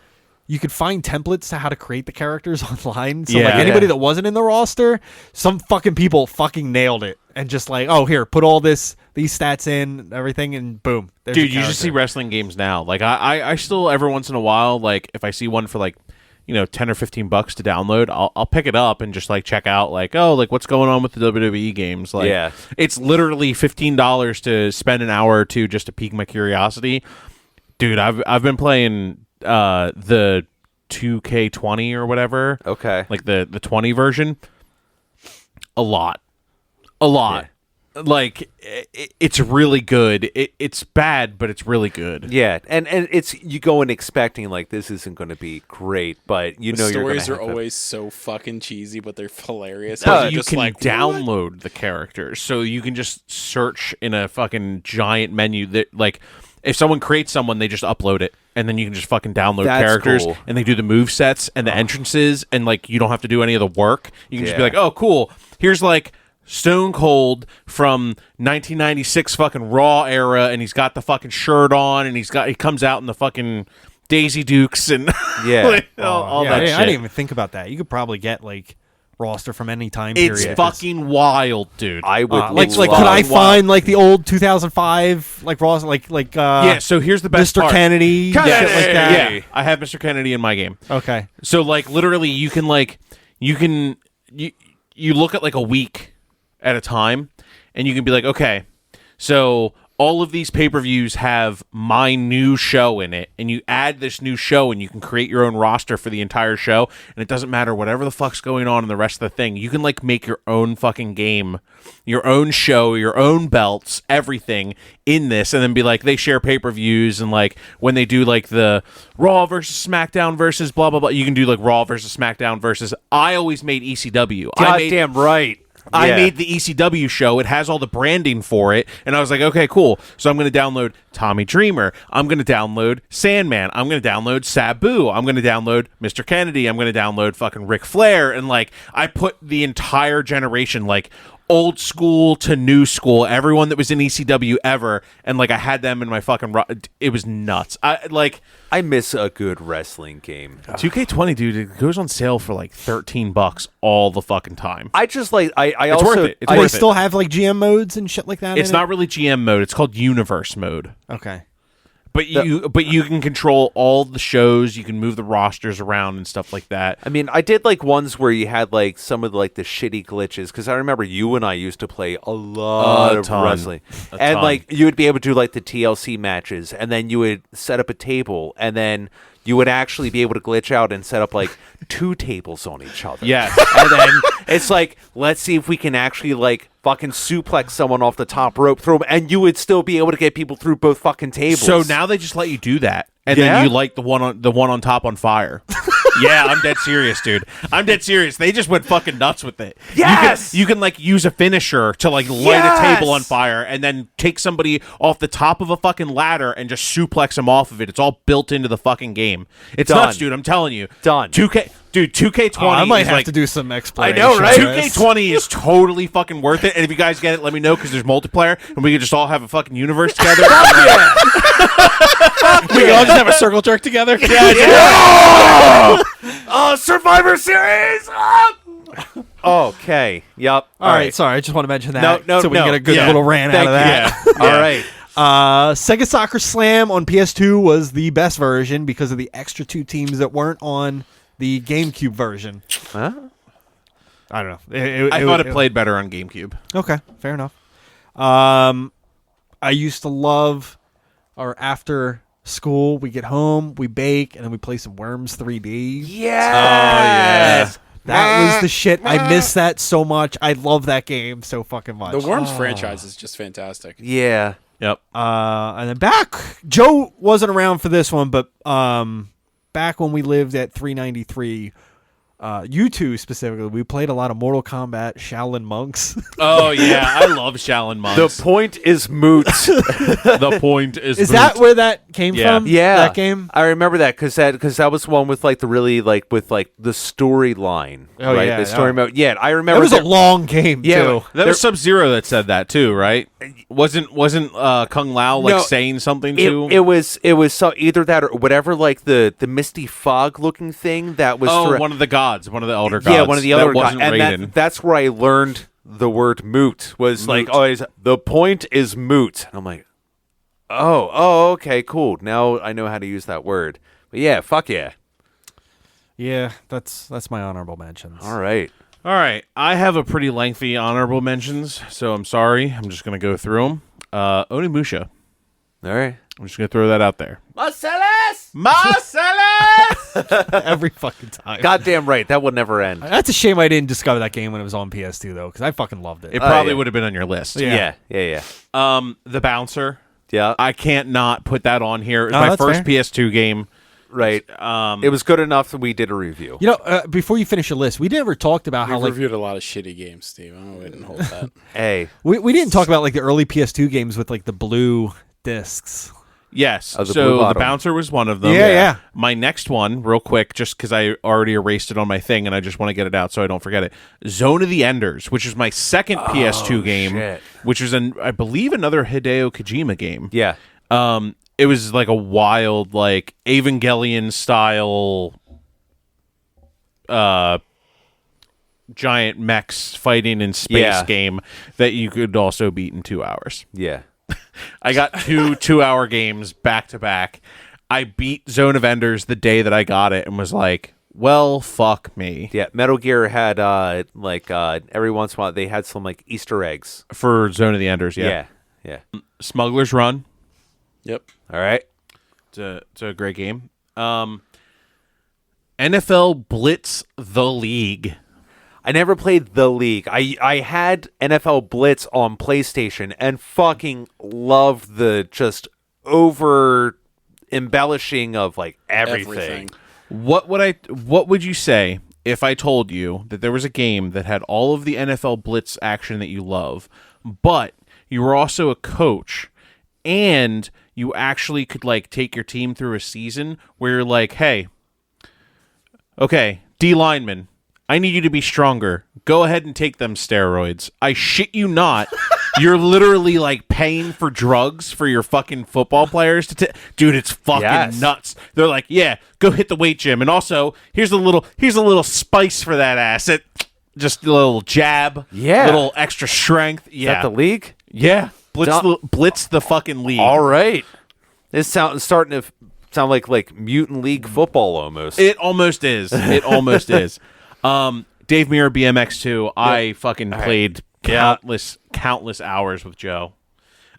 you could find templates to how to create the characters online. So like Yeah. anybody that wasn't in the roster, some fucking people fucking nailed it and just like, oh, here, put all these stats in, everything, and boom. There's Dude, a you just see character. wrestling games now. Like I still every once in a while, like if I see one for like, $10 or $15 to download, I'll pick it up and just like check out like, oh, like what's going on with the WWE games. Like Yeah. it's literally $15 to spend an hour or two just to pique my curiosity. Dude, I've been playing the 2K20 or whatever. Okay. Like the 20 version. A lot. Like it's really good. It's bad, but it's really good. Yeah, and it's you go in expecting like this isn't going to be great, but you know The you're going stories to are always so fucking cheesy, but they're hilarious. But You're you just can like, download the characters, so you can just search in a fucking giant menu that, like, if someone creates someone, they just upload it, and then you can just fucking download That's characters, cool. and they do the move sets and the entrances, and like you don't have to do any of the work. You can just be Yeah. like, oh, cool. Here's like Stone Cold from 1996 fucking Raw era, and he's got the fucking shirt on, and he comes out in the fucking Daisy Dukes and Yeah. like, all that shit. I didn't even think about that. You could probably get like roster from any time It's period. fucking wild, dude. I would like love could I one. find like the old 2005 like roster like yeah, so here's the best Mr. part. Kennedy, shit Kennedy! like that. Yeah, I have Mr. Kennedy in my game. Okay. So like literally you look at like a week at a time and you can be like, okay, so all of these pay-per-views have my new show in it, and you add this new show and you can create your own roster for the entire show, and it doesn't matter whatever the fuck's going on in the rest of the thing. You can like make your own fucking game, your own show, your own belts, everything in this, and then be like, they share pay-per-views, and like when they do like the Raw versus SmackDown versus blah blah blah, you can do like Raw versus SmackDown versus. I always made ECW. Goddamn right. I Yeah. made the ECW show. It has all the branding for it. And I was like, okay, cool. So I'm going to download Tommy Dreamer. I'm going to download Sandman. I'm going to download Sabu. I'm going to download Mr. Kennedy. I'm going to download fucking Ric Flair. And like, I put the entire generation, like old school to new school, everyone that was in ECW ever. And like, I had them in my fucking, it was nuts. I miss a good wrestling game. 2K20, dude, it goes on sale for like $13 all the fucking time. I just like I It's also worth it. It's Do worth they it. still have like GM modes and shit like that? It's in not really GM mode. It's called Universe mode. it? Okay. But you can control all the shows. You can move the rosters around and stuff like that. I mean, I did like ones where you had like some of like the shitty glitches because I remember you and I used to play a lot of ton. wrestling, A and ton. like you would be able to do like the TLC matches, and then you would set up a table, and then you would actually be able to glitch out and set up like 2 tables on each other. Yes. And then it's like, let's see if we can actually like fucking suplex someone off the top rope, throw 'em, and you would still be able to get people through both fucking tables. So now they just let you do that, and Yeah? then you light the one on top on fire. Yeah, I'm dead serious, dude. I'm dead serious. They just went fucking nuts with it. Yes! You can like use a finisher to like light Yes! a table on fire, and then take somebody off the top of a fucking ladder and just suplex them off of it. It's all built into the fucking game. It's Done. nuts, dude. I'm telling you. Done. 2K, dude. 2K20. I might is have like, to do some I exploration. know, right? on this. 2K20 is totally fucking worth it, and if you guys get it, let me know because there's multiplayer, and we can just all have a fucking universe together. We all just have a circle jerk together. Survivor Series. Okay. Yep. All right, sorry. I just want to mention that No, so we no. can get a good Yeah. little rant out Thank of that. you. All right. Sega Soccer Slam on PS2 was the best version because of the extra 2 teams that weren't on the GameCube version. Huh? I don't know. I thought it played better on GameCube. Okay, fair enough. I used to love, or after school, we get home, we bake, and then we play some Worms 3D. Yes. That was the shit. I miss that so much. I love that game so fucking much. The Worms franchise is just fantastic. Yeah. Yep. And then back, Joe wasn't around for this one, but back when we lived at 393, you two specifically, we played a lot of Mortal Kombat Shaolin Monks. Oh yeah, I love Shaolin Monks. The point is moot. The point is that where that came Yeah. from? Yeah, That game? I remember that because that was one with like the really like with like the storyline. Oh, right? yeah, The story yeah. mode. Yeah, I That remember. was a long game, Yeah, too. That was Sub-Zero that said that too, right? Wasn't Kung Lao like No, saying something too? It was so either that or whatever, like the misty fog looking thing that was. oh, for- one of the gods, one of the elder gods. yeah, one of the other that wasn't gods, and Raiden. that's where I learned the word moot. Was like always the point is moot. And I'm like, oh, okay, cool. Now I know how to use that word. But yeah, fuck yeah. Yeah, that's my honorable mentions. All right. All right, I have a pretty lengthy honorable mentions, so I'm sorry. I'm just gonna go through them. Onimusha. All right. I'm just gonna throw that out there. Marcellus! Every fucking time. Goddamn right. That would never end. That's a shame I didn't discover that game when it was on PS2, though, because I fucking loved it. It probably yeah. would have been on your list. Yeah. The Bouncer. Yeah. I can't not put that on here. It was Oh, my that's first fair. PS2 game. Right. It was good enough that we did a review. You know, before you finish your list, we never talked about how We've like reviewed a lot of shitty games, Steve. I wouldn't hold that. Hey. we didn't talk about like the early PS2 games with like the blue discs. Yes. Of the So Blue the Bottom. bouncer was one of them. Yeah. My next one, real quick, just because I already erased it on my thing and I just want to get it out so I don't forget it. Zone of the Enders, which is my second PS2 game, shit. which was, I believe, another Hideo Kojima game. Yeah. It was like a wild, like, Evangelion style giant mechs fighting in space game that you could also beat in 2 hours. Yeah. I got two 2-hour games back to back. I beat Zone of Enders the day that I got it and was like, well, fuck me. Yeah. Metal Gear had every once in a while they had some like Easter eggs. For Zone of the Enders, yeah. Yeah. Smuggler's Run. Yep. All right. It's a great game. NFL Blitz the League. I never played The League. I had NFL Blitz on PlayStation and fucking loved the just over embellishing of like everything. What would you say if I told you that there was a game that had all of the NFL Blitz action that you love, but you were also a coach and you actually could like take your team through a season where you're like, hey, okay, D lineman, I need you to be stronger. Go ahead and take them steroids. I shit you not. You're literally like paying for drugs for your fucking football players to dude, it's fucking nuts. They're like, yeah, go hit the weight gym. And also, here's a little spice for that ass. Just a little jab. Yeah. Little extra strength. Is that The League? Yeah. Blitz the fucking league. All right. This starting to sound like Mutant League football almost. It almost is. It almost is. Dave Mirra BMX 2. I fucking played countless hours with Joe.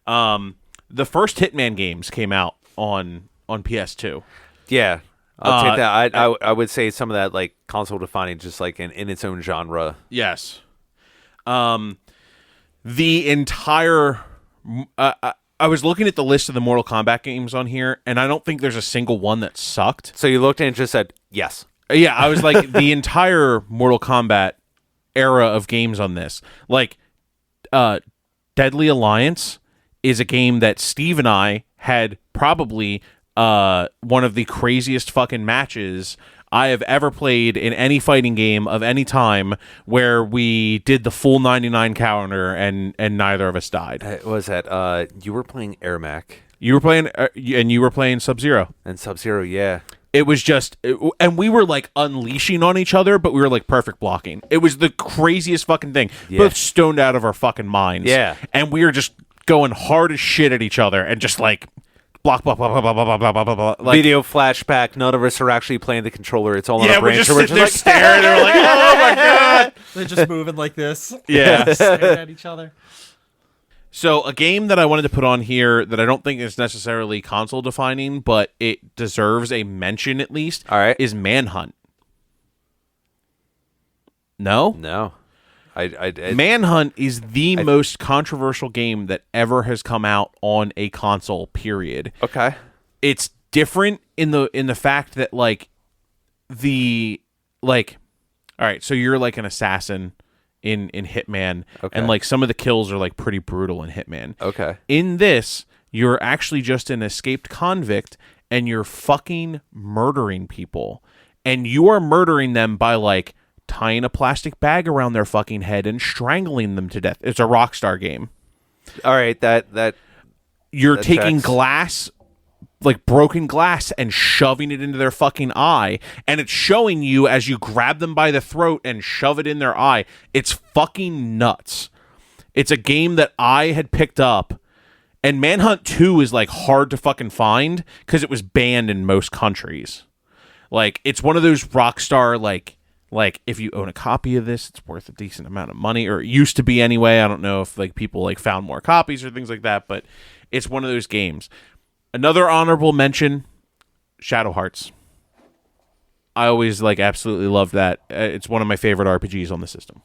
The first Hitman games came out on PS2. Yeah. I'll take that. I would say some of that like console defining, just like in its own genre. Yes. The entire. I was looking at the list of the Mortal Kombat games on here, and I don't think there's a single one that sucked. So you looked and just said yes. Yeah, I was like, the entire Mortal Kombat era of games on this. Like, Deadly Alliance is a game that Steve and I had probably one of the craziest fucking matches I have ever played in any fighting game of any time, where we did the full 99 counter and neither of us died. What was that? You were playing Ermac. You were playing, and you were playing Sub-Zero. And Sub-Zero, yeah. It was just, and we were like unleashing on each other, but we were like perfect blocking. It was the craziest fucking thing. Yeah. Both stoned out of our fucking minds. Yeah. And we were just going hard as shit at each other and just like block, blah, blah, blah, blah, blah, blah, blah, blah, blah. Like, Video flashback. None of us are actually playing the controller. It's all on yeah, a we're branch. just so sitting there staring. And we're like, oh my God. They're just moving like this. Yeah. Staring at each other. So a game that I wanted to put on here that I don't think is necessarily console defining, but it deserves a mention at least, All right. is Manhunt. No? No. Manhunt is the most controversial game that ever has come out on a console, period. Okay. It's different in the fact that all right, so you're like an assassin in Hitman, Okay. and like some of the kills are like pretty brutal in Hitman. Okay. In this, you're actually just an escaped convict and you're fucking murdering people. And you are murdering them by like tying a plastic bag around their fucking head and strangling them to death. It's a Rockstar game. All right. That You're That taking tracks. glass, like broken glass, and shoving it into their fucking eye, and it's showing you as you grab them by the throat and shove it in their eye. It's fucking nuts. It's a game that I had picked up, and Manhunt 2 is like hard to fucking find because it was banned in most countries. Like, it's one of those Rockstar like if you own a copy of this, it's worth a decent amount of money, or it used to be anyway. I don't know if like people like found more copies or things like that, but it's one of those games. Another honorable mention, Shadow Hearts. I always like absolutely love that. It's one of my favorite RPGs on the system.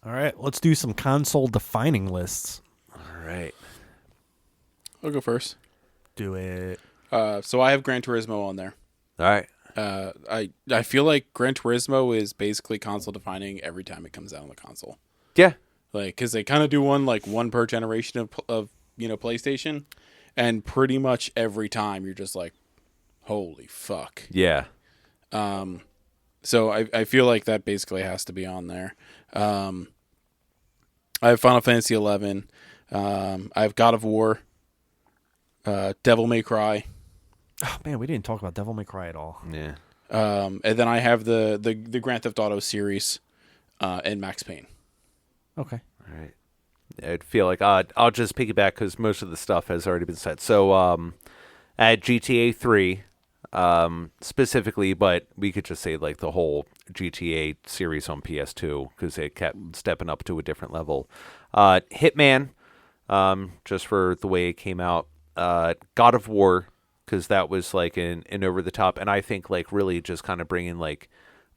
All right, let's do some console defining lists. All right. I'll go first. Do it. So I have Gran Turismo on there. All right. I feel like Gran Turismo is basically console defining every time it comes out on the console. Yeah. Like, because they kind of do one per generation of PlayStation, and pretty much every time you're just like, holy fuck. Yeah. So I feel like that basically has to be on there. I have Final Fantasy 11. I have God of War. Devil May Cry. Oh man, we didn't talk about Devil May Cry at all. Yeah. And then I have the Grand Theft Auto series and Max Payne. Okay. All right. I'd feel like I'll just piggyback because most of the stuff has already been said. So at GTA 3 specifically, but we could just say like the whole GTA series on PS2 because it kept stepping up to a different level. Hitman, just for the way it came out. God of War, because that was like an over the top, and I think like really just kind of bringing like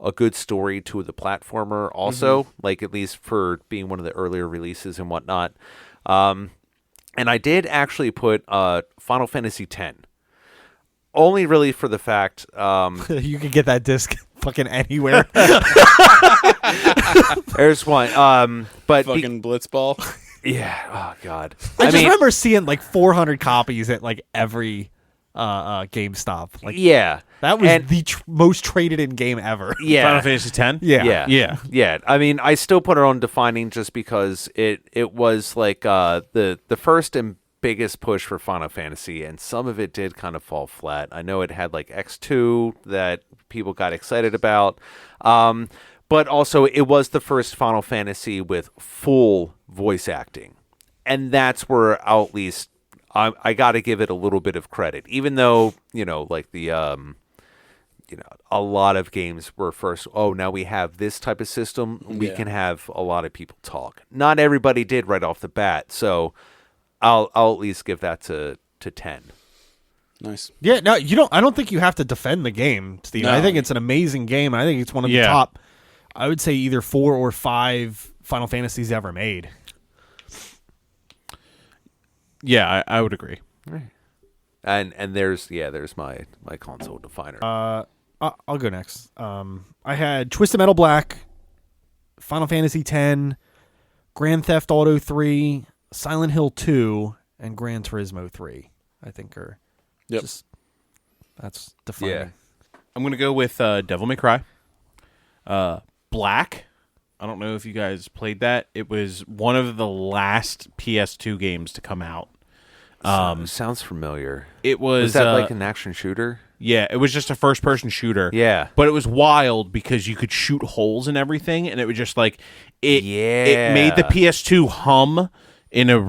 a good story to the platformer also, like at least for being one of the earlier releases and whatnot. And I did actually put Final Fantasy X, only really for the fact You can get that disc fucking anywhere. there's one, but Fucking Blitzball. yeah, oh god, I just remember seeing like 400 copies at like every GameStop. Like yeah, that was and- the most traded in game ever. yeah, Final Fantasy X. Yeah. I mean, I still put it on defining just because it was like the first and biggest push for Final Fantasy, and some of it did kind of fall flat. I know it had like X2 that people got excited about, but also it was the first Final Fantasy with full voice acting, and that's where I'll at least I got to give it a little bit of credit, even though like the a lot of games were first, now we have this type of system, we can have a lot of people talk. Not everybody did right off the bat, so I'll at least give that to 10. Nice. Yeah, no, you don't. I don't think you have to defend the game, Steve. No. I think it's an amazing game. I think it's one of the top. I would say either 4 or 5 Final Fantasies ever made. Yeah, I would agree. And there's my console definer. I'll go next. I had Twisted Metal Black, Final Fantasy X, Grand Theft Auto 3, Silent Hill 2, and Gran Turismo 3. I think are just that's defining. Yeah. I'm going to go with Devil May Cry. Black. I don't know if you guys played that. It was one of the last PS2 games to come out. Sounds familiar. It was that like an action shooter? Yeah, it was just a first-person shooter. Yeah. But it was wild because you could shoot holes and everything, and it was just like it made the PS2 hum in a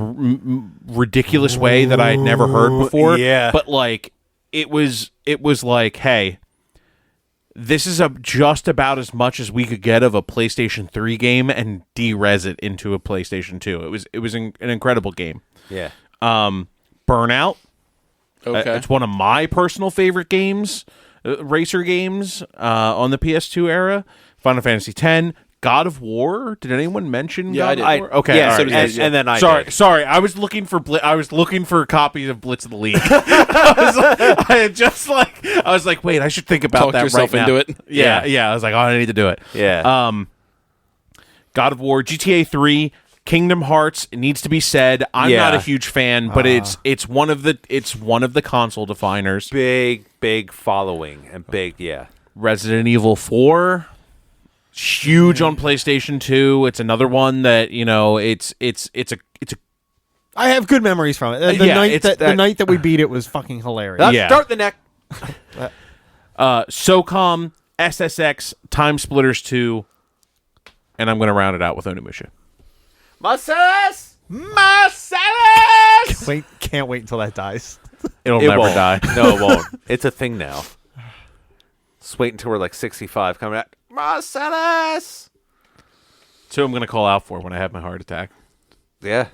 ridiculous way that I had never heard before. Yeah. But like it was like, hey, this is just about as much as we could get of a PlayStation 3 game and de-res it into a PlayStation 2. It was an incredible game. Yeah. Burnout. Okay. It's one of my personal favorite games, racer games on the PS2 era. Final Fantasy X, God of War. Did anyone mention? Yeah, God I of did. War? Okay, Yeah, all so right. did I. And then I sorry, did. sorry. I was looking for copies of Blitz of the League. I was like, wait, I should think about Talk that yourself right now. into it. Yeah. I was like, oh, I need to do it. Yeah. God of War, GTA 3, Kingdom Hearts. It needs to be said. I'm Yeah. not a huge fan, but it's one of the console definers. Big following and big, yeah. Resident Evil 4, huge on PlayStation 2. It's another one that it's a I have good memories from it. The night that we beat it was fucking hilarious. Yeah. Start the neck. SOCOM, SSX, Time Splitters 2, and I'm going to round it out with Onimusha. Marcellus! Can't wait until that dies. It'll It never won't. die. No, it won't. It's a thing now. Just wait until we're like 65 coming out. Marcellus! So I'm going to call out for when I have my heart attack. Yeah.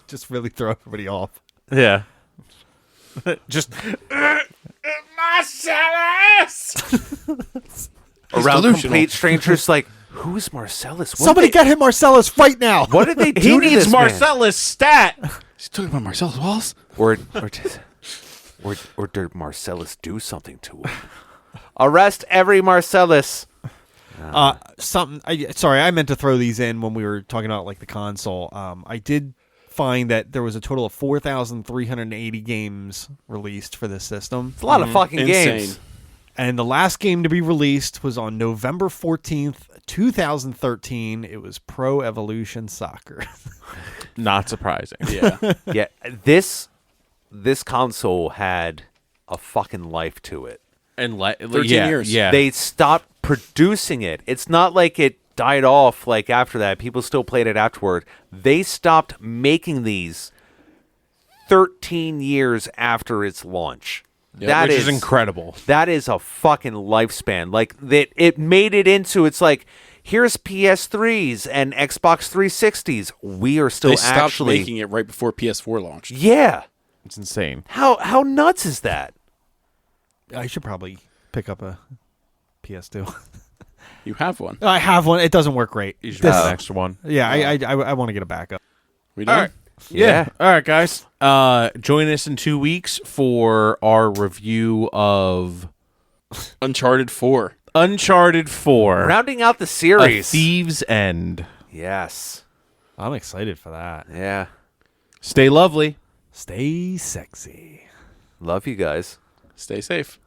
Just really throw everybody off. Yeah. Just Marcellus! Around delusional. complete strangers like, who's Marcellus? What Somebody did they, get him Marcellus right now. what did they do He to needs this man? Marcellus stat. He's talking about Marcellus Wallace. Or did Marcellus do something to him? Arrest every Marcellus. Sorry, I meant to throw these in when we were talking about like the console. I did find that there was a total of 4,380 games released for this system. It's a lot of fucking Insane. games. And the last game to be released was on November 14th, 2013. It was Pro Evolution Soccer. Not surprising. Yeah. Yeah, this console had a fucking life to it. And 13 years. Yeah. They stopped producing it. It's not like it died off like after that. People still played it afterward. They stopped making these 13 years after its launch. Yeah, which is incredible. That is a fucking lifespan. Like that, it made it into. It's like here's PS3s and Xbox 360s. We are still They stopped actually making it right before PS4 launched. Yeah. It's insane. How nuts is that? I should probably pick up a PS2. You have one. I have one. It doesn't work great. You should This- have an extra one. yeah, I want to get a backup. We done? All right. Yeah. All right, guys. Join us in 2 weeks for our review of Uncharted 4. Uncharted 4. Rounding out the A series. Thieves' End. Yes. I'm excited for that. Yeah. Stay lovely. Stay sexy. Love you guys. Stay safe.